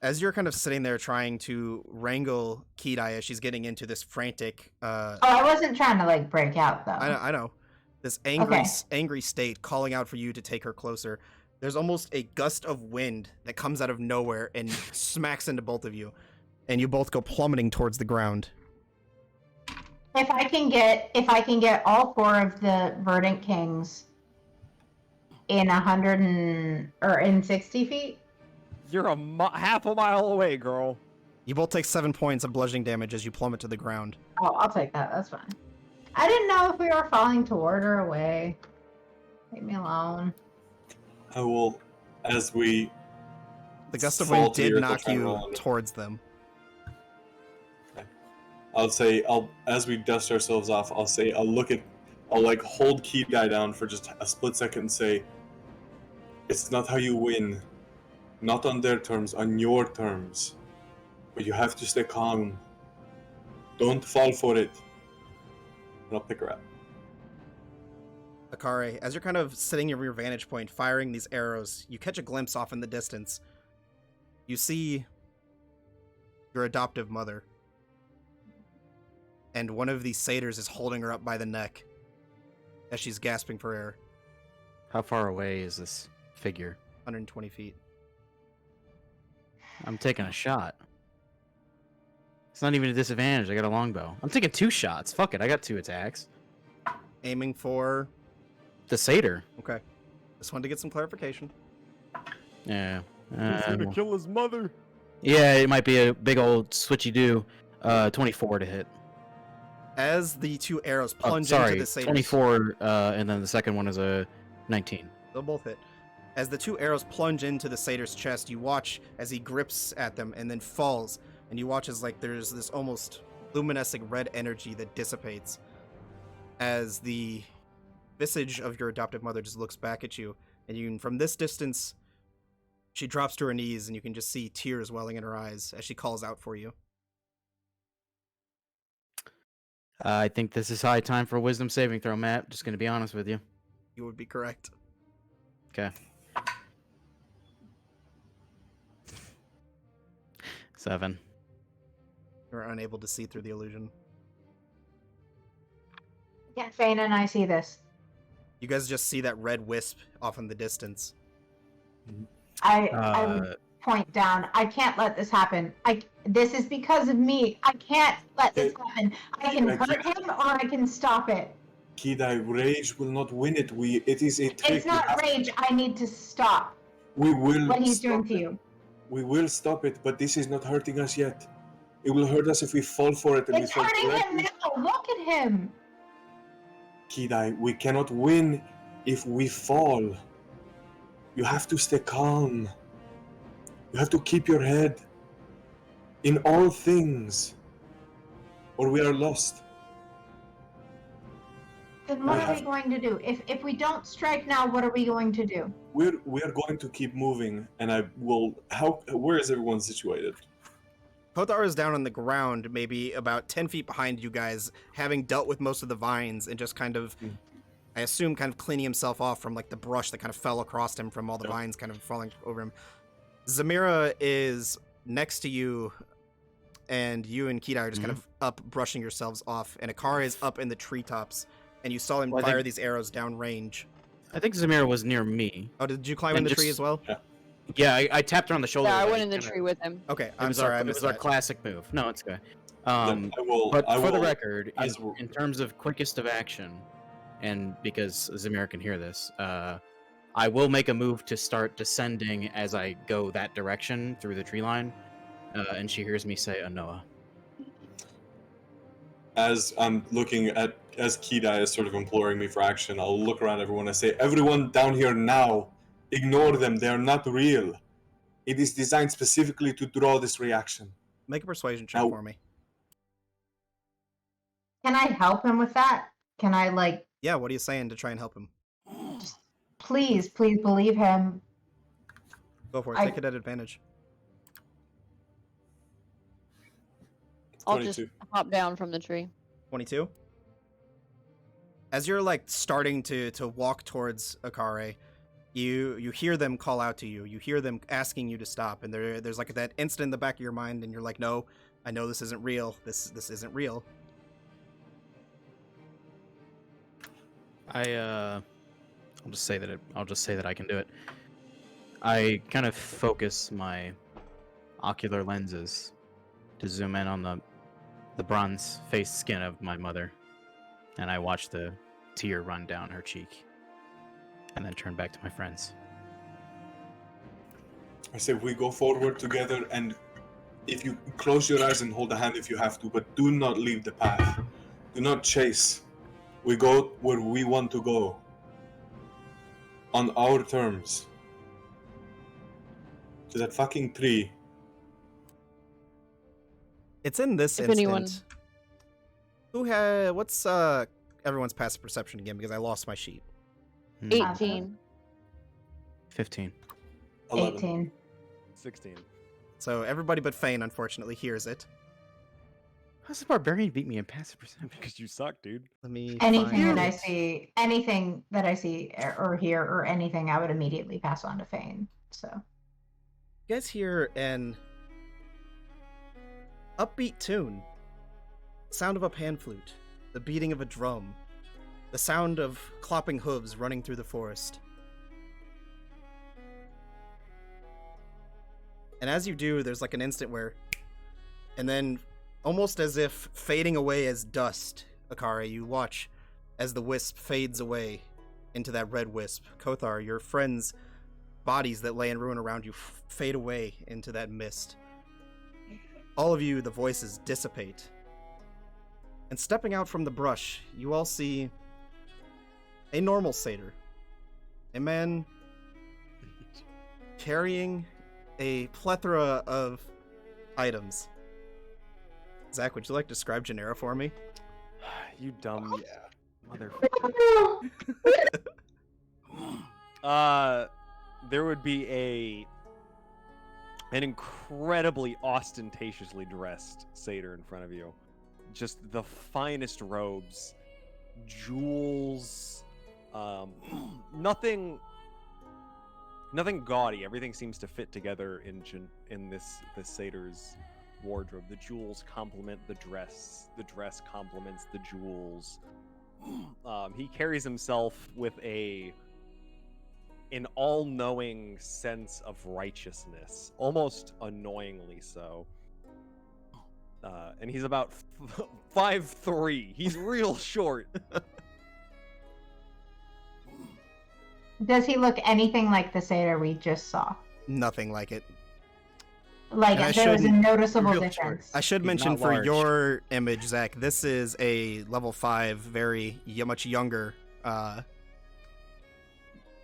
As you're kind of sitting there trying to wrangle Kidai as she's getting into this frantic, Oh, I wasn't trying to like break out though. I know, this angry, Okay. angry state calling out for you to take her closer. There's almost a gust of wind that comes out of nowhere and smacks into both of you, and you both go plummeting towards the ground. If I can get all 4 of the Verdant Kings in 60 feet. You're half a mile away, girl. You both take 7 points of bludgeoning damage as you plummet to the ground. Oh, I'll take that. That's fine. I didn't know if we were falling toward or away. Leave me alone. I will, as we. The gust of fall wind to the did earth, I'll knock try and you roll under. towards them. As we dust ourselves off, I'll like hold Kidai down for just a split second and say, it's not how you win. Not on their terms, on your terms. But you have to stay calm. Don't fall for it. And I'll pick her up. Akare, as you're kind of sitting at your vantage point, firing these arrows, you catch a glimpse off in the distance. You see your adoptive mother. And one of these satyrs is holding her up by the neck as she's gasping for air. How far away is this figure? 120 feet. I'm taking a shot. It's not even a disadvantage. I got a longbow. I'm taking 2 shots. Fuck it. I got 2 attacks. Aiming for... The satyr. Okay. Just wanted to get some clarification. Yeah. He's gonna kill his mother. Yeah, it might be a big old switchy-do. 24 to hit. As the 2 arrows plunge sorry, into the satyrs... 24, and then the second one is a 19. They'll both hit. As the 2 arrows plunge into the satyr's chest, you watch as he grips at them and then falls. And you watch as like there's this almost luminescent red energy that dissipates. As the visage of your adoptive mother just looks back at you. And you, from this distance, she drops to her knees and you can just see tears welling in her eyes as she calls out for you. I think this is high time for a wisdom saving throw, Matt. Just gonna be honest with you. You would be correct. Okay. 7. You're unable to see through the illusion. Yeah, Fane and I see this. You guys just see that red wisp off in the distance. I would point down. I can't let this happen. This is because of me. I can't let this happen. I can hurt him or I can stop it. Kidai, rage will not win it. It is a trick. It's not rage. I need to stop We will what he's stop doing to it. you. We will stop it, but this is not hurting us yet. It will hurt us if we fall for it. And It's we fall hurting him correctly. now. Look at him. Kidai, we cannot win if we fall. You have to stay calm. You have to keep your head in all things, or we are lost. Then what are we going to do? If we don't strike now, what are we going to do? We are going to keep moving, and I will. Where is everyone situated? Kothar is down on the ground, maybe about 10 feet behind you guys, having dealt with most of the vines and just kind of, I assume, kind of cleaning himself off from like the brush that kind of fell across him from all the vines kind of falling over him. Zamira is next to you, and you and Kidai are just kind of up brushing yourselves off, and Akara is up in the treetops, and you saw him fire these arrows down range. I think Zamira was near me. Oh, did you climb in the tree as well? Yeah, I tapped her on the shoulder. Yeah, I like, went in the tree with him. Okay, It I'm was sorry, our, I it missed was our that. classic move. No, it's good. Then But for the record, as in terms of quickest of action, and because Zamira can hear this, I will make a move to start descending as I go that direction through the tree line, and she hears me say, Anoa. As I'm looking at, as Kidai is sort of imploring me for action, I'll look around everyone and say, everyone down here now, ignore them, they are not real. It is designed specifically to draw this reaction. Make a persuasion check Now- for me. Can I help him with that? Can I like, Yeah, what are you saying to try and help him? please believe him? Go for it, take it at advantage. I'll just 22. hop down from the tree. 22? As you're like starting to walk towards Akare, You hear them call out to you. You hear them asking you to stop, and there's like that instant in the back of your mind, and you're like, no, I know this isn't real. This isn't real. I'll just say that I can do it. I kind of focus my ocular lenses to zoom in on the bronze-faced skin of my mother, and I watch the tear run down her cheek, and then turn back to my friends. I say we go forward together, and if you close your eyes and hold a hand if you have to, but do not leave the path. Do not chase. We go where we want to go. On our terms. To that fucking tree. It's in this If instant. anyone- What's everyone's passive perception again? Because I lost my sheet. 18. 15. 11. 18. 16. So everybody but Fane, unfortunately, hears it. How's the barbarian beat me in passive perception? Because you suck, dude. Let me Anything find that I it. see, or hear, or anything, I would immediately pass on to Fane. So You guys hear an upbeat tune, sound of a pan flute, the beating of a drum, the sound of clopping hooves running through the forest. And as you do, there's like an instant where, and then almost as if fading away as dust, Akari, you watch as the wisp fades away into that red wisp. Kothar, your friends' bodies that lay in ruin around you fade away into that mist. All of you, the voices dissipate. And stepping out from the brush, you all see a normal satyr. A man carrying a plethora of items. Zach, would you like to describe Genera for me? You dumb Yeah. motherfucker. There would be an incredibly ostentatiously dressed satyr in front of you. Just the finest robes, jewels, nothing gaudy. Everything seems to fit together in this satyr's wardrobe. The jewels complement the dress. The dress complements the jewels. He carries himself with an all-knowing sense of righteousness, almost annoyingly so. And he's about 5'3". He's real short. does he look anything like the satyr we just saw? Nothing like it. Like And I there was a shouldn't- noticeable real difference. I should He's mention not for large. your image, Zach, this is a level 5, very much younger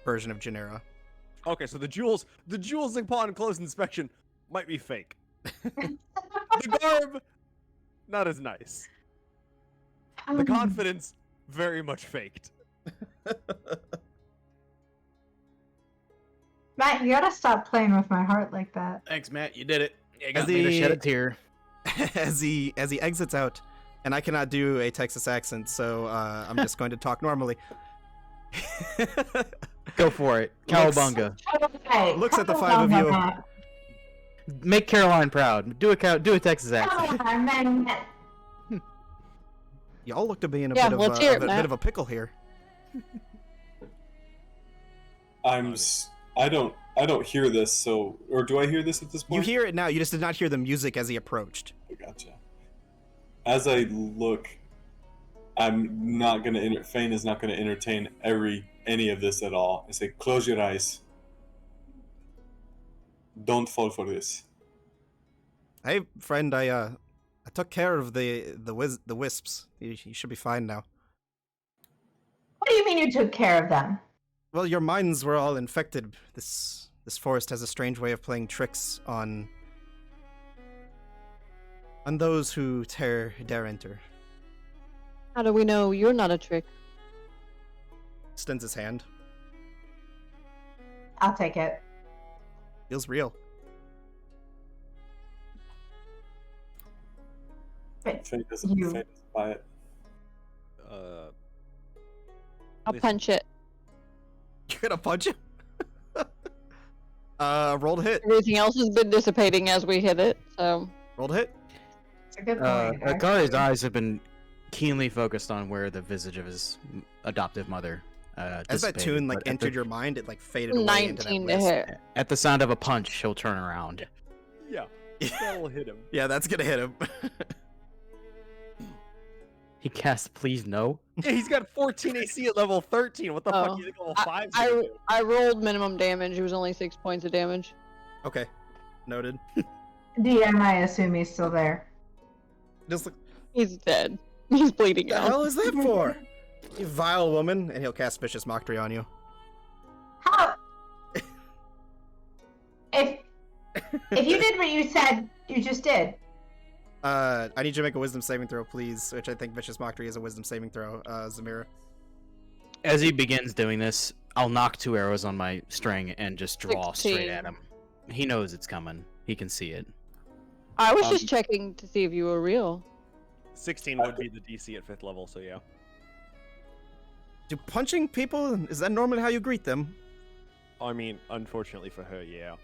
version of Genera. Okay, so the jewels upon close inspection might be fake. The garb, not as nice. The confidence, very much faked. Matt, you gotta stop playing with my heart like that. Thanks, Matt. You did it. You got As me to shed a the- tear. as he exits out, and I cannot do a Texas accent, so I'm just going to talk normally. Go for it. Looks- Cowabunga. Okay, Looks at the come five of on, you. Matt. Make Caroline proud. Do a Texas Come accent. on, man. Y'all look to be in a Yeah, bit of let's hear it, a Matt. bit of a pickle here. I don't hear this, so, or do I hear this at this You point? hear it now. You just did not hear the music as he approached. Gotcha. As I look, I'm not gonna. Fane is not gonna entertain any of this at all. I say, close your eyes. Don't fall for this. Hey, friend, I took care of the wisps. You should be fine now. What do you mean you took care of them? Well, your minds were all infected. This forest has a strange way of playing tricks on those who dare enter. How do we know you're not a trick? Extends his hand. I'll take it. Feels real. But Fane doesn't You- buy it. I'll punch it. You're gonna punch him? Roll to hit. Everything else has been dissipating as we hit it, so. Roll to hit. It's a good point. Akari's actually. eyes have been keenly focused on where the visage of his adoptive mother. As that dissipated, tune like but at entered the- your mind, it like faded away into that 19 to wisp. hit. At the sound of a punch, he'll turn around. Yeah, that'll hit him. Yeah, that's gonna hit him. He casts Please No. Yeah, he's got 14 AC at level 13. What the fuck? Oh. You think level 5's gonna do? I rolled minimum damage. It was only 6 points of damage. Okay, noted. DM, I assume he's still there. Just look, He's dead. He's bleeding what the out. hell is that for? You vile woman, and he'll cast Vicious Mockery on you. How? if you did what you said, you just did. I need you to make a Wisdom saving throw, please. Which I think Vicious Mockery is a Wisdom saving throw. Zamira. As he begins doing this, I'll knock 2 arrows on my string and just draw straight 16. at him. He knows it's coming. He can see it. I was just checking to see if you were real. 16 would be the DC at 5th level, so yeah. Do punching people, is that normally how you greet them? I mean, unfortunately for her, yeah.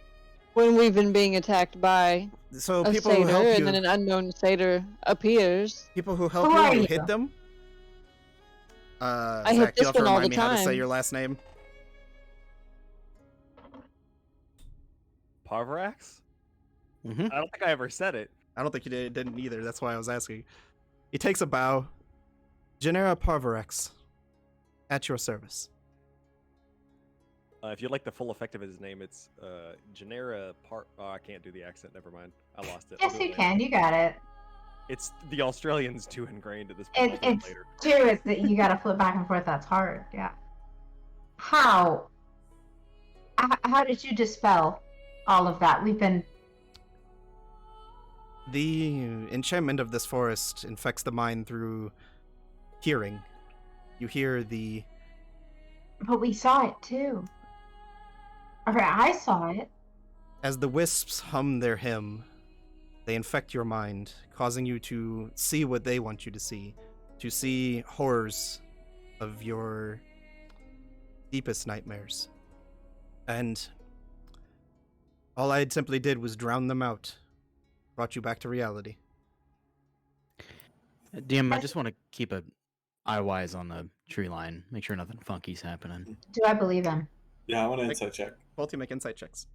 When we've been being attacked by So a people who satyr, help and you, then an unknown satyr appears. people who help Who you, are you you? hit them. hit Zach, this you'll have to one all remind the me how to say time. your last name. Parvarax? Mm-hmm. I don't think I ever said it. I don't think you didn't either. That's why I was asking. He takes a bow. Genera Parvarex. At your service. If you'd like the full effect of his name, it's Genera Par. Oh, I can't do the accent. Never mind. I lost it. I'll Yes, do it you later. can. You got it. It's the Australian's too ingrained at this point. I'll do it It's later. true. It's that you got to flip back and forth. That's hard. Yeah. How? How did you dispel all of that? We've been. The enchantment of this forest infects the mind through hearing. You hear the But we saw it too. Or I saw it. as the wisps hum their hymn, they infect your mind, causing you to see what they want you to see horrors of your deepest nightmares. And all I simply did was drown them out, brought you back to reality. DM, I just want to keep a eye wise on the tree line. Make sure nothing funky's happening. Do I believe him? Yeah, I want an insight check. Both you make insight checks.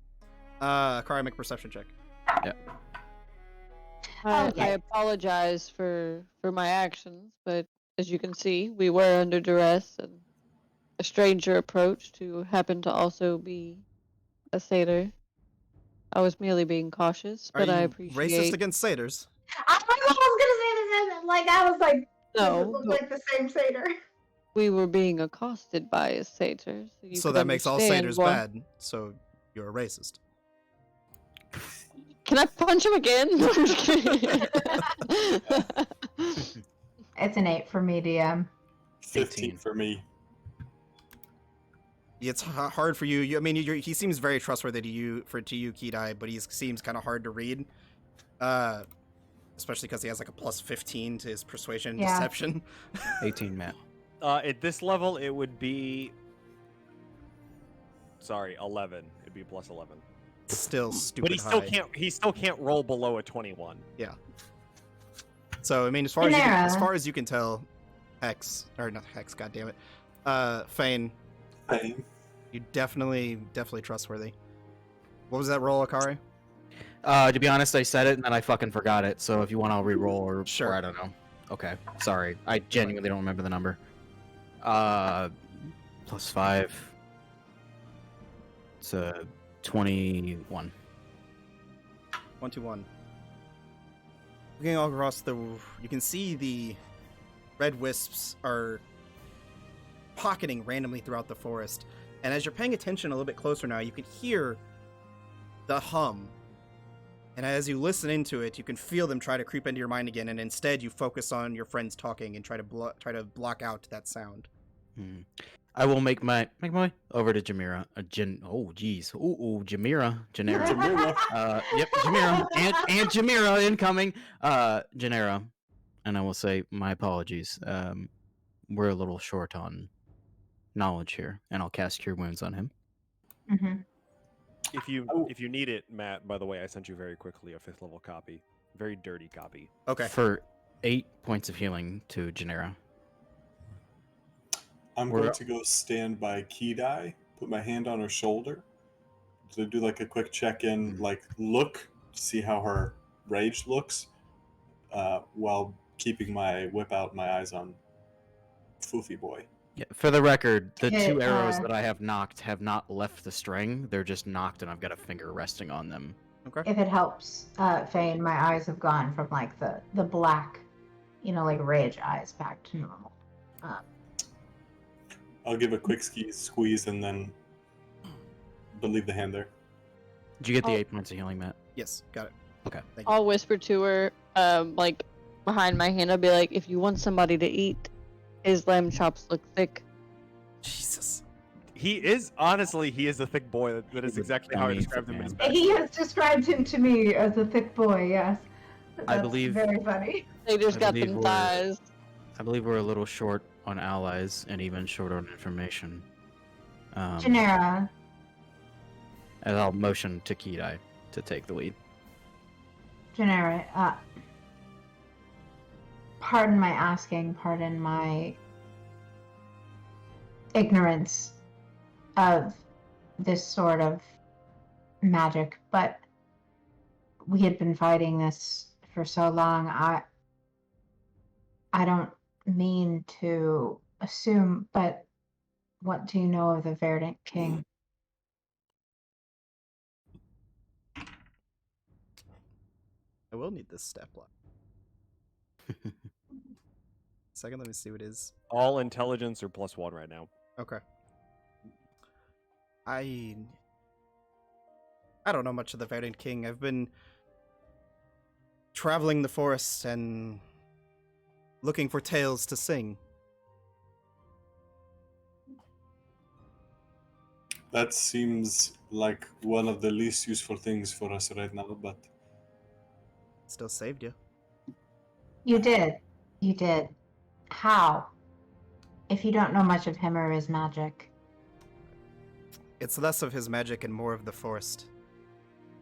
Kari, make a perception check. I Okay. apologize for my actions, but as you can see, we were under duress, and a stranger approached who happened to also be a satyr. I was merely being cautious, Are but you I racist appreciate. against satyrs? I was gonna say the same. Like I was like, does it No, look but like the same satyr? we were being accosted by a satyr. You So could that makes all understand satyrs why- bad. So you're a racist. Can I punch him again? I'm just kidding. It's an 8 for me, DM. 15 18. for me. It's hard for you. I mean, he seems very trustworthy to you, Kidai, but he seems kind of hard to read. Especially because he has like a plus 15 to his persuasion and Yeah. deception. 18, Matt. At this level, it would be. Sorry, 11. It'd be plus 11. Still stupid But he still high. can't. He still can't roll below a 21. So I mean, as far as Chimera. you can tell, Hex or not Hex, God damn it, Fane, Pain. you definitely trustworthy. What was that roll, Akari? To be honest, I said it and then I fucking forgot it. So if you want, I'll re-roll or Sure. or I don't know. Okay, sorry. I genuinely don't remember the number. Plus 5. It's 21. 121. Looking all across you can see the red wisps are pocketing randomly throughout the forest. And as you're paying attention a little bit closer now, you can hear the hum. And as you listen into it, you can feel them try to creep into your mind again. And instead, you focus on your friends talking and try to block out that sound. Hmm. I will make my way over to Jamira. Oh, geez. Ooh, Jamira. Janera. Yep, Jamira. And Jamira incoming. Janera. And I will say, my apologies. We're a little short on knowledge here. And I'll cast Cure Wounds on him. Mm-hmm. If you Oh. if you need it, Matt, by the way, I sent you very quickly a 5th level copy. Very dirty copy. Okay. For 8 points of healing to Genera. I'm We're- going to go stand by Kidai, put my hand on her shoulder, to do like a quick check-in, like look, see how her rage looks, while keeping my whip out, my eyes on Foofy Boy. Yeah, for the record, the Okay, 2 arrows that I have knocked have not left the string. They're just knocked, and I've got a finger resting on them. Okay. If it helps, Fane, my eyes have gone from like the black, like rage eyes back to normal. I'll give a quick squeeze and then leave the hand there. Did you get the Oh. 8 points of healing, Matt? Yes, got it. Okay. Thank you. I'll whisper to her, like behind my hand. I'll be like, if you want somebody to eat, his lamb chops look thick. Jesus. He is a thick boy. That is He's a exactly how I dummy described him in his man. backstory. He has described him to me as a thick boy. Yes, I That's believe- very funny. They just I got believe them we're- thighs. I believe we're a little short on allies and even short on information. Genera, And I'll motion to Kidai to take the lead. Genera. Pardon my asking. Pardon my ignorance of this sort of magic, but we had been fighting this for so long. I don't mean to assume, but what do you know of the Verdant King? I will need this stat block. Second, let me see what it is. All intelligence or +1 right now. Okay. I don't know much of the Verdant King. I've been traveling the forest and looking for tales to sing. That seems like one of the least useful things for us right now, but Still saved you. You did. You did. How? If you don't know much of him or his magic. It's less of his magic and more of the forest.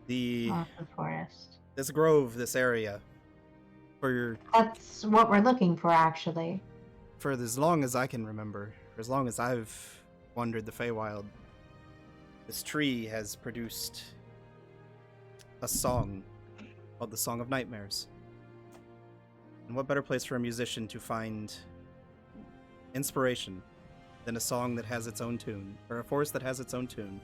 The The forest. this grove, this area, for That's what we're looking for, actually. as long as I can remember, for as long as I've wandered the Feywild, this tree has produced a song called the Song of Nightmares. And what better place for a musician to find inspiration than a song that has its own tune, or a forest that has its own tune?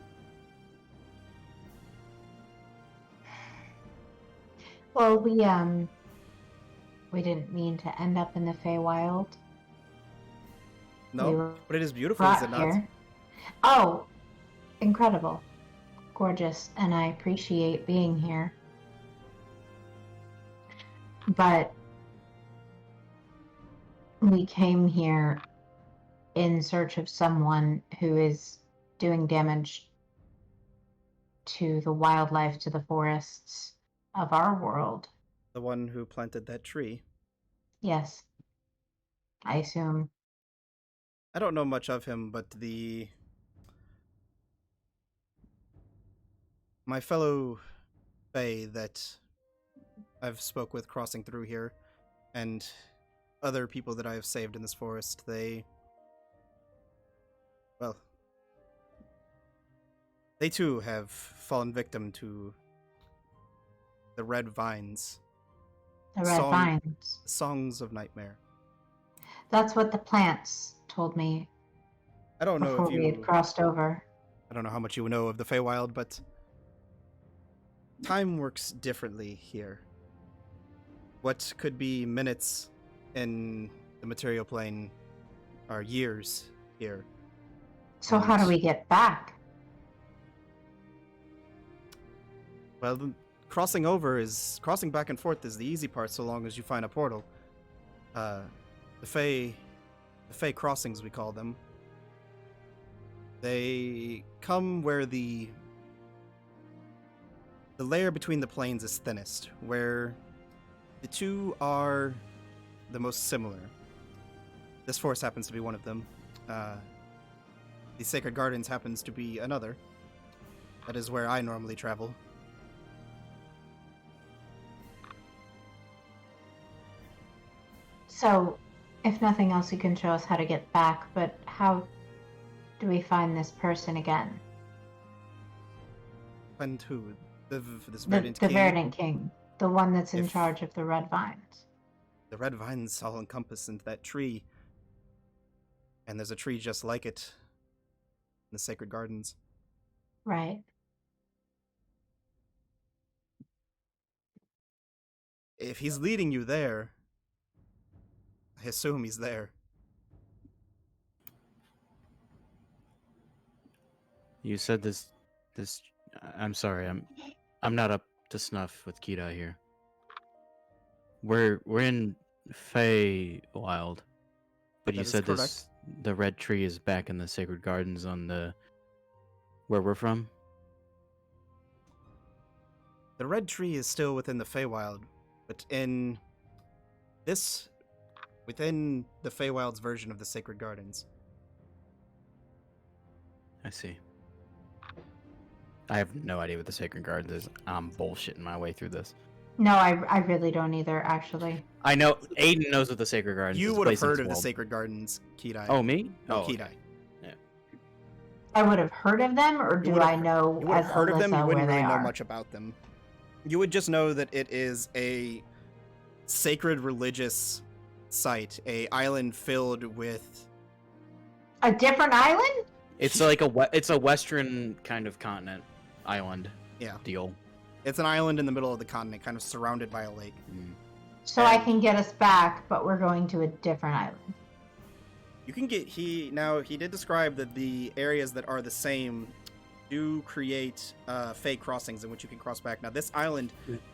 Well, we didn't mean to end up in the Feywild. No, We were but it is beautiful, is brought it not? here. Oh, incredible. Gorgeous, and I appreciate being here. But we came here in search of someone who is doing damage to the wildlife, to the forests of our world. The one who planted that tree. Yes, I assume. I don't know much of him, but my fellow Fae that I've spoke with crossing through here, and other people that I have saved in this forest, they too have fallen victim to the red vines, The red Song- vines. songs of nightmare. That's what the plants told me I don't know before if we had you crossed over. I don't know how much you know of the Feywild, but time works differently here. What could be minutes in the material plane are years here. So how do And- we get back? Well, crossing back and forth is the easy part, so long as you find a portal. The Fey crossings, we call them. They come where the layer between the planes is thinnest, where the two are the most similar. This forest happens to be one of them. The Sacred Gardens happens to be another. That is where I normally travel. So, if nothing else, you can show us how to get back, but how do we find this person again? And who? This The Verdant King? Verdant King. The one that's in If- charge of the Red Vines. The red vines all encompass into that tree. And there's a tree just like it in the Sacred Gardens. Right. If he's leading you there, I assume he's there. You said this. I'm sorry. I'm not up to snuff with Kita here. We're in Feywild, but That you is said correct. the red tree is back in the Sacred Gardens on the where we're from. The red tree is still within the Feywild, but within the Feywild's version of the Sacred Gardens. I see. I have no idea what the Sacred Gardens is. I'm bullshitting my way through this. No, I really don't either, actually. I know Aiden knows what the Sacred Gardens is. You It's a would have place in heard this of the world. Sacred Gardens, Kedai. Oh, me? No, Oh, Kedai. okay. I would have heard of them, or You do would have I know You would as have heard of them, you Alyssa wouldn't where really they know are? much about them. You would just know that it is a sacred religious site, a island filled with... A different island? It's like it's a western kind of continent island. Yeah. Deal. It's an island in the middle of the continent, kind of surrounded by a lake. So I And- can get us back, but we're going to a different island. You can get... He did describe that the areas that are the same do create fey crossings in which you can cross back. Now, this island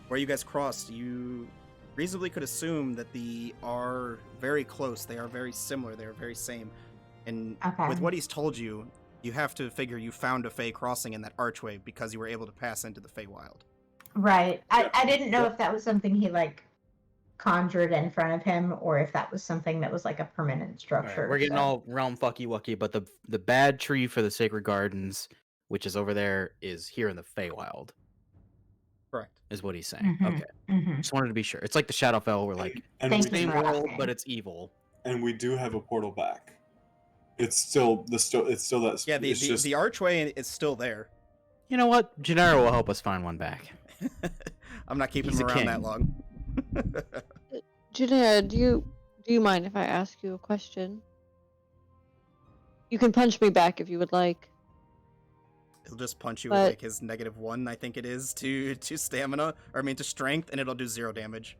where you guys crossed, you reasonably could assume that they are very close. They are very similar. They are very same. And Okay. with what he's told you, you have to figure you found a fey crossing in that archway because you were able to pass into the Feywild. Right. Yeah. I didn't know Yeah. if that was something he, like, conjured in front of him, or if that was something that was, like, a permanent structure. We're getting so- all realm fucky wucky, but the bad tree for the Sacred Gardens, which is over there, is here in the Feywild. Correct. Is what he's saying. Mhm, Okay. mhm. Just wanted to be sure. It's like the Shadowfell, where like And Thank we you same for world, asking. but it's evil. and we do have a portal back. It's still that. Yeah, it's just the archway is still there. You know what? Gennaro will help us find one back. I'm not keeping He's him a around that king. long. Janelle, do you mind if I ask you a question? You can punch me back if you would like. He'll just punch you But- with like his -1, I think it is, to stamina, or I mean to strength, and it'll do 0 damage.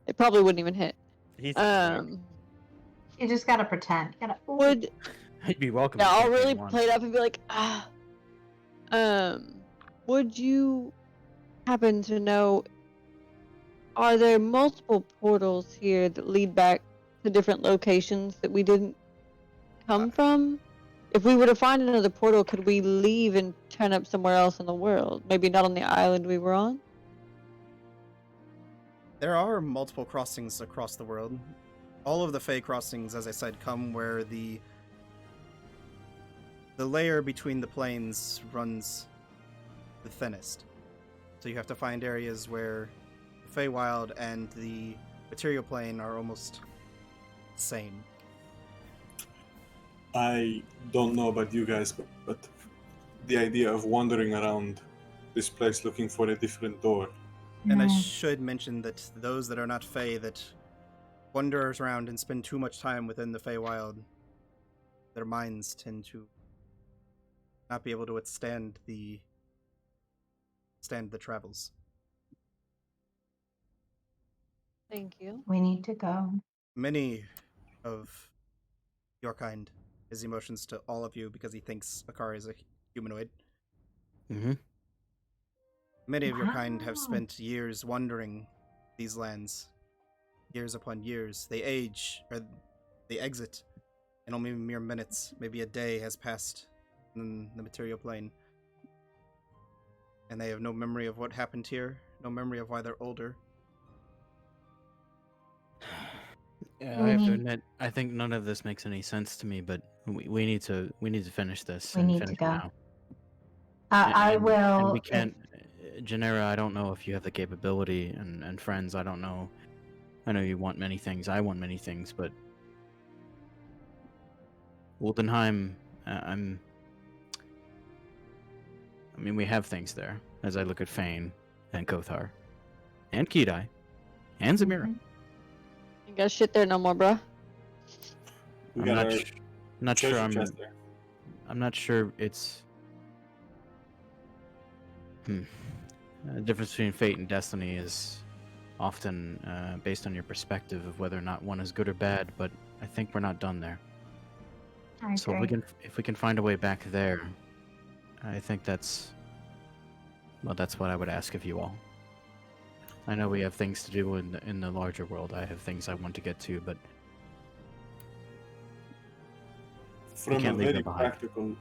It probably wouldn't even hit. He's You just gotta pretend. You gotta. Ooh. Would I'd be welcome. now to I'll take really one. play it up and be like, would you happen to know, are there multiple portals here that lead back to different locations that we didn't come from? If we were to find another portal, could we leave and turn up somewhere else in the world? Maybe not on the island we were on? There are multiple crossings across the world. All of the Fey crossings, as I said, come where the layer between the planes runs the thinnest. So you have to find areas where the Feywild and the material plane are almost the same. I don't know about you guys, but the idea of wandering around this place looking for a different door. And I Mm. should mention that those that are not Fey that wander around and spend too much time within the Feywild, their minds tend to not be able to withstand the travels. Thank you. We need to go. Many of your kind, his emotions to all of you because he thinks Akari is a humanoid. Mm-hmm. Many of your kind have Wow. spent years wandering these lands. Years upon years. They age, or they exit, and only mere minutes, maybe a day, has passed in the material plane. And they have no memory of what happened here, no memory of why they're older. Yeah, We I have to need- admit, I think none of this makes any sense to me. But we need to finish this. We and need to finish go. now. I And will. we can't, Genera, I don't know if you have the capability, and friends, I don't know. I know you want many things. I want many things, but Woldenheim, I mean, we have things there. As I look at Fane and Kothar and Kedai and Zamira. You got shit there no more, bruh. We I'm got not, our not sure. treasure chest there. I'm not sure it's. The difference between fate and destiny is often based on your perspective of whether or not one is good or bad. But I think we're not done there. I So agree. if we can find a way back there, I think that's what I would ask of you all. I know we have things to do in the larger world. I have things I want to get to, but From a can't leave very them behind.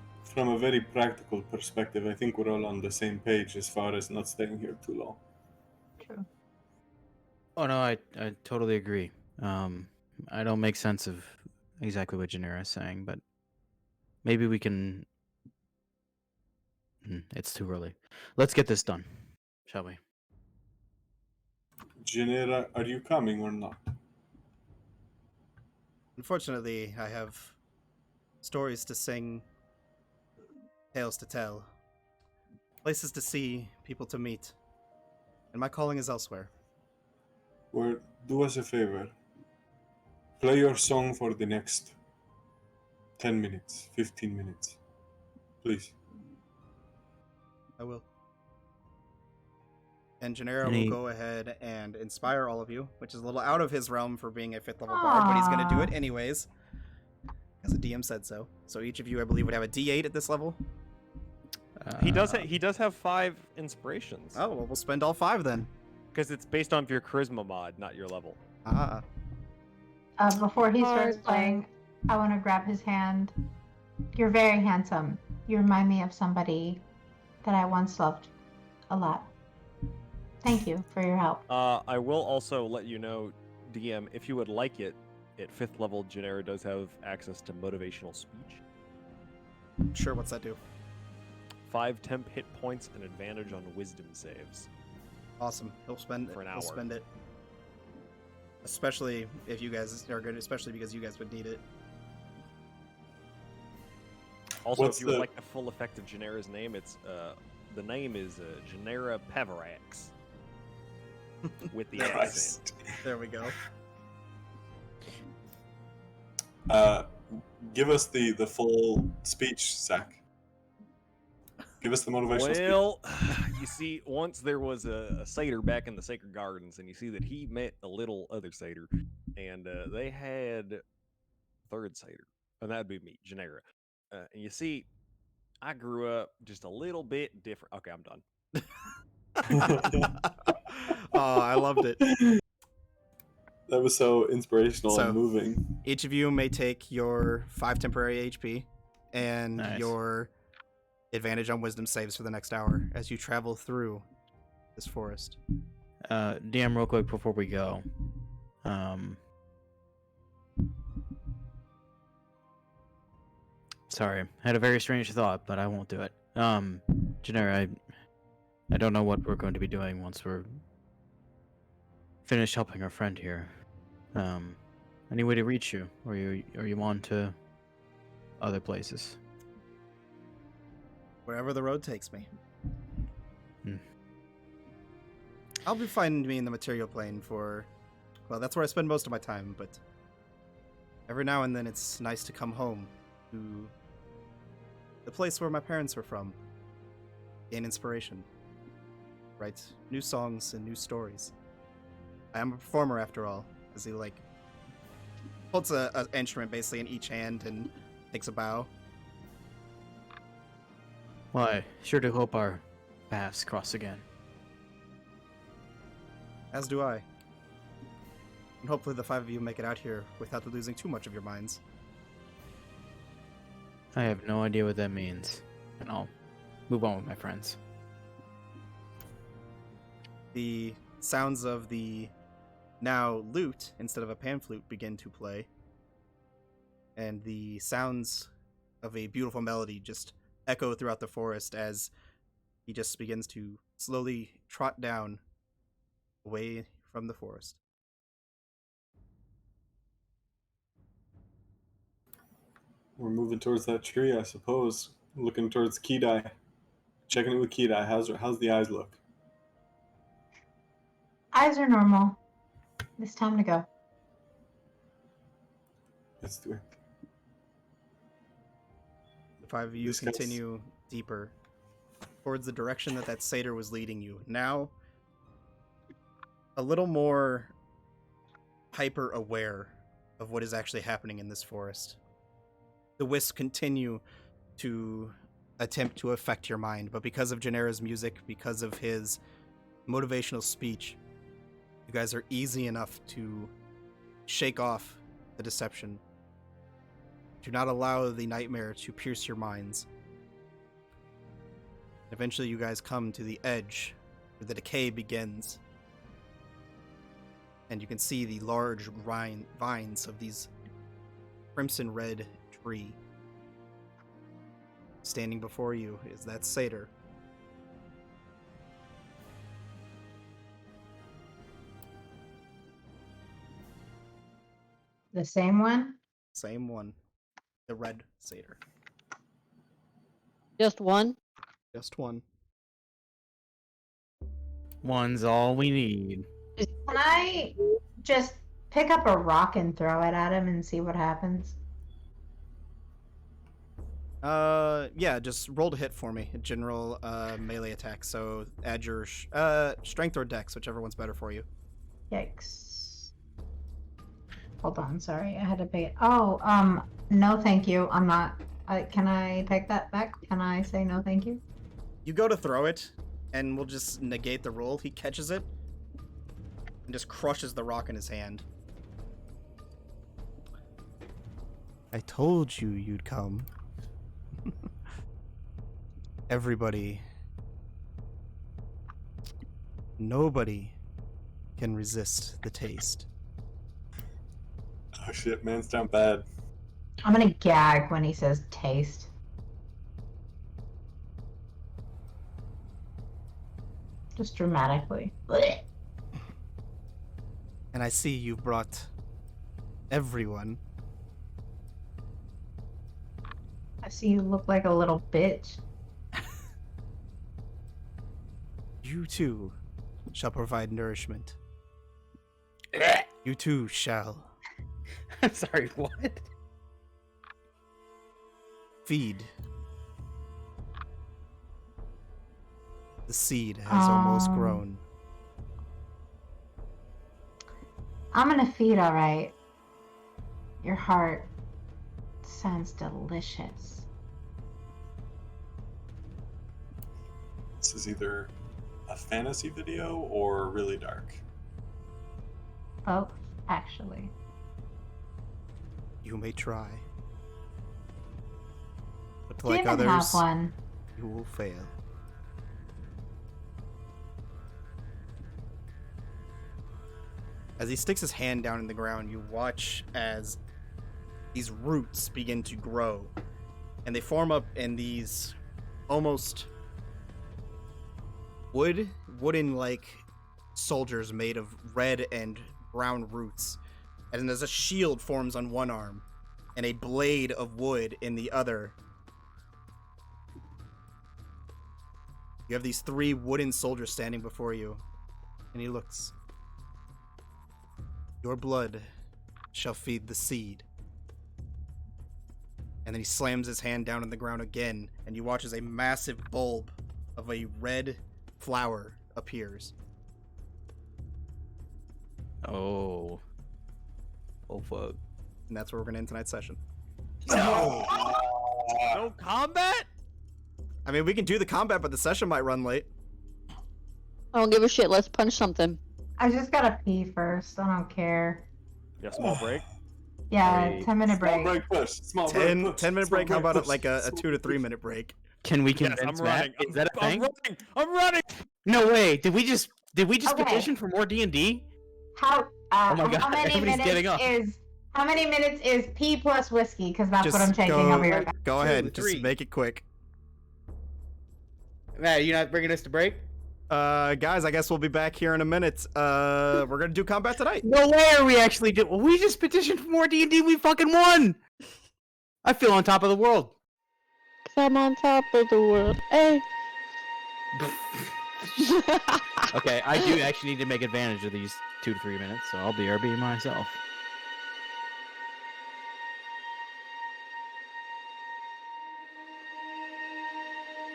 practical perspective, I think we're all on the same page as far as not staying here too long. True. Oh no, I totally agree. I don't make sense of exactly what Genera is saying, but maybe we can. It's too early. Let's get this done, shall we? Genera, are you coming or not? Unfortunately, I have stories to sing, tales to tell, places to see, people to meet, and my calling is elsewhere. Or do us a favor. Play your song for the next 10 minutes, 15 minutes. Please. I will. And Gennaro will Any- go ahead and inspire all of you, which is a little out of his realm for being a 5th level bard, but he's going to do it anyways. Because the DM said so. So each of you, I believe, would have a D8 at this level. He does have 5 inspirations. Oh, well, we'll spend all 5 then. Because it's based on your charisma mod, not your level. Ah. Before he starts Hard playing, I want to grab his hand. You're very handsome. You remind me of somebody that I once loved a lot. Thank you for your help. I will also let you know, DM, if you would like it, at 5th level, Genera does have access to motivational speech. Sure, what's that do? 5 temp hit points and advantage on wisdom saves. Awesome. He'll spend For an He'll hour. spend it. Especially if you guys are good, especially because you guys would need it. Also, What's if you would the- like the full effect of Genera's name, it's the name is Genera Peverax. With the accent. There we go. Give us the full speech, Zach. Give us the motivational speech. Well, you see, once there was a satyr back in the Sacred Gardens, and you see that he met a little other satyr, and they had a third satyr, and that'd be me, Genera. And you see, I grew up just a little bit different. Okay, I'm done. Oh, I loved it. That was so inspirational So- and moving. Each of you may take your 5 temporary HP and Nice. your advantage on wisdom saves for the next hour as you travel through this forest. DM, real quick before we go. Sorry, I had a very strange thought, but I won't do it. Genera, I don't know what we're going to be doing once we're finished helping our friend here. Any way to reach you, or are you on to other places? Wherever the road takes me. Hmm. I'll be finding me in the material plane for... Well, that's where I spend most of my time, but... Every now and then it's nice to come home to the place where my parents were from. Gain inspiration. Write new songs and new stories. I am a performer after all, as he, like, holds an instrument basically in each hand and takes a bow. Well, I sure do hope our paths cross again. As do I. And hopefully the 5 of you make it out here without losing too much of your minds. I have no idea what that means, and I'll move on with my friends. The sounds of the now lute instead of a pan flute begin to play. And the sounds of a beautiful melody just echo throughout the forest as he just begins to slowly trot down away from the forest. We're moving towards that tree, I suppose. Looking towards Kedai. Checking it with Kedai. How's the eyes look? Eyes are normal. It's time to go. Let's do it. The five of you continue deeper towards the direction that satyr was leading you. Now, a little more hyper aware of what is actually happening in this forest. The wisps continue to attempt to affect your mind, but because of Genera's music, because of his motivational speech, you guys are easy enough to shake off the deception. Do not allow the nightmare to pierce your minds. Eventually you guys come to the edge where the decay begins. And you can see the large vines of these crimson red tree. Standing before you is that satyr. The same one? Same one. The red satyr. Just one? Just one. One's all we need. Can I just pick up a rock and throw it at him and see what happens? Yeah, just roll to hit for me. A general, melee attack. So add your, strength or dex, whichever one's better for you. Yikes. Hold on, sorry, I had to pay it. Oh, no thank you. I'm not, can I take that back? Can I say no thank you? You go to throw it, and we'll just negate the roll. He catches it, and just crushes the rock in his hand. I told you you'd come. Everybody. Nobody can resist the taste. Oh shit, man's down bad. I'm gonna gag when he says taste. Just dramatically. Blech. And I see you brought everyone. I see you look like a little bitch. You too shall provide nourishment. You too shall I'm sorry, what? feed. The seed has almost grown. I'm gonna feed, alright. Your heart sounds delicious. This is either a fantasy video or really dark. Both, actually. You may try. But Demon like have others, one. you will fail. As he sticks his hand down in the ground, you watch as these roots begin to grow. And they form up in these almost wooden-like soldiers made of red and brown roots. And as a shield forms on one arm and a blade of wood in the other. You have these three wooden soldiers standing before you. And he looks. Your blood shall feed the seed. And then he slams his hand down on the ground again, and you watch as a massive bulb of a red flower appears. Oh. Oh, fuck. And that's where we're going to end tonight's session. No combat? I mean, we can do the combat, but the session might run late. I don't give a shit. Let's punch something. I just gotta pee first. I don't care. Yeah, small break. Yeah, Break. 10-minute Small break. break push. Small 10 break push. 10-minute break, how Small about push. like a Small 2 to 3 push. minute break? Can we Yes, convince I'm Matt? running. Is that a thing? I'm running. No way. Did we just Okay. petition for more D&D? How Oh my God, how many everybody's getting up. minutes is pee plus whiskey? Because that's Just what I'm taking. go, I'll be right back. go 2, ahead, 3. just make it quick. Matt, you not bringing us to break? Guys, I guess we'll be back here in a minute. We're gonna do combat tonight. No way are we actually do. We just petitioned for more D&D. We fucking won. I feel on top of the world. I'm on top of the world. Hey. Okay, I do actually need to make advantage of these 2 to 3 minutes, so I'll BRB myself.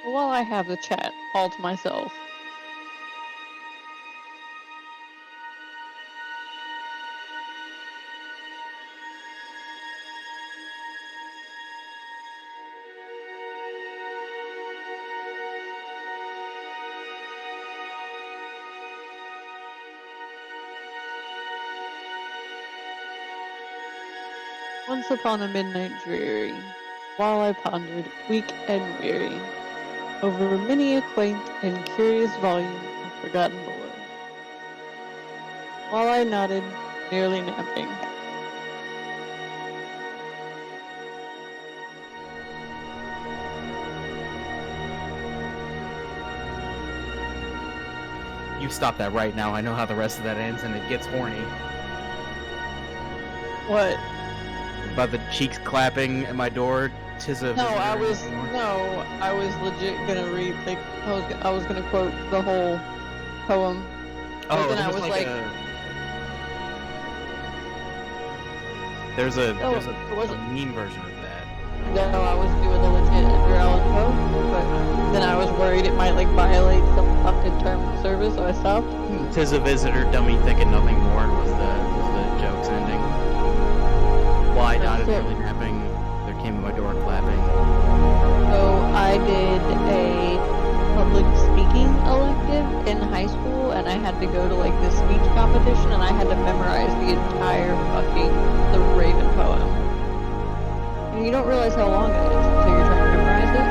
While I have the chat all to myself. Once upon a midnight dreary, while I pondered, weak and weary, over many a quaint and curious volume of forgotten lore, while I nodded, nearly napping, You stop that right now. I know how the rest of that ends, and it gets horny. what? About the cheeks clapping at my door. Tis a No, visitor I was anymore. legit gonna read like I was gonna quote the whole poem. Oh, then I there's was like- there's a Oh, there's it a wasn't- mean version of that. No, I was doing the legit Edgar Allan Poe, but then I was worried it might like violate some fucking terms of service, so I stopped. Tis a visitor, dummy thinking nothing more was the joke's ending. While I nodded, That's it. nearly napping, there came at my door clapping. So I did a public speaking elective in high school, and I had to go to like this speech competition, and I had to memorize the entire fucking The Raven poem. And you don't realize how long it is until you're trying to memorize it.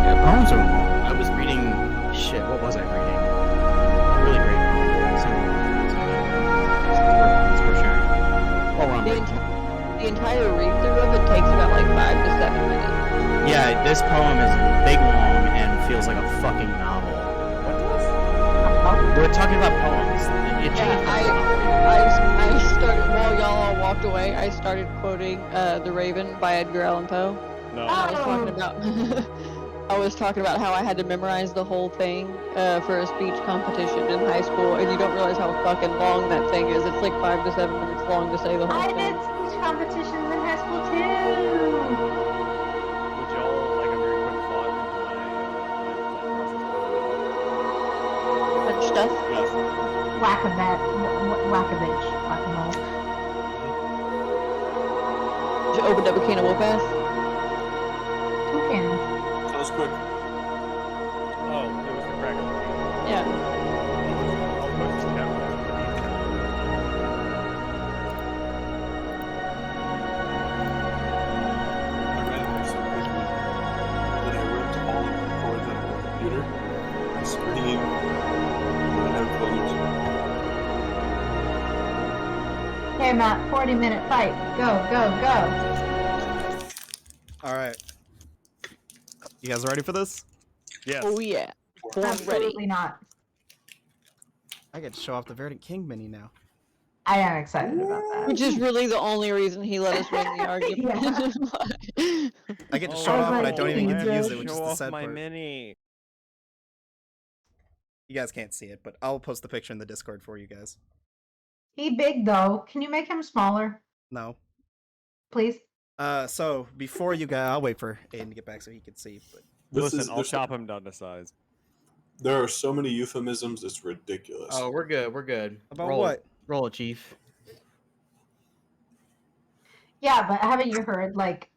Yeah, poems are long. I was reading shit. What was I reading? A really great poem. It's worth sharing. Oh, we're on break. The entire read through of it takes about like 5 to 7 minutes. Yeah, this poem is big, long, and feels like a fucking novel. We're talking about poems. It changed. I started while y'all all walked away. I started quoting "The Raven" by Edgar Allan Poe. No. I was talking about I was talking about how I had to memorize the whole thing for a speech competition in high school, and you don't realize how fucking long that thing is. It's like 5 to 7 minutes long to say the whole I thing. did speech competitions in high school too. Would y'all like a very quick thought into my Much stuff. Yes. Whack a bet, whack a bitch, whack a mole. Did you open up a can of whoop ass? Toucan. That was quick. Oh, it was the crack of the wheel. Yeah. I'll push this down. I ran through so quickly that I ripped all of the cords out of the computer. The screen ran out of Okay, Matt, 40-minute fight. Go, go, go. All right. You guys ready for this? Yes. Oh yeah. Born ready. Absolutely not. I get to show off the Verdant King mini now. I am excited about that. Which is really the only reason he let us win the argument. I get to Oh, show it off, but I don't even I get to have use to it, which is show the off sad my part. mini. You guys can't see it, but I'll post the picture in the Discord for you guys. He big though. Can you make him smaller, No. please? So before you guys, I'll wait for Aiden to get back so he can see. But Listen, I'll chop him down to size. There are so many euphemisms, it's ridiculous. Oh, we're good. We're good. about roll what? It. Roll it, Chief. Yeah, but haven't you heard like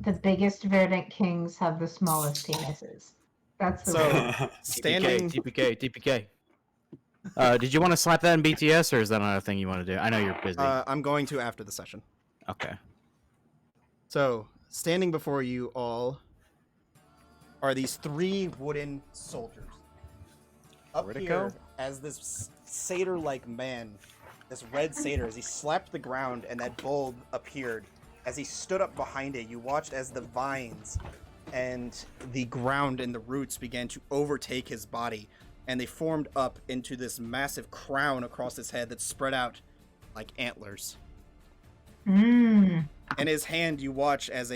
the biggest Verdant Kings have the smallest penises? That's the So- rule. Standing. TPK. Did you want to slap that in BTS, or is that another thing you want to do? I know you're busy. I'm going to after the session. Okay. So standing before you all are these 3 wooden soldiers. Up Where'd it here, go? as this satyr-like man, this red satyr, as he slapped the ground and that bulb appeared. As he stood up behind it, you watched as the vines and the ground and the roots began to overtake his body, and they formed up into this massive crown across his head that spread out like antlers. Mmm. In his hand, you watch as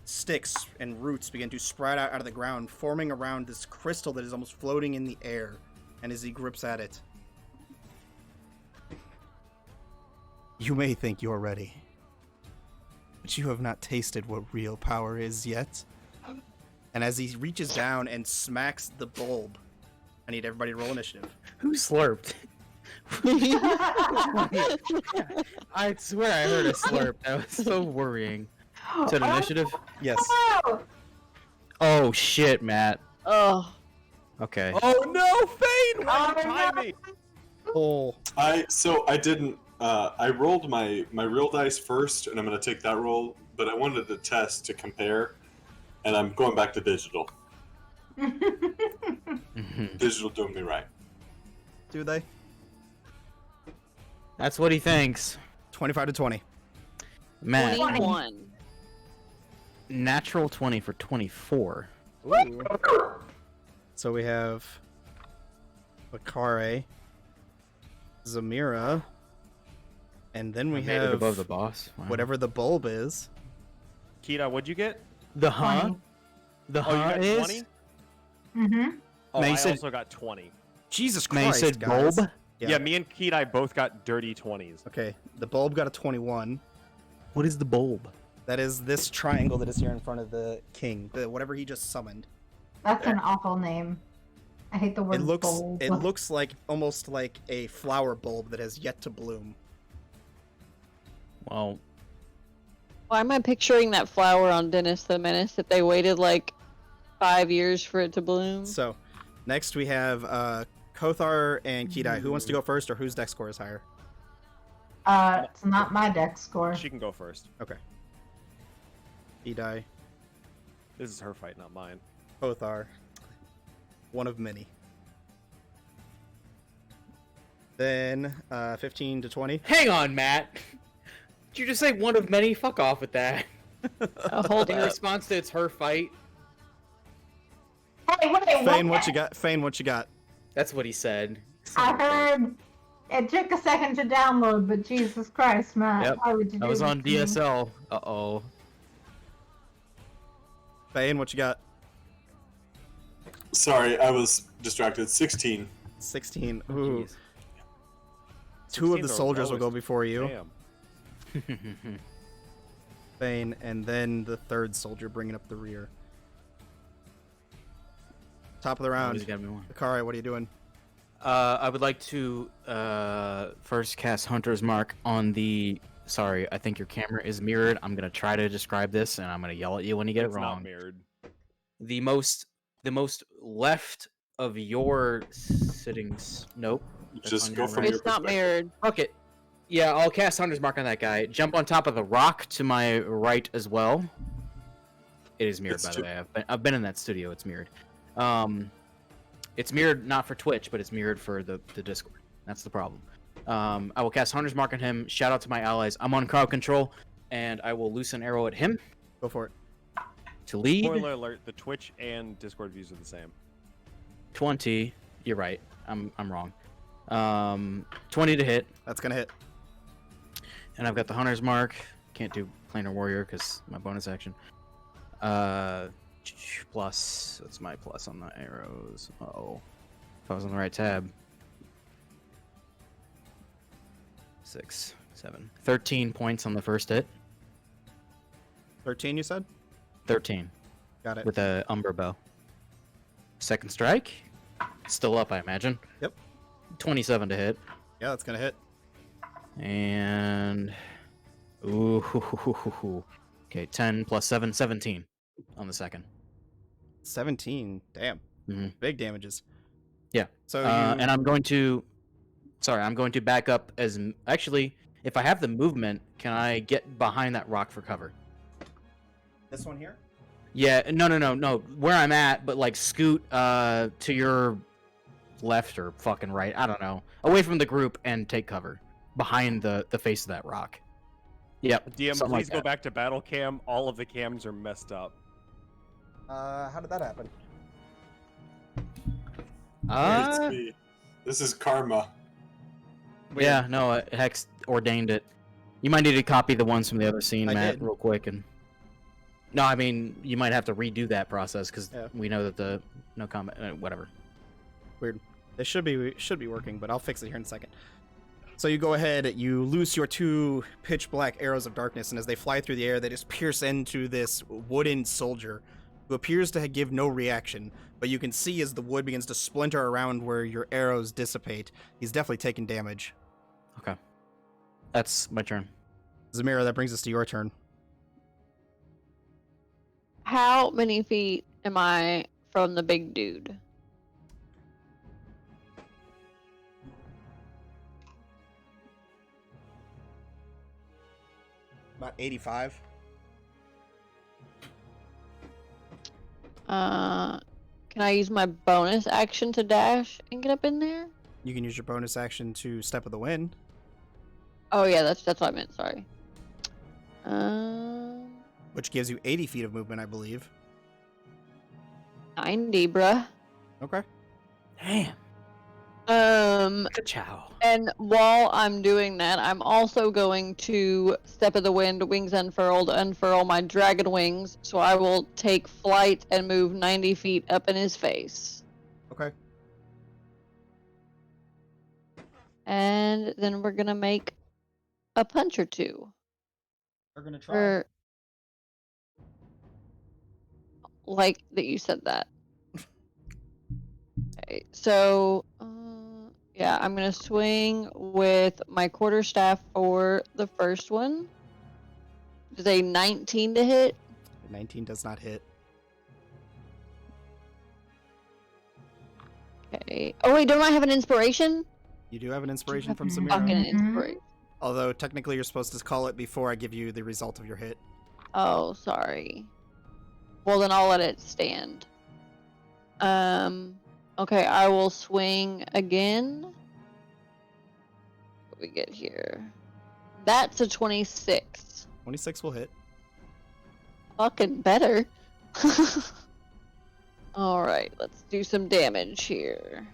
sticks and roots begin to sprout out of the ground, forming around this crystal that is almost floating in the air. And as he grips at it, you may think you're ready, but you have not tasted what real power is yet. And as he reaches down and smacks the bulb, I need everybody to roll initiative. Who slurped? I swear I heard a slurp. That was so worrying. Is that initiative? Yes. Oh! Oh shit, Matt. Oh. Okay. Oh no, Fane! Why'd you Oh, tie no. me? Oh. I didn't. I rolled my real dice first, and I'm gonna take that roll. But I wanted to test to compare, and I'm going back to digital. Digital doing me right. Do they? That's what he thinks. 25 to 20. Matt, 21. natural 20 for 24. Ooh. So we have Bakare, Zamira, and then we I made it have above the boss. Wow. whatever the bulb is. Kita, what'd you get? The huh? 20. The Oh, you huh got is 20? Mm-hmm. Oh, May I said- also got 20. Jesus May Christ, said guys. bulb. Yeah, me and Kita both got dirty 20s. Okay, the bulb got a 21. What is the bulb? That is this triangle that is here in front of the king, whatever he just summoned. That's an awful name. I hate the word bulb. It looks like almost like a flower bulb that has yet to bloom. Well, Why am I picturing that flower on Dennis the Menace that they waited like 5 years for it to bloom? So, next we have Kothar and Kidai. Who wants to go first, or whose dex score is higher? It's not my deck score. She can go first. Okay. Kidai, This is her fight, not mine. Kothar. One of many. Then 15 to 20. hang on, Matt. Did you just say one of many? Fuck off with that. Hold In up. response to it's her fight. Hey, wait, Fane, what you got? Fane, what you got? That's what he said. I heard it took a second to download, but Jesus Christ, Matt. Yep, Why would you I do was this on to me? DSL. Uh-oh. Fane, what you got? Sorry, I was distracted. 16. 16. Oh, Ooh. jeez. Two of the 16's our soldiers will go lowest. before you. Damn. Fane, and then the third soldier bringing up the rear. Top of the Oh, round. he's got me one. Akari, what are you doing? I would like to first cast Hunter's Mark on the. Sorry, I think your camera is mirrored. I'm gonna try to describe this, and I'm gonna yell at you when you get It's it not wrong. mirrored. The most left of your sittings. Nope. that's Just on go your from right. your It's not perspective. mirrored. Fuck it. Yeah, I'll cast Hunter's Mark on that guy. Jump on top of the rock to my right as well. It is mirrored, It's by too- the way. I've been in that studio. It's mirrored. It's mirrored not for Twitch, but it's mirrored for the Discord. That's the problem. I will cast Hunter's Mark on him. Shout out to my allies. I'm on crowd control, and I will loose an arrow at him Go for it. to lead. Spoiler alert, the Twitch and Discord views are the same. 20. You're right. I'm wrong. 20 to hit, That's gonna hit. and I've got the Hunter's Mark. Can't do Planar Warrior because my bonus action. Plus, that's my plus on the arrows. Uh-oh. If I was on the right tab. 6, 7. 13 points on the first hit. 13, you said? 13 Got it. with a Umber Bow. Second strike. Still up, I imagine. Yep. 27 to hit. Yeah, that's gonna hit. And. Ooh. Okay, 10 plus 7, 17 on the second. 17. Damn. Mhm. Big damages. Yeah. So And I'm going to. Sorry, I'm going to back up as. Actually, if I have the movement, can I get behind that rock for cover? this one here? Yeah, no. Where I'm at, but like scoot to your left or fucking right. I don't know. Away from the group and take cover behind the face of that rock. Yep. DM, something please like go that. back to battle cam. All of the cams are messed up. How did that happen? It's me. This is karma. Yeah, no, Hex ordained it. You might need to copy the ones from the other scene, I Matt, did. real quick. And no, I mean, you might have to redo that process because we know that the no comment, whatever. Weird. It should be working, but I'll fix it here in a second. So you go ahead, you loose your 2 pitch black arrows of darkness, and as they fly through the air, they just pierce into this wooden soldier who appears to give no reaction. But you can see as the wood begins to splinter around where your arrows dissipate, he's definitely taking damage. Okay. That's my turn. Zamira, that brings us to your turn. How many feet am I from the big dude? About 85. Can I use my bonus action to dash and get up in there? You can use your bonus action to Step of the Wind. Oh yeah, that's what I meant. Sorry. Which gives you 80 feet of movement, I believe. 90, bruh. Okay. Damn. Ka-chow. And while I'm doing that, I'm also going to Step of the Wind, wings unfurled, unfurl my dragon wings, so I will take flight and move 90 feet up in his face. Okay. And then we're gonna make a punch or two. We're gonna try. Or, like that you said that. Okay, so yeah, I'm gonna swing with my quarterstaff for the first one. Is a 19 to hit? 19 does not hit. Okay. Oh wait, don't I have an inspiration? You do have an inspiration from Fucking Samira. inspiration. Although technically you're supposed to call it before I give you the result of your hit. Oh, sorry. Well, then I'll let it stand. Okay, I will swing again. What do we get here? That's a 26. 26 will hit. Fucking better. Alright, let's do some damage here.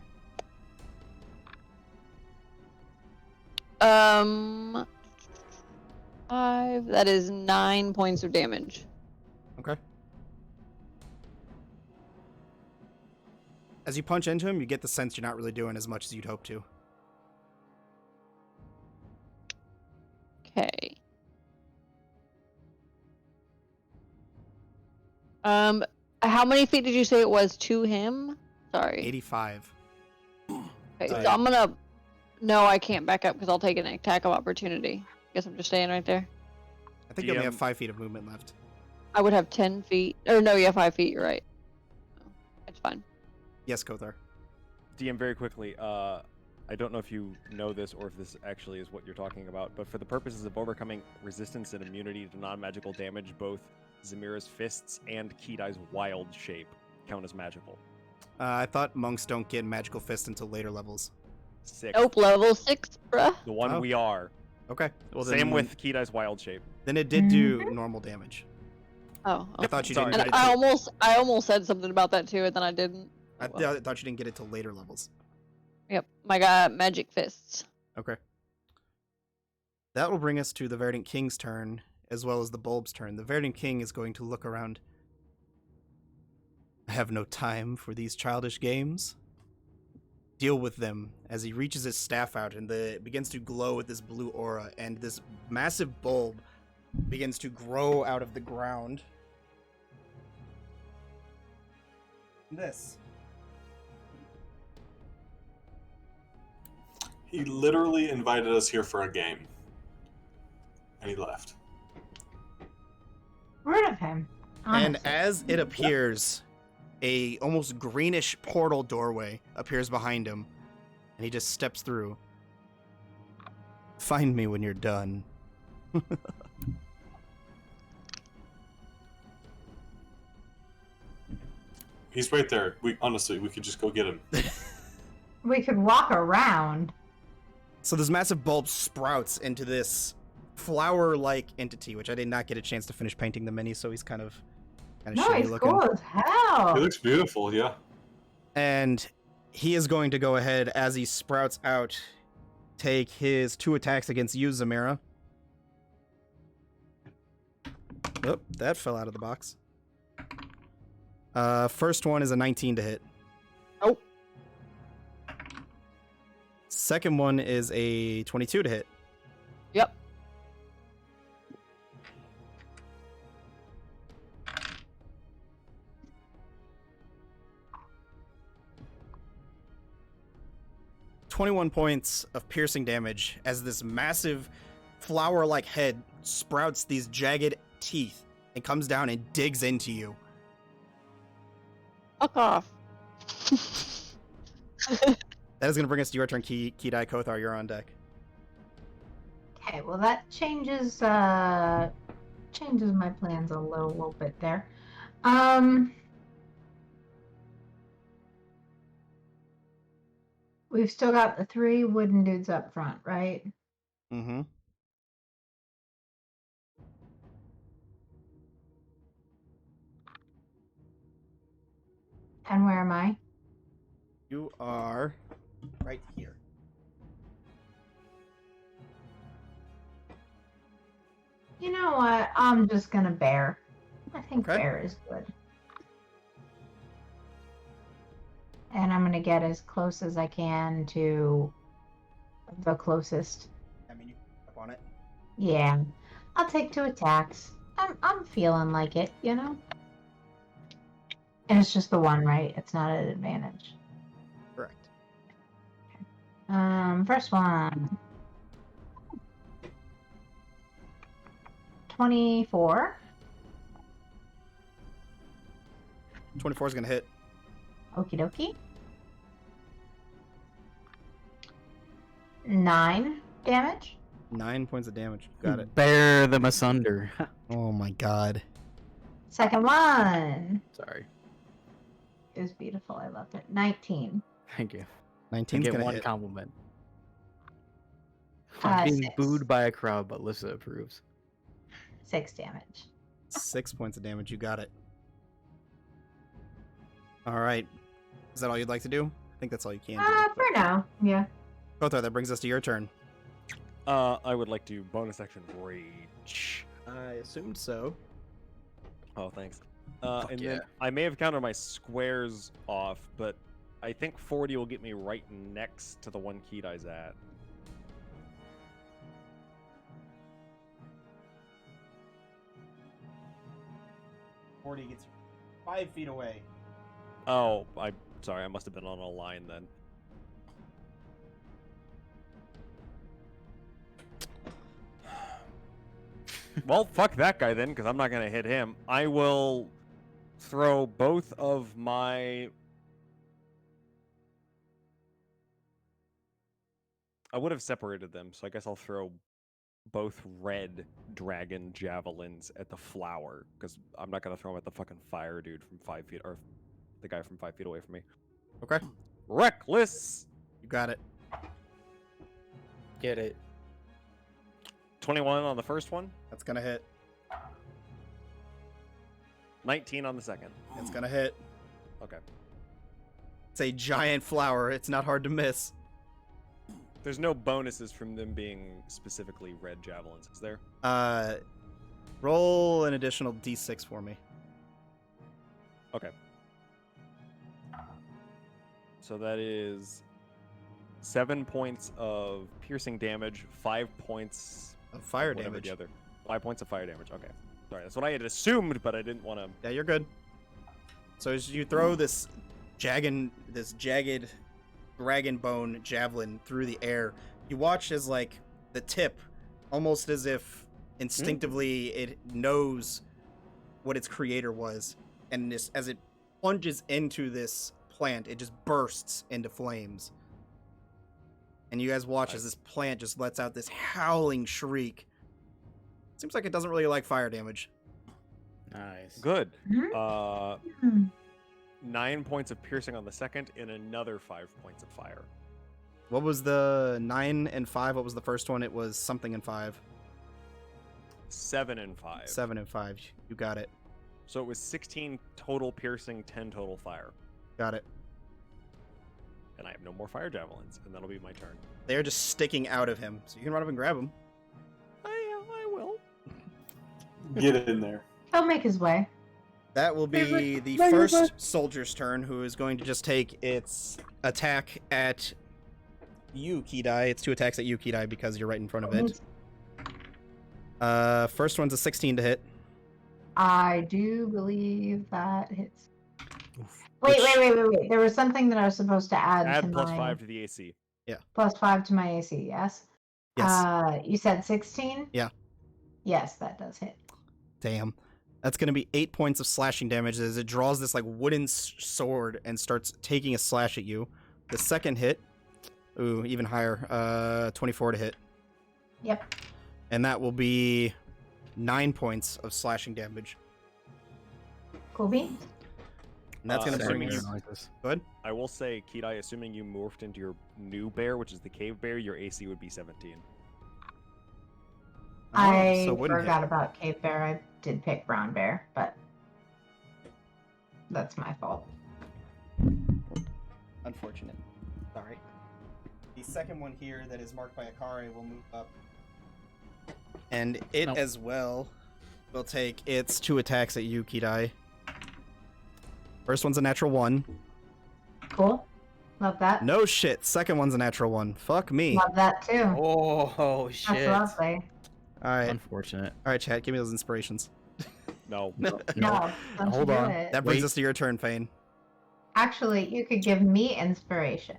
5. That is 9 points of damage. Okay. As you punch into him, you get the sense you're not really doing as much as you'd hope to. Okay. How many feet did you say it was to him? Sorry. 85. Okay, so I'm gonna... No, I can't back up because I'll take an attack of opportunity. Guess I'm just staying right there. I think you only have 5 feet of movement left. I would have 10 feet. Or no, yeah, 5 feet, you're right. It's fine. Yes, Kothar. DM, very quickly, I don't know if you know this or if this actually is what you're talking about, but for the purposes of overcoming resistance and immunity to non-magical damage, both Zamira's fists and Kedai's wild shape count as magical. I thought monks don't get magical fist until later levels. 6. Nope, level 6, bruh. The one we are. Okay. Well, Same with Kedai's wild shape. Then it did do normal damage. Oh, I thought you Sorry. didn't and get it till, I almost said something about that too, and then I didn't. I thought you didn't get it till later levels. Yep, my god, magic fists. Okay. That will bring us to the Verdant King's turn, as well as the Bulb's turn. The Verdant King is going to look around. I have no time for these childish games. Deal with them, as he reaches his staff out and it begins to glow with this blue aura, and this massive bulb begins to grow out of the ground. This. He literally invited us here for a game. And he left. Rude of him. And honestly. as it appears, a almost greenish portal doorway appears behind him, and he just steps through. Find me when you're done. He's right there. We could just go get him. We could walk around. So this massive bulb sprouts into this flower-like entity, which I did not get a chance to finish painting the mini, so he's kind of Kind of No, shitty he's looking. cool as hell. He looks beautiful, yeah. And he is going to go ahead as he sprouts out, take his 2 attacks against you, Zamira. Oh, that fell out of the box. First one is a 19 to hit. Oh. Second one is a 22 to hit. Yep. "21 points of piercing damage as this massive flower-like head sprouts these jagged teeth and comes down and digs into you. Fuck off. That is going to bring us to your turn, Kidai. Kothar, you're on deck. Okay, well that changes changes my plans a little bit there. We've still got the 3 wooden dudes up front, right? Mm-hmm. And where am I? You are right here. You know what? I'm just gonna bear. I think Okay. bear is good. And I'm gonna get as close as I can to the closest. I mean, you can up on it. Yeah. I'll take 2 attacks. I'm feeling like it, you know? And it's just the 1, right? It's not an advantage. Correct. First one. 24. 24 is going to hit. Okie dokie. 9 damage. 9 points of damage. Got it. Bear them asunder. Oh my god. Second one. Sorry. It was beautiful. I loved it. 19. Thank you. 19's I going get to one hit. compliment. I'm being 6. booed by a crowd, but Lissa approves. 6 damage. 6 points of damage. You got it. All right. Is that all you'd like to do? I think that's all you can do. For now. Yeah. Kothar, that brings us to your turn. I would like to bonus action rage. I assumed so. Oh, thanks. Fuck And yeah. then I may have counted my squares off, but I think 40 will get me right next to the one Kidai's at. Forty gets you 5 feet away. Oh, I'm sorry. I must have been on a line then. Well, fuck that guy then, because I'm not going to hit him. I will throw both of my... I would have separated them, so I guess I'll throw both red dragon javelins at the flower, because I'm not going to throw them at the fucking fire dude from 5 feet, or the guy from 5 feet away from me. Okay. Reckless! You got it. Get it. 21 on the first one, That's going to hit. 19 on the second. It's going to hit. Okay. It's a giant flower. It's not hard to miss. There's no bonuses from them being specifically red javelins, is there? Roll an additional d6 for me. Okay. So that is 7 points of piercing damage, 5 points Of fire whatever damage. the other 5 points of fire damage. Okay. Sorry, that's what I had assumed, but I didn't want to. Yeah, you're good. So as you throw this jagged dragon bone javelin through the air, you watch as like the tip, almost as if instinctively it knows what its creator was, and this, as it plunges into this plant, it just bursts into flames. And you guys watch as this plant just lets out this howling shriek. Seems like it doesn't really like fire damage. Nice. Good. Hmm. 9 points of piercing on the second, and another 5 points of fire. What was the 9 and 5? What was the first one? It was something and 5. 7 and 5. 7 and 5. You got it. So it was 16 total piercing, 10 total fire. Got it. And I have no more fire javelins, and that'll be my turn. They're just sticking out of him, so you can run up and grab them. I will. Get in there. He'll make his way. That will be the first soldier's turn, who is going to just take its attack at you, Kidai. It's 2 attacks at you, Kidai, because you're right in front of it. First one's a 16 to hit. I do believe that hits. Oof. Wait. There was something that I was supposed to add to Add plus my 5 to the AC. plus 5 to my AC. Yes. Yes. You said 16. Yeah. Yes, that does hit. Damn. That's going to be 8 points of slashing damage as it draws this like wooden sword and starts taking a slash at you. The second hit, ooh, even higher, 24 to hit. Yep. And that will be 9 points of slashing damage. Cool beans. And that's going to bring assuming you... you- Go ahead. I will say, Kidai, assuming you morphed into your new bear, which is the cave bear, your AC would be 17. I so wouldn't hit. forgot about Cave Bear. I did pick Brown Bear, but that's my fault. Unfortunate. Sorry. The second one here that is marked by Akari will move up. And it Nope. as well will take its 2 attacks at you, Kidai. First one's a natural 1. Cool. Love that. No shit. Second one's a natural 1. Fuck me. Love that too. Oh That's shit! lovely. Alright. Unfortunate. Alright, chat. Give me those inspirations. No. No, No. don't Hold you do on. it. That brings Wait. us to your turn, Fane. Actually, you could give me inspiration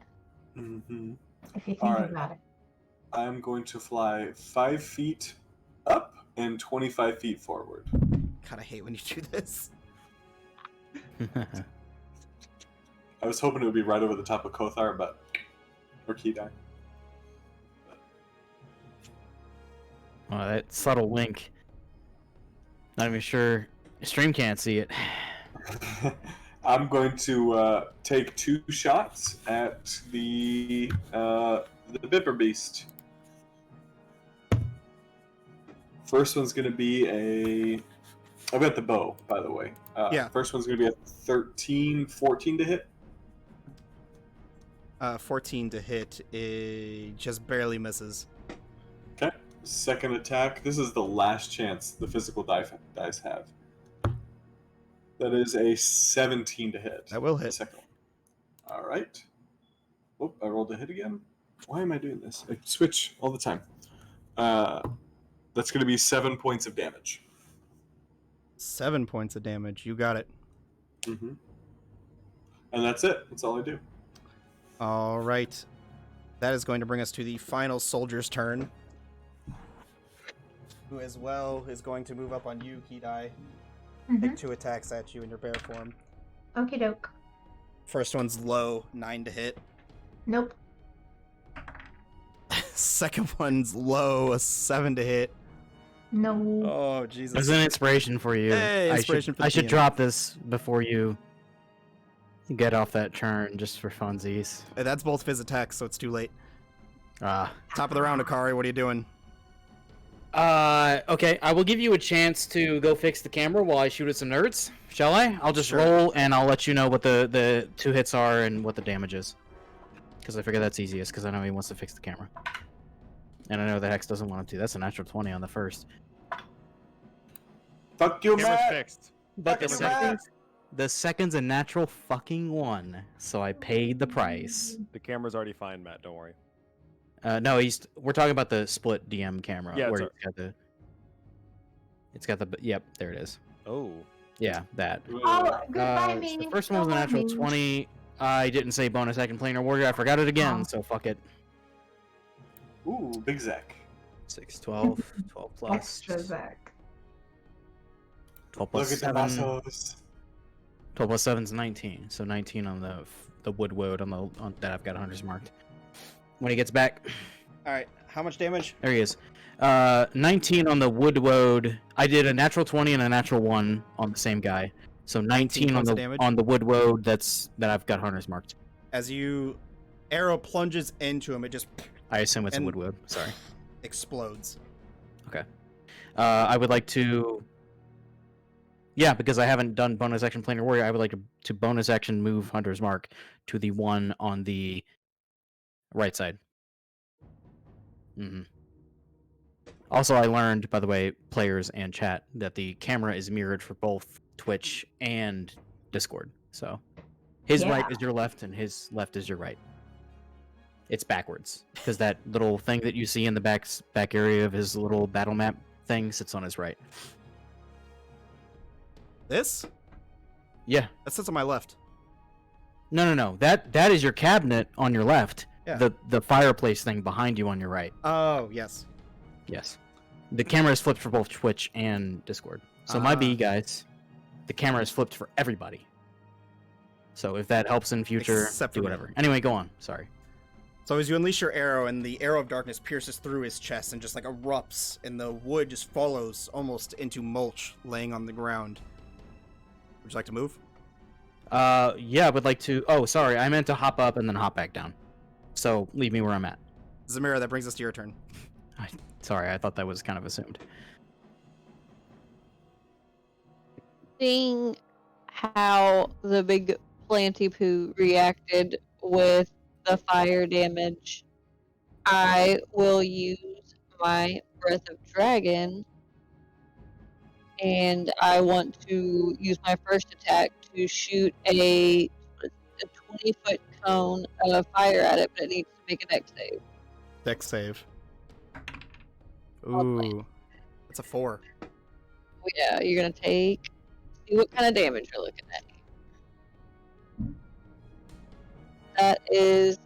Mm-hmm. if you think Alright. about it. I'm going to fly 5 feet up and 25 feet forward. God, I hate when you do this. I was hoping it would be right over the top of Kothar, but or Kidai. Well, that subtle wink. Not even sure. Stream can't see it. I'm going to take 2 shots at the Bipper Beast. First one's going to be a... I've got the bow, by the way. Yeah. First one's going to be a 14 to hit. 14 to hit. It just barely misses. Okay. Second attack. This is the last chance the physical dice have. That is a 17 to hit. That will The hit. second one. All right. Whoop, I rolled a hit again. Why am I doing this? I switch all the time. That's going to be 7 points of damage. 7 points of damage. You got it. Mm-hmm. And that's it. That's all I do. All right. That is going to bring us to the final soldier's turn. Who as well is going to move up on you, Kidai. Mm-hmm. Take 2 attacks at you in your bear form. Okie doke. First one's low, 9 to hit. Nope. Second one's low, a 7 to hit. No. Oh, Jesus. There's an inspiration for you. Hey, inspiration for the I should DM. drop this before you get off that turn, just for funsies. That's both of his attacks, so it's too late. Ah. Top of the round, Akari. What are you doing? Okay, I will give you a chance to go fix the camera while I shoot at some nerds. Shall I? I'll just Sure. roll and I'll let you know what the 2 hits are and what the damage is. Because I figure that's easiest, because I know he wants to fix the camera. And I know the Hex doesn't want him to. That's a natural 20 on the first. Fuck you, Camera's Matt! fixed. But the Fuck you, Matt! second's a natural fucking 1, so I paid the price. The camera's already fine, Matt. Don't worry. No, we're talking about the split DM camera. Yeah, where it's it's got the yep, there it is. Oh. Yeah, that. Oh, goodbye, me. The first one was a natural 20. I didn't say bonus second planar warrior. I forgot it again, Oh. so fuck it. Ooh, Big Zach. 6, 12, 12 plus. Extra Zach. 12 Look plus at the 7. muscles. 12 plus 7 is 19. So 19 on the wood woad on that I've got 100s marked. When he gets back, All right. How much damage? there he is. 19 on the wood woad. I did a natural 20 and a natural 1 on the same guy. So 19 on points of damage? the wood woad that I've got 100s marked. As you arrow plunges into him, it just I assume it's a And- wood woad. Sorry. explodes. I would like to. Yeah, because I haven't done bonus action Planar Warrior. I would like to bonus action move Hunter's Mark to the one on the right side. Mm-hmm. Also, I learned, by the way, players and chat, that the camera is mirrored for both Twitch and Discord. So his right is your left, and his left is your right. It's backwards because that little thing that you see in the back area of his little battle map thing sits on his right. This? Yeah. That sits on my left. No. That is your cabinet on your left. Yeah. The fireplace thing behind you on your right. Oh, yes. Yes. The camera is flipped for both Twitch and Discord. So my B, guys, the camera is flipped for everybody. So if that helps in future, Except do for whatever. me. Anyway, go on. Sorry. So as you unleash your arrow, and the arrow of darkness pierces through his chest and just like erupts, and the wood just follows almost into mulch laying on the ground. Would you like to move? Yeah, I would like to... Oh, sorry. I meant to hop up and then hop back down. So leave me where I'm at. Zamira, that brings us to your turn. Sorry, I thought that was kind of assumed. Seeing how the big planty poo reacted with the fire damage, I will use my Breath of Dragon, and I want to use my first attack to shoot a 20-foot cone of fire at it, but it needs to make a dex save. Dex save. I'll play. Ooh. That's a 4. Yeah, you're gonna take. See what kind of damage you're looking at. That is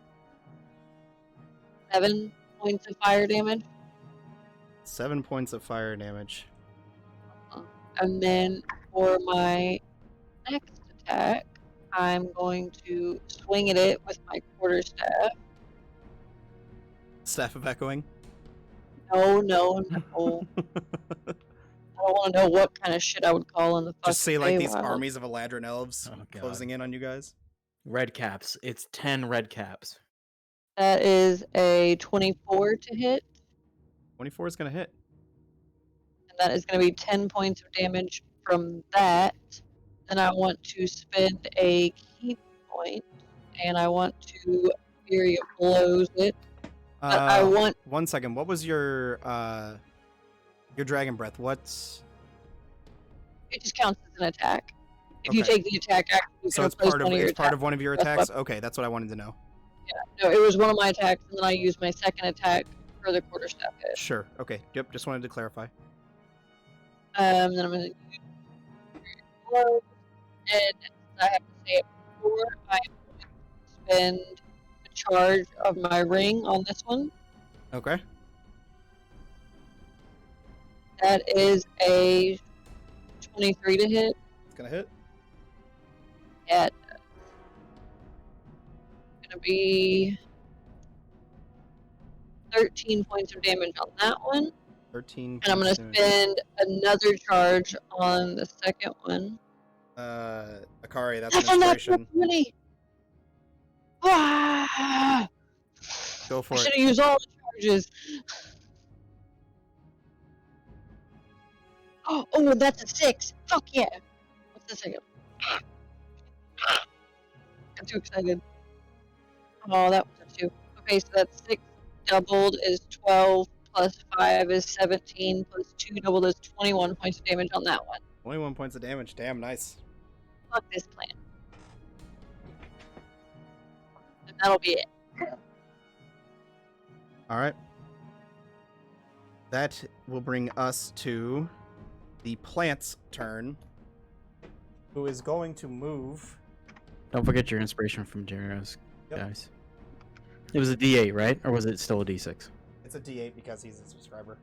7 points of fire damage. 7 points of fire damage. And then for my next attack, I'm going to swing at it with my quarterstaff. Staff of Echoing. No. I don't want to know what kind of shit I would call in the fucking Just say like these Feywild. armies of Eladrin elves Oh, God. closing in on you guys. Red caps. It's 10 red caps. That is a 24 to hit, 24 is going to hit. and that is going to be 10 points of damage from that. Then I want to spend a key point, and I want to Fury of Blows it. But I want 1 second. What was your dragon breath? What's it just counts as an attack. If you Okay. take the attack action, you so can it's replace part of one of your it's part of one of your That's attacks? Okay, that's what I wanted to know. No, it was one of my attacks, and then I used my second attack for the quarterstaff hit. Sure. Okay. Yep, just wanted to clarify. Then I'm going to use Blows, and I have to say it before, I'm going to spend a charge of my ring on this one. Okay. That is a 23 to hit. It's going to hit. At gonna be 13 points of damage on that one. 13. And I'm gonna spend another charge on the second one. Akari, that's That's an on that inspiration. 20. Ah! Go for I it. should have used all the charges. Oh, that's a 6. Fuck yeah. What's the second? I'm too excited. Oh, that was a 2. Okay, so that's 6 doubled is 12, plus 5 is 17, plus 2 doubled is 21 points of damage on that one. 21 points of damage. Damn, nice. Fuck this plan. And that'll be it. All right. That will bring us to the plant's turn, who is going to move. Don't forget your inspiration from Generos, Yep. guys. It was a D8, right? Or was it still a D6? It's a D8 because he's a subscriber.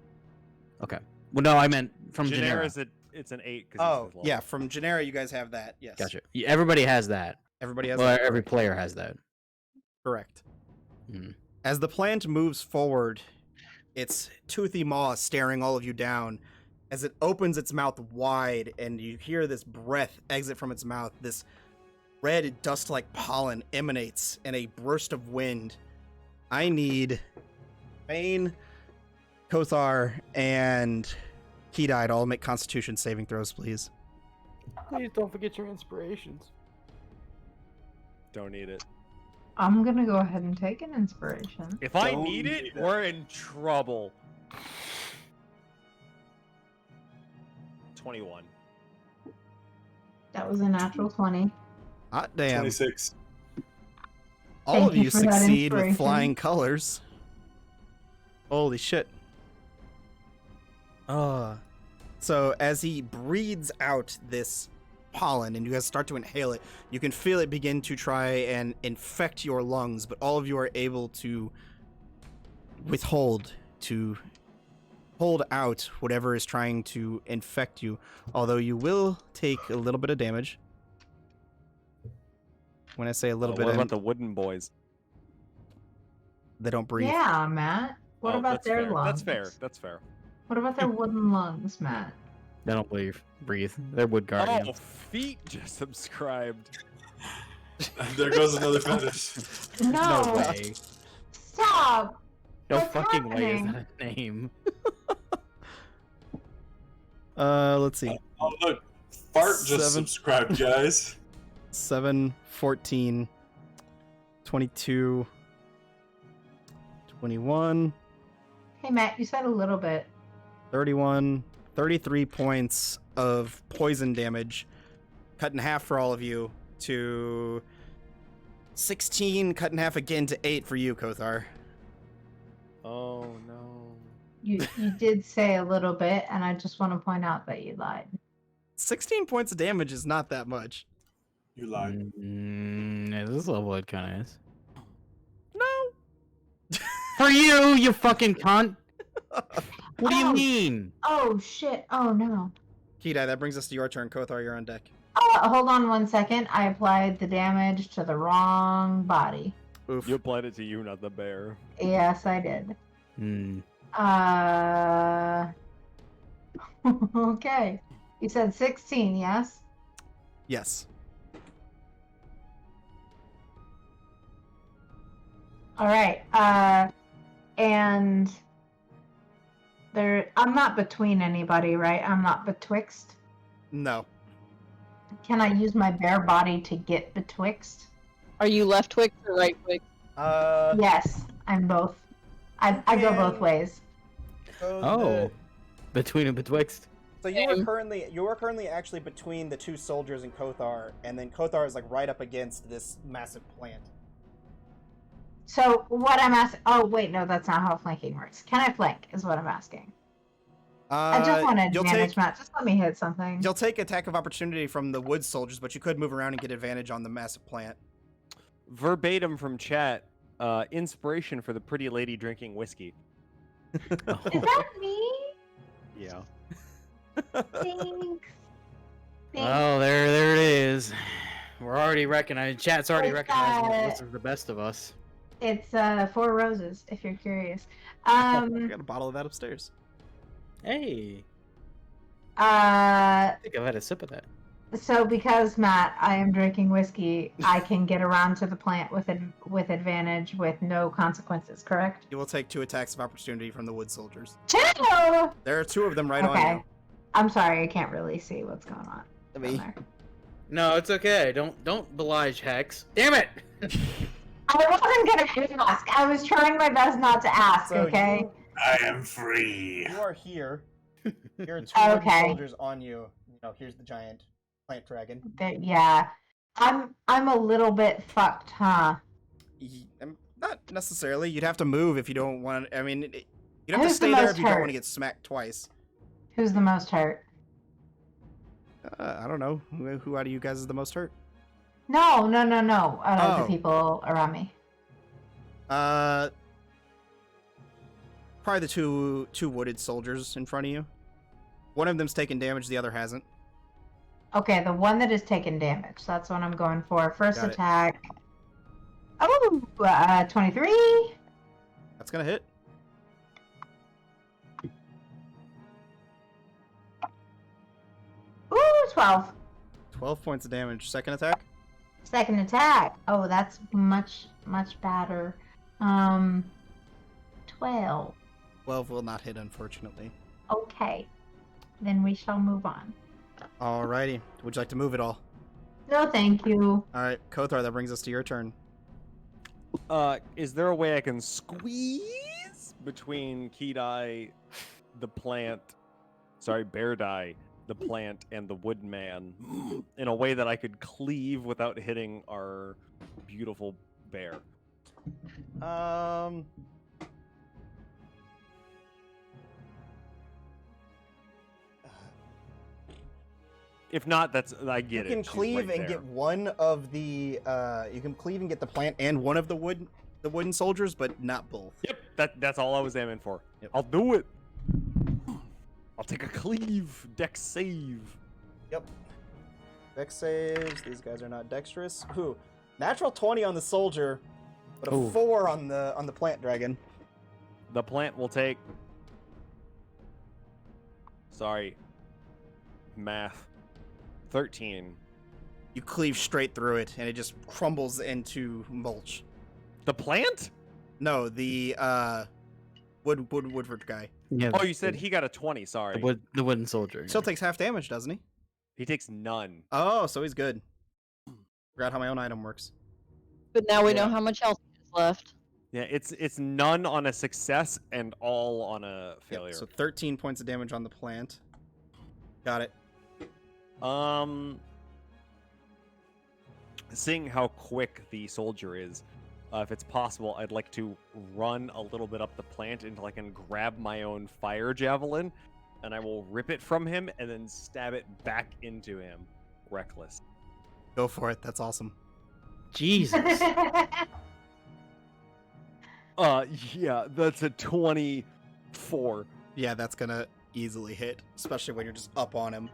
Okay. Well, no, I meant from Genera Genera. it's an 8. Oh, yeah, from Genera, you guys have that. Yes. Gotcha. Yeah, everybody has that. Everybody has Well, that. every player has that. Correct. Mhm. As the plant moves forward, its toothy maw staring all of you down. As it opens its mouth wide, and you hear this breath exit from its mouth, this red dust-like pollen emanates in a burst of wind. I need Bane, Kothar, and Kedai to all make Constitution saving throws, please. Please don't forget your inspirations. Don't need it. I'm gonna go ahead and take an inspiration. If I Don't need it, need it. we're in trouble. 21. That was a natural 20. Hot damn. 26. All Thank of you you for that succeed with inspiration. flying colors. Holy shit. So as he breathes out this pollen and you guys start to inhale it, you can feel it begin to try and infect your lungs, but all of you are able to hold out whatever is trying to infect you, although you will take a little bit of damage. When I say a little bit, What about the wooden boys? they don't breathe. Yeah, Matt. What Oh, about that's their fair. lungs? That's fair. That's fair. What about their wooden lungs, Matt? They don't breathe. They're wood guardians. Oh, feet just subscribed. There goes another fetish. No. No way. Stop. No What's fucking way is happening? that a name. Let's see. Oh, look. Fart just 7. subscribed, guys. 7, 14, 22, 21, Hey, Matt, you said a little bit. 31, 33 points of poison damage, cut in half for all of you, to 16, cut in half again to 8 for you, Kothar. Oh no. You did say a little bit, and I just want to point out that you lied. 16 points of damage is not that much. You lied. Yeah, this level it kind of is. No. For you, you fucking cunt. What do you Oh. mean? Oh, shit. Oh, no. Kidai, that brings us to your turn. Kothar, you're on deck. Hold on 1 second. I applied the damage to the wrong body. Oof. You applied it to you, not the bear. Yes, I did. Hmm. Okay. You said 16, yes? Yes. All right. And I'm not between anybody, right? I'm not betwixt. No. Can I use my bare body to get betwixt? Are you left Twix or right Twix? Yes, I'm both. I go both ways. Oh. Between and betwixt. So you are currently actually between the two soldiers and Kothar, and then Kothar is like right up against this massive plant. So what I'm asking? Oh wait, no, that's not how flanking works. Can I flank? Is what I'm asking. I just want an advantage, Matt. Just let me hit something. You'll take attack of opportunity from the wood soldiers, but you could move around and get advantage on the massive plant. Verbatim from chat, inspiration for the pretty lady drinking whiskey. Is that me? Yeah. Thanks. Oh, there it is. We're already recognizing. Chat's already It's, recognizing that this is the best of us. It's 4 roses, if you're curious. I got a bottle of that upstairs. Hey, I Uh, think I've had a sip of that. so because Matt, I am drinking whiskey, I can get around to the plant with advantage with no consequences. Correct? You will take 2 attacks of opportunity from the wood soldiers. 2. There are 2 of them right on Okay. you. I'm sorry, I can't really see what's going on. I down mean, there. No, it's okay. Don't belige Hex. Damn it! I wasn't gonna ask. I was trying my best not to ask. So Okay. I am free. you are here. Here are 2 Okay. wooden soldiers on you. You know, here's the giant plant dragon. Yeah. I'm a little bit fucked, huh? Not necessarily. You'd have to move if you don't want. I mean, you'd have to Who's the stay there most if you don't hurt? want to get smacked twice. Who's the most hurt? I don't know. Who out of you guys is the most hurt? No. Oh. The people around me. Probably the two wooded soldiers in front of you. One of them's taken damage, the other hasn't. Okay, the one that is taking damage. That's what I'm going for. First Got it. attack. Oh, 23. That's gonna hit. Ooh, 12. 12 points of damage. Second attack. Second attack. Oh, that's much better. 12. 12 will not hit, unfortunately. Okay. Then we shall move on. Alrighty. Would you like to move at all? No, thank you. All right, Kothar, that brings us to your turn. Is there a way I can squeeze between Kedai, the plant, Beardai, the plant, and the woodman in a way that I could cleave without hitting our beautiful bear? If not, I get it. You can She's cleave right and there. get one of the. You can cleave and get the plant and one of the wooden soldiers, but not both. Yep, that's all I was aiming for. Yep. I'll do it. I'll take a cleave. Dex save. Yep. Dex saves. These guys are not dexterous. Ooh, natural 20 on the soldier, but a 4 on the plant dragon. The plant will take. Sorry. Math. 13. You cleave straight through it, and it just crumbles into mulch. The plant? No, the Woodford guy. Yeah. Oh, you said he got a 20. Sorry. The wooden soldier. Still takes half damage, doesn't he? He takes none. Oh, so he's good. Forgot how my own item works. But now we know Yeah. how much health is left. Yeah, it's none on a success and all on a failure. Yep, so 13 points of damage on the plant. Got it. Seeing how quick the soldier is, if it's possible, I'd like to run a little bit up the plant until I can grab my own fire javelin, and I will rip it from him and then stab it back into him. Reckless. Go for it. That's awesome. Jesus. Yeah, that's a 24. Yeah, that's gonna easily hit, especially when you're just up on him.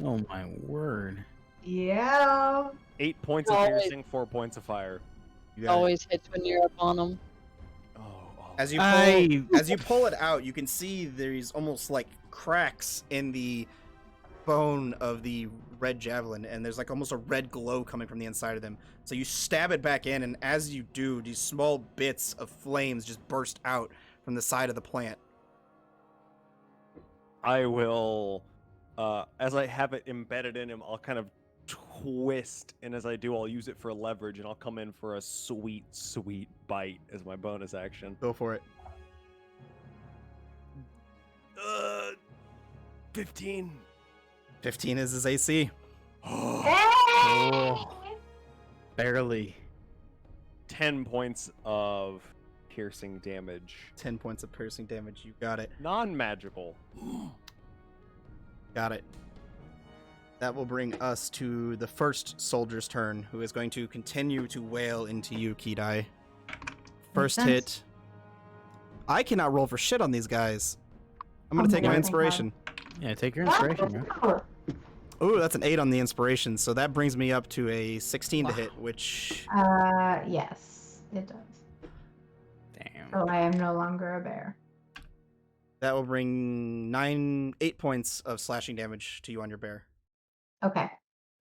Oh my word. Yeah. 8 points of Always. piercing, 4 points of fire. You got it. Always hits when you're up on them. Oh. As you pull it out, you can see there's almost like cracks in the bone of the red javelin, and there's like almost a red glow coming from the inside of them. So you stab it back in, and as you do, these small bits of flames just burst out from the side of the plant. I will, as I have it embedded in him, I'll kind of twist, and as I do, I'll use it for leverage, and I'll come in for a sweet, sweet bite as my bonus action. Go for it. 15. 15 is his AC. Hey! Barely. 10 points of piercing damage. 10 points of piercing damage. You got it. Non-magical. Got it. That will bring us to the first soldier's turn, who is going to continue to wail into you, Kedai. First sense. hit. I cannot roll for shit on these guys. I'm going Oh to take my my God. inspiration. Yeah, take your inspiration, bro. Ooh, that's an 8 on the inspiration, so that brings me up to a 16 to Wow. hit, which... Yes, it does. Damn. So I am no longer a bear. That will bring 8 points of slashing damage to you on your bear. Okay.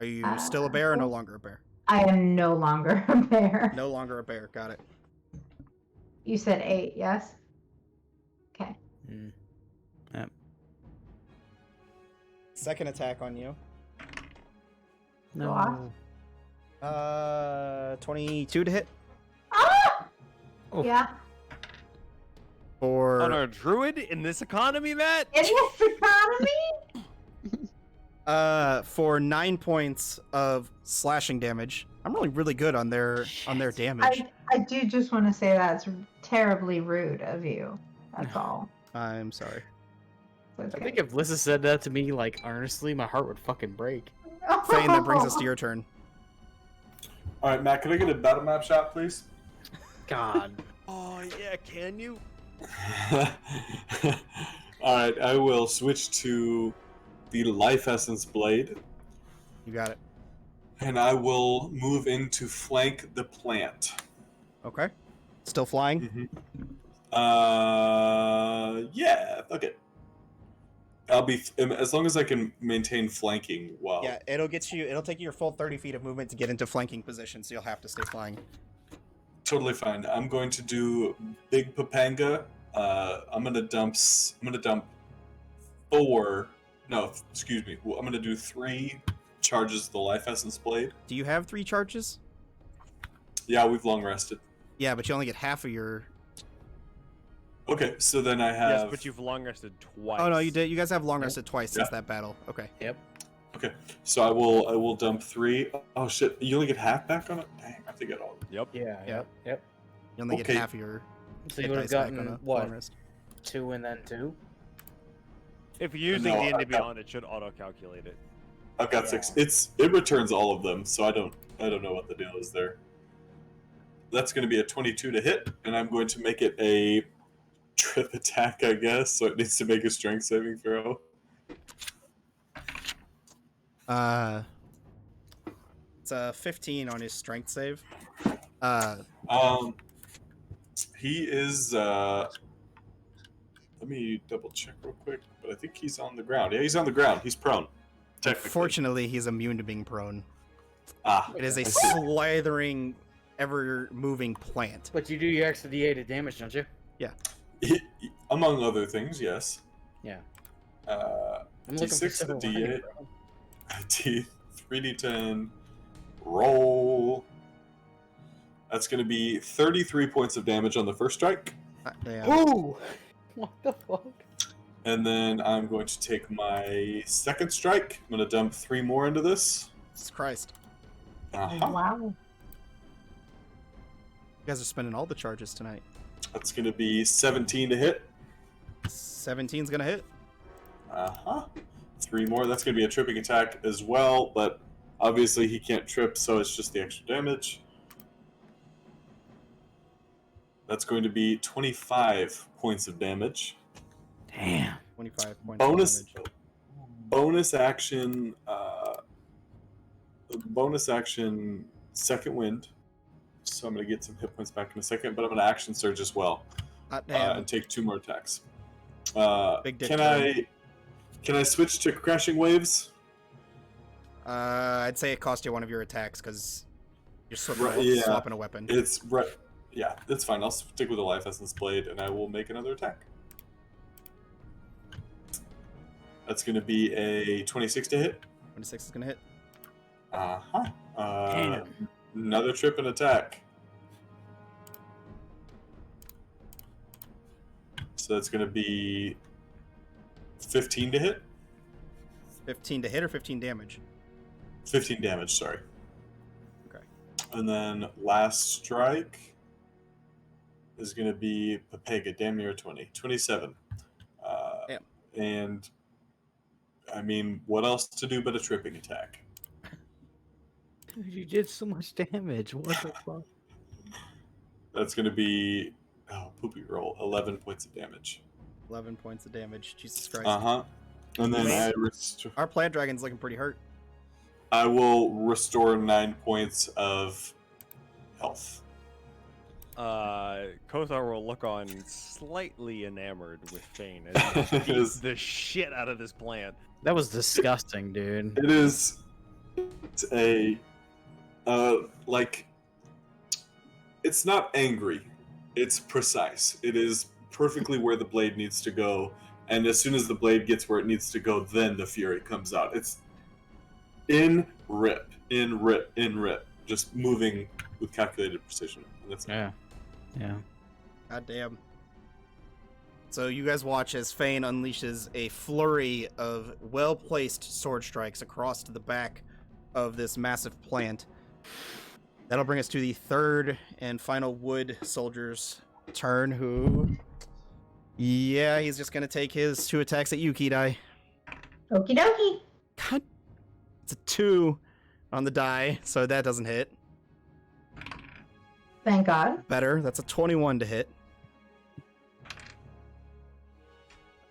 Are you still a bear or no cool. longer a bear? I am no longer a bear. No longer a bear. Got it. You said 8, yes? Okay. Mm. Yep. Second attack on you. Go off. No. 22 to hit. Ah! Oh. Yeah. For On a druid in this economy, Matt? In this economy? for 9 points of slashing damage. I'm really good on their damage. I do just want to say that's terribly rude of you. That's all. I'm sorry. It's I okay. think if Lissa said that to me, like, earnestly, my heart would fucking break. Fane, that brings us to your turn. All right, Matt, can I get a battle map shot, please? God. Oh, yeah, can you? All right, I will switch to the Life Essence Blade, You got it. and I will move in to flank the plant. Okay. Still flying? Yeah, okay. I'll be as long as I can maintain flanking while. Yeah, it'll take you your full 30 feet of movement to get into flanking position, so you'll have to stay flying. Totally fine. I'm going to do Big Papanga. I'm gonna dump 4 No, excuse me. Well, I'm going to do 3 charges of the Life Essence Blade. Do you have 3 charges? Yeah, we've long rested. Yeah, but you only get half of your... Okay, so then I have... Yes, but you've long rested twice. Oh, no, you did. You guys have long rested twice since that battle. Okay. Yep. Okay, so I will dump 3. Oh, shit. You only get half back on it? Dang, I have to get all of it. Yep. Yeah. Yep. You only get Okay. half of your So hit you would have dice back gotten on a what? long rest. 2 and then 2. If you're using No, the I- NDB on it, should auto-calculate it. I've got 6. It returns all of them, so I don't know what the deal is there. That's going to be a 22 to hit, and I'm going to make it a trip attack, I guess. So it needs to make a strength saving throw. It's a 15 on his strength save. He is. Let me double check real quick, but I think he's on the ground. Yeah, he's on the ground. He's prone. Technically. Fortunately, he's immune to being prone. It is a I see. slithering, ever-moving plant. But you do your extra D8 of damage, don't you? Among other things, yes. Yeah. Uh, I'm looking for D6 and a civil D8. life, bro. 3d10. Roll. That's going to be 33 points of damage on the first strike. Ooh! What the fuck? And then I'm going to take my second strike. I'm going to dump 3 more into this. Jesus Christ. Wow. You guys are spending all the charges tonight. That's going to be 17 to hit. 17's gonna hit. 3 more. That's going to be a tripping attack as well, but obviously he can't trip, so it's just the extra damage. That's going to be 25 points of damage. Damn. 25 points Bonus of damage. bonus action second wind. So I'm going to get some hit points back in a second, but I'm going to action surge as well. Hot damn. And take 2 more attacks. Big dick Can turn. I switch to crashing waves? I'd say it cost you one of your attacks because you're swapping a weapon. It's right. Yeah, it's fine. I'll stick with the Life Essence Blade, and I will make another attack. That's going to be a 26 to hit. 26 is gonna hit. Damn. Another trip and attack. So that's going to be 15 to hit. 15 to hit or 15 damage? 15 damage, sorry. Okay. And then last strike is going to be Papega, damn near 20. 27. Damn. And, I mean, what else to do but a tripping attack? Dude, you did so much damage. What the fuck? That's going to be, poopy roll, 11 points of damage. 11 points of damage. Jesus Christ. And then Man. I Our plant dragon's looking pretty hurt. I will restore 9 points of health. Kothar will look on slightly enamored with Fane as he beats the shit out of this plant. That was disgusting, dude. It is. It's a. It's not angry. It's precise. It is perfectly where the blade needs to go. And as soon as the blade gets where it needs to go, then the fury comes out. It's in rip. Just moving with calculated precision. And that's Yeah. God damn. So you guys watch as Fane unleashes a flurry of well-placed sword strikes across to the back of this massive plant. That'll bring us to the third and final wood soldier's turn, who... Yeah, he's just gonna take his 2 attacks at you, Kidai. Okie dokie. God. It's a 2 on the die, so that doesn't hit. Thank God. Better. That's a 21 to hit.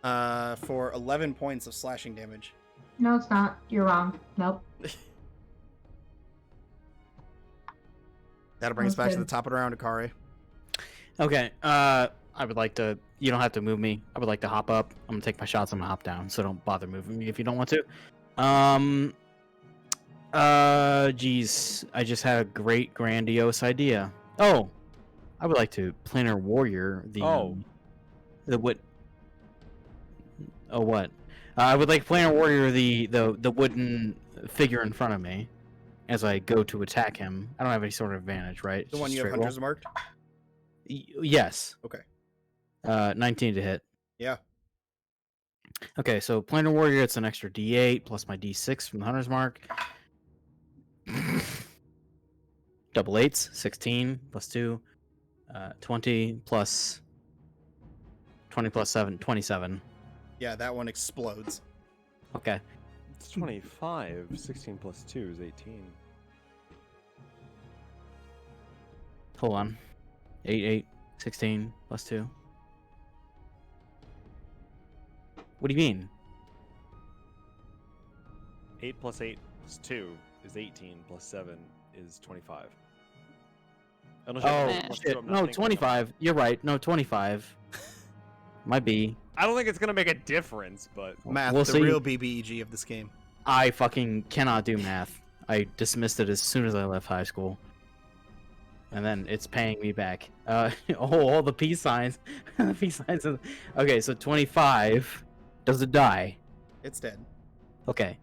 For 11 points of slashing damage. No, it's not. You're wrong. Nope. That'll bring us back to Okay. the top of the round, Akari. Okay. I would like to. You don't have to move me. I would like to hop up. I'm gonna take my shots. I'm gonna hop down. So don't bother moving me if you don't want to. Geez. I just had a great, grandiose idea. Oh, I would like to planar warrior the. Oh. The what? Oh, what? I would like Planar Warrior the wooden figure in front of me as I go to attack him. I don't have any sort of advantage, right? It's The one just you have straight roll. hunters marked? Yes. Okay. 19 to hit. Yeah. Okay, so Planar Warrior, it's an extra D8 plus my D6 from the hunter's mark. Double 8s, 16 plus 2, 20 plus 20 plus 7, 27. Yeah, that one explodes. Okay. It's 25. 16 plus 2 is 18. Hold on. 8, 16 plus 2. What do you mean? 8 plus 8 plus 2 is 18, plus 7 is 25. Unless you have Oh, a plus 2, shit. I'm not No, thinking of it. 25. You're right. No, 25. Might be. I don't think it's going to make a difference, but... Math, We'll the see. real BBEG of this game. I fucking cannot do math. I dismissed it as soon as I left high school. And then it's paying me back. All the peace signs. The peace signs. Okay, so 25. Does it die? It's dead. Okay.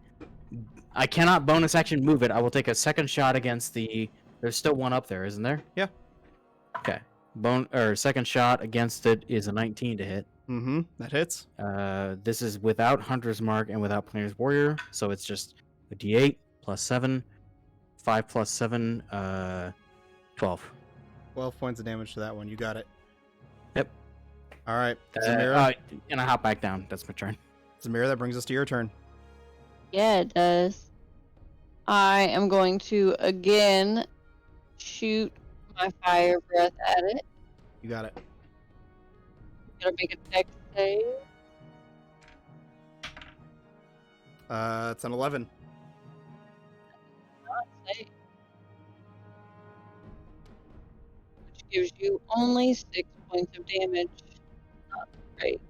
I cannot bonus action move it. I will take a second shot against the... There's still one up there, isn't there? Yeah. Okay. Second shot against it is a 19 to hit. Mm-hmm. That hits. This is without Hunter's Mark and without Planner's Warrior, so it's just a D8 plus 7, 5 plus 7, 12. 12 points of damage to that one. You got it. Yep. All right. Zamira, And I hop back down. That's my turn. Zamira, that brings us to your turn. Yeah, it does. I am going to again shoot my fire breath at it. You got it. Gotta make a dex save. It's an 11. Not save. Which gives you only 6 points of damage. Not great.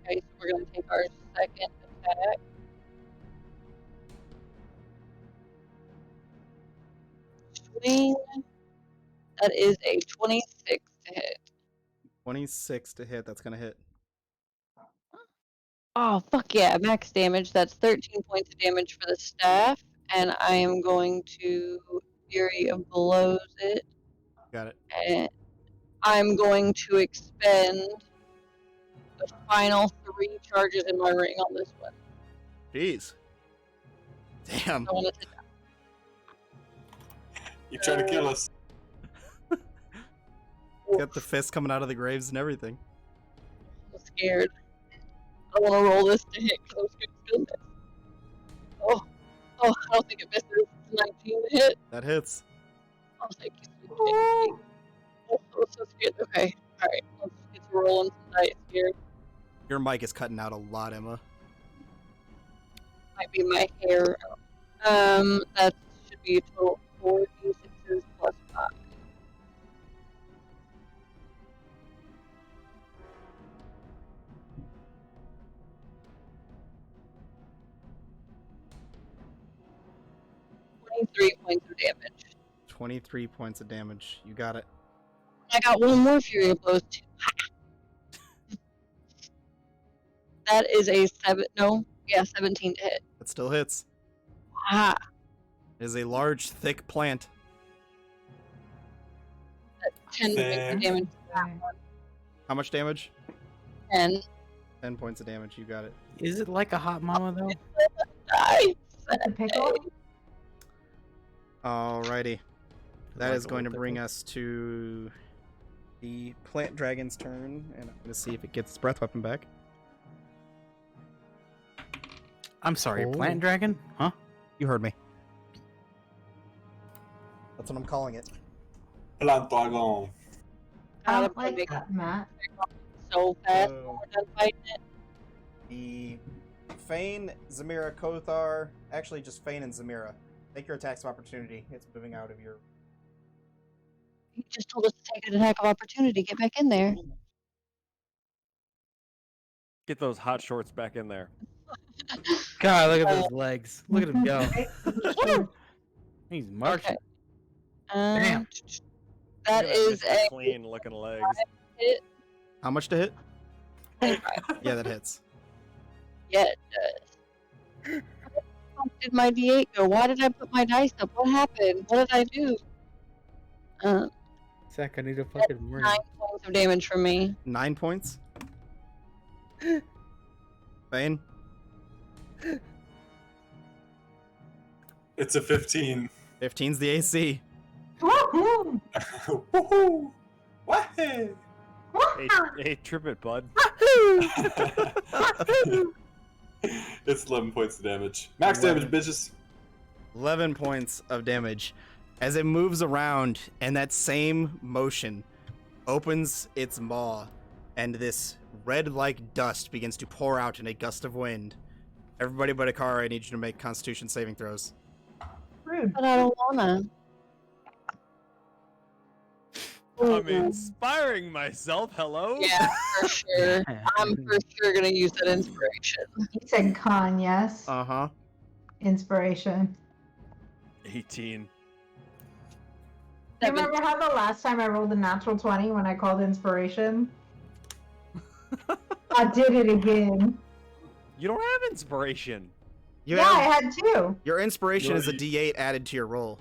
Okay, so we're gonna take our second attack. Swing. That is a 26 to hit. 26 to hit. That's going to hit. Oh, fuck yeah, max damage. That's 13 points of damage for the staff. And I am going to Fury of Blows it. Got it. And I'm going to expend the final 3 charges in my ring on this one. Jeez. Damn. I want to You trying to kill us? Got the fist coming out of the graves and everything. I'm scared. I want to roll this to hit because I'm scared it's going to miss. Oh, I don't think it misses. It's 19 to hit. That hits. Oh, thank you, sweet baby. Oh, I was so scared. Okay, alright. Let's get to rolling some dice here. Your mic is cutting out a lot, Emma. Might be my hair. That should be a total of 4 d6s plus 5. Three points of damage. 23 points of damage. You got it. I got one more Fury of Blows too. That is a 17 to hit. That still hits. Ah, It is a large, thick plant. 10 points of damage. How much damage? 10. 10 points of damage. You got it. Is it like a hot mama, though? Nice. Like a pickle? Alrighty. That Like is a going to little bring pickle. us to the plant dragon's turn, and I'm going to see if it gets its breath weapon back. I'm sorry, Oh. Plant Dragon? Huh? You heard me. That's what I'm calling it. Plant dragon. I God, don't I'm like making that, Matt. so fast when Oh. we're done fighting it. The Fane, Zamira, Kothar, actually just Fane and Zamira. Make your attacks of opportunity. It's moving out of your... You just told us to take an attack of opportunity. Get back in there. Get those hot shorts back in there. God, look at those legs. Look at him go. Woo! He's marching. Okay. That Look at is Mr. a clean looking legs. hit. How much to hit? 25. Yeah, that hits. Yeah, it does. Did my D8 go? Why did I put my dice up? What happened? What did I do? Zach, I need a fucking 9 points of damage from me. 9 points. Bane. It's a 15. 15's the AC. Woohoo! Woohoo! Wahey! Hey, trip it, bud. It's 11 points of damage. Max damage, bitches. 11 points of damage as it moves around, and that same motion opens its maw, and this red-like dust begins to pour out in a gust of wind. Everybody but Akara, I need you to make Constitution saving throws. Rude. But I don't wanna. I'm inspiring myself. Hello? Yeah, for sure. I'm for sure gonna use that inspiration. He said con, yes. Uh-huh. Inspiration. 18. You remember how the last time I rolled a natural 20 when I called inspiration? I did it again. You don't have inspiration. I had 2. Your inspiration No, is a D8 added to your roll.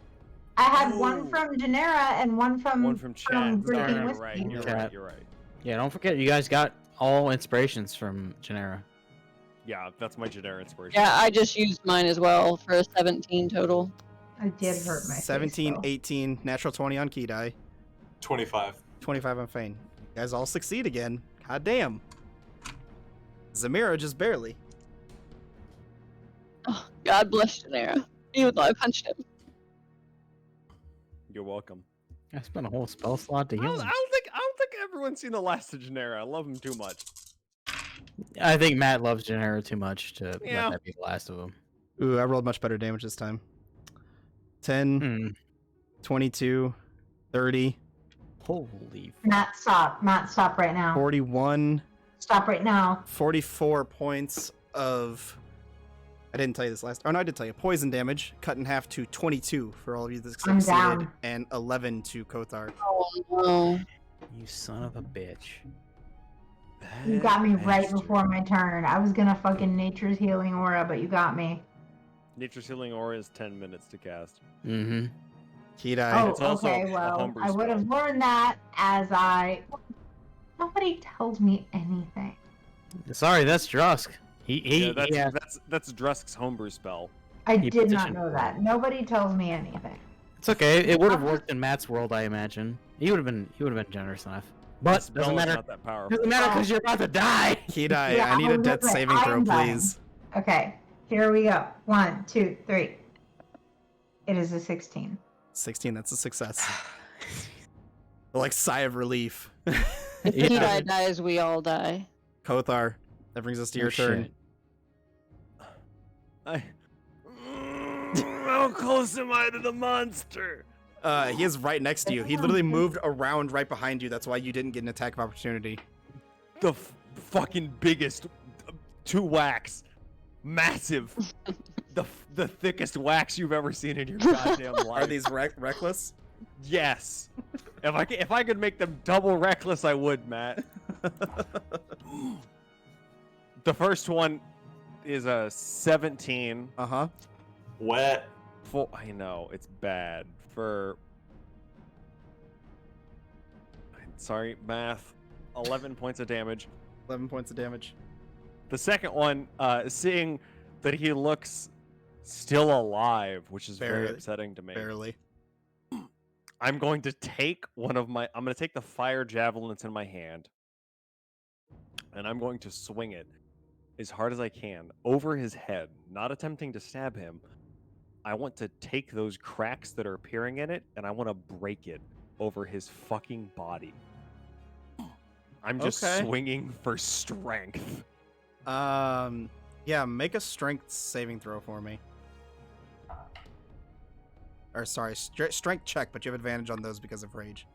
I had one from Janera and one from chat. Drinking You're Whiskey. right. You're Chat. right. You're right. Yeah, don't forget, you guys got all inspirations from Genera. Yeah, that's my generic inspiration. Yeah, I just used mine as well for a 17 total. I did hurt my 17, face, though. 18, natural 20 on Key Die, 25. 25 on Fane. You guys all succeed again. God damn. Zamira just barely. Oh, God bless Janera. Even though I punched him. You're welcome. I spent a whole spell slot to I heal don't him. think everyone's seen the last of Genera. I love him too much. I think Matt loves Genera too much to Yeah. let that be the last of them. Ooh, I rolled much better damage this time. 10, 22, 30, Holy Matt, stop. Matt, stop right now. 41, Stop right now. 44 points of... I didn't tell you this last... Oh, no, I did tell you. Poison damage, cut in half to 22 for all of you that I'm succeeded, down. and 11 to Kothar. Oh no. You son of a bitch. You got me right Bastard. before my turn. I was gonna fucking Nature's Healing Aura, but you got me. Nature's Healing Aura is 10 minutes to cast. Mm-hmm. Kidai. Oh, It's also okay, a well, homebrew I would have spell. learned that as I... Nobody tells me anything. Sorry, that's Drusk. Yeah, He has- that's Drusk's homebrew spell. I He did not petitioned know for that. it. Nobody tells me anything. It's okay. It would have worked in Matt's world, I imagine. He would have been generous enough. The But spell doesn't is matter. not that powerful. Doesn't matter because you're about to die. Kidai, Yeah, I need a I'm death right. saving throw, I'm dying. please. Okay, here we go. 1, 2, 3. It is a 16. 16, that's a success. Like, sigh of relief. If Yeah. Kidai dies, we all die. Kothar, that brings us to your Oh, turn. shit. How close am I to the monster? He is right next to you. He literally moved around right behind you. That's why you didn't get an attack of opportunity. The fucking biggest 2 whacks. Massive. the thickest wax you've ever seen in your goddamn life. Are these reckless? Yes. If I could make them double reckless, I would, Matt. The first one is a 17. Uh-huh. Wet. I know it's bad for. Sorry, math. 11 points of damage. 11 points of damage. The second one, seeing that he looks still alive, which is very Barely. upsetting to me. Barely. I'm going to take I'm going to take the fire javelin that's in my hand, and I'm going to swing it as hard as I can over his head, not attempting to stab him. I want to take those cracks that are appearing in it, and I want to break it over his fucking body. I'm just Okay. swinging for strength. Yeah, make a strength saving throw for me. Or sorry, strength check, but you have advantage on those because of rage.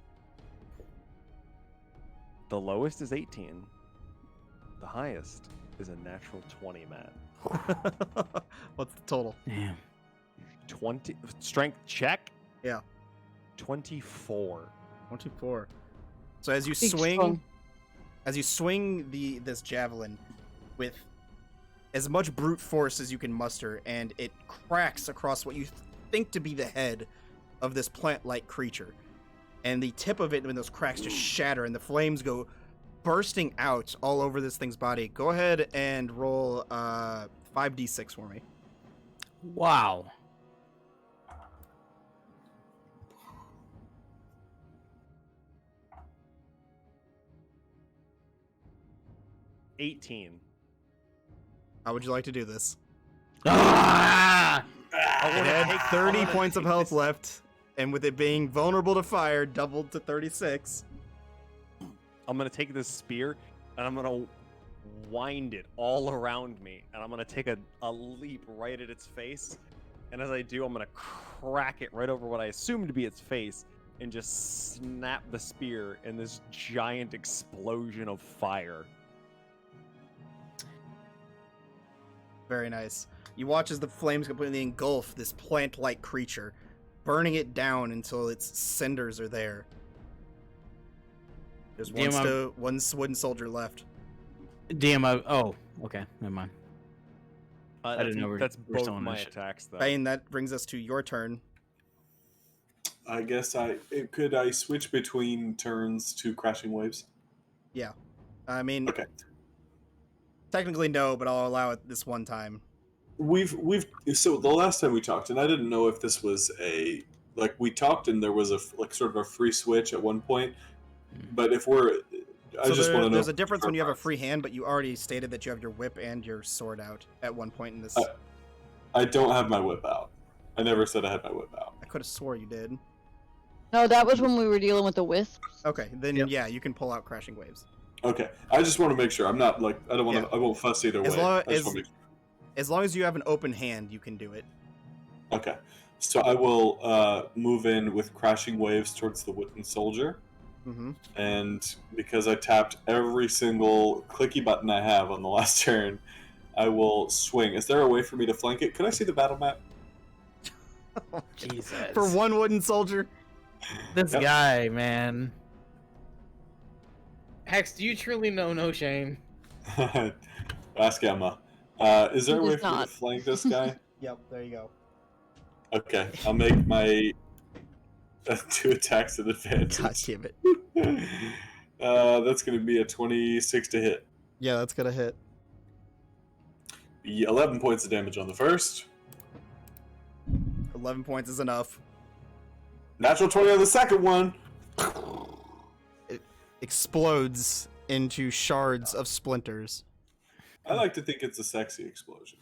The lowest is 18. The highest is a natural 20, Matt. What's the total? Damn. 20 strength check? Yeah. 24. 24. So as you Big swing, strong. this javelin with as much brute force as you can muster, and it cracks across what you think to be the head of this plant-like creature. And the tip of it, when those cracks just shatter, and the flames go bursting out all over this thing's body. Go ahead and roll 5d6 for me. Wow. $18. How would you like to do this? Ah! It had 30 points of health left, and with it being vulnerable to fire, doubled to 36. I'm gonna take this spear and I'm gonna wind it all around me, and I'm gonna take a leap right at its face. And as I do, I'm gonna crack it right over what I assume to be its face, and just snap the spear in this giant explosion of fire. Very nice. You watch as the flames completely engulf this plant-like creature, burning it down until its cinders are there. There's one wooden soldier left. DM, oh, okay, never mind. I didn't know that's we're still both on my this. attacks, though. Bane, that brings us to your turn. I guess could I switch between turns to crashing waves? Yeah. I mean, Okay. Technically no, but I'll allow it this one time. So the last time we talked, and I didn't know if this was we talked and there was sort of a free switch at one point, but if we're I just want to know. There's a difference when you have a free hand, but you already stated that you have your whip and your sword out at one point in this. I don't have my whip out. I never said I had my whip out. I could have swore you did. No, that was when we were dealing with the wisps. Okay, then Yep. yeah, you can pull out crashing waves. Okay, I just want to make sure. I'm not I don't want to. I won't fuss either way. I just want to make sure. As long as you have an open hand, you can do it. Okay, so I will move in with crashing waves towards the wooden soldier. Mm-hmm. And because I tapped every single clicky button I have on the last turn, I will swing. Is there a way for me to flank it? Could I see the battle map? Jesus. For one wooden soldier? This Yep. guy, man. Hex, do you truly know no shame? Ask Emma. Is there a He way does for me to not. flank this guy? Yep, there you go. Okay, I'll make my 2 attacks at advantage. God damn it. That's going to be a 26 to hit. Yeah, that's gonna hit. 11 points of damage on the first. 11 points is enough. Natural 20 on the second one. It explodes into shards of splinters. I like to think it's a sexy explosion.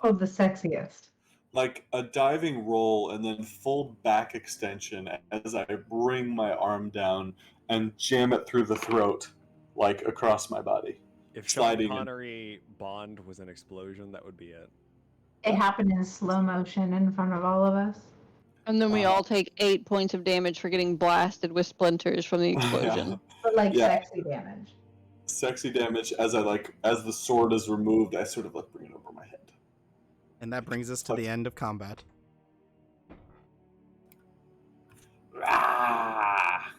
Oh, the sexiest. Like a diving roll and then full back extension as I bring my arm down and jam it through the throat, like across my body. If Sean Sliding in. Connery Bond was an explosion, that would be it. It happened in slow motion in front of all of us. And then we all take 8 points of damage for getting blasted with splinters from the explosion. But like Yeah. sexy damage. Sexy damage as as the sword is removed, I sort of bring it over my head. And that brings us to the end of combat. Ah!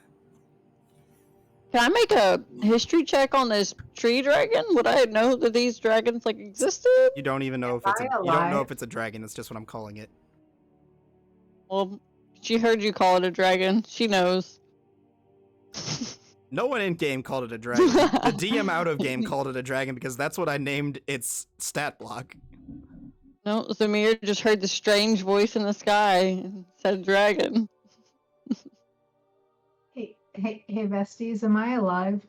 Can I make a history check on this tree dragon? Would I know that these dragons existed? You don't even know if it's a dragon. That's just what I'm calling it. Well, she heard you call it a dragon. She knows. No one in game called it a dragon. The DM out of game called it a dragon because that's what I named its stat block. No, Zamir just heard the strange voice in the sky and said dragon. Hey, besties, am I alive?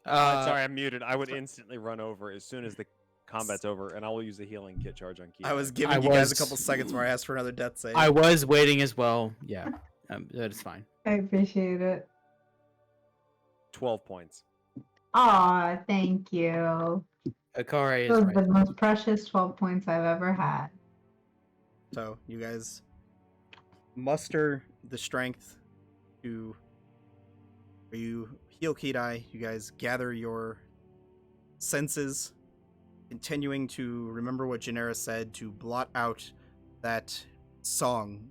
Sorry, I'm muted. I would instantly run over as soon as the combat's over, and I will use the healing kit charge on Keith. I was giving you guys a couple seconds where I asked for another death save. I was waiting as well. Yeah, that's fine. I appreciate it. 12 points. Aw, thank you. Akari is Those are right. the most precious 12 points I've ever had. So you guys muster the strength to you heal Kidai. You guys gather your senses, continuing to remember what Janera said to blot out that song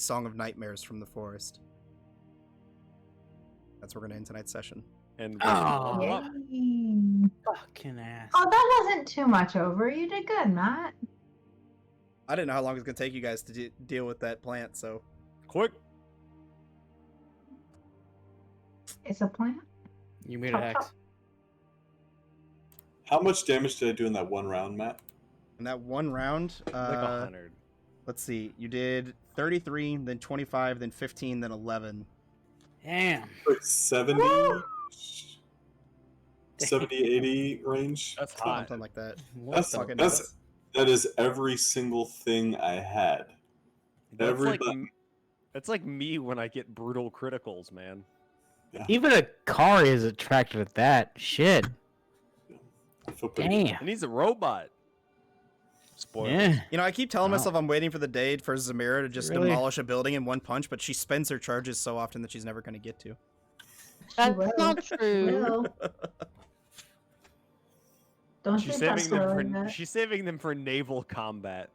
of nightmares from the forest. That's where we're gonna end tonight's session. And Oh. Wisp will come up. Yay. Fucking ass. Oh, that wasn't too much over. You did good, Matt. I didn't know how long it was gonna take you guys to deal with that plant. So Quick. It's a plant. You made Chop, a hex. chop. How much damage did I do in that one round, Matt? in that one round, Like 100. let's see, you did 33, then 25, then 15, then 11. Damn. Like 70? 70, 80 range? That's hot. Something like that. That is every single thing I had. That's like me when I get brutal criticals, man. Yeah. Even a car is attracted to that shit. I feel pretty Damn. It needs a robot. Spoilers. Yeah. You know, I keep telling Wow. myself I'm waiting for the day for Zamira to just Really? demolish a building in one punch, but she spends her charges so often that she's never going to get to. That's will. not true. Well, don't She's think saving that's them really for that. she's saving them for naval combat.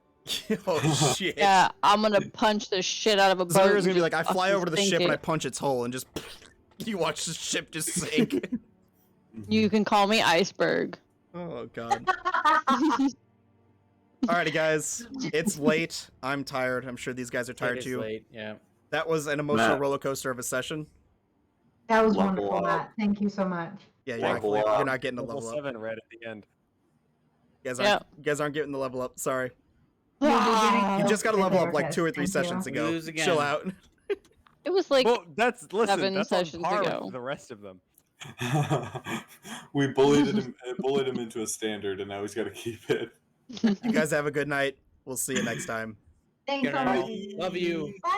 Oh shit! Yeah, I'm gonna punch the shit out of a boat. Zamira's and gonna be just like, I fly fucking over to the sink ship and I it. punch its hole and just you watch the ship just sink. You can call me Iceberg. Oh god! Alrighty, guys, it's late. I'm tired. I'm sure these guys are tired It is too. late, yeah. That was an emotional Matt. roller coaster of a session. That was Level wonderful, up. Matt. Thank you so much. Yeah, Level up. you're not getting a Level level up. 7 red at the end. You Yeah. guys aren't getting the level up. Sorry. You'll be getting You just got to closer level there, up like Chris. 2 or 3 Thank sessions you. ago. Lose again. Chill out. It was like Well, that's 7 on sessions par ago. with the rest of them. We bullied him into a standard, and now he's got to keep it. You guys have a good night. We'll see you next time. Thanks Good so night. much. Love you. Bye.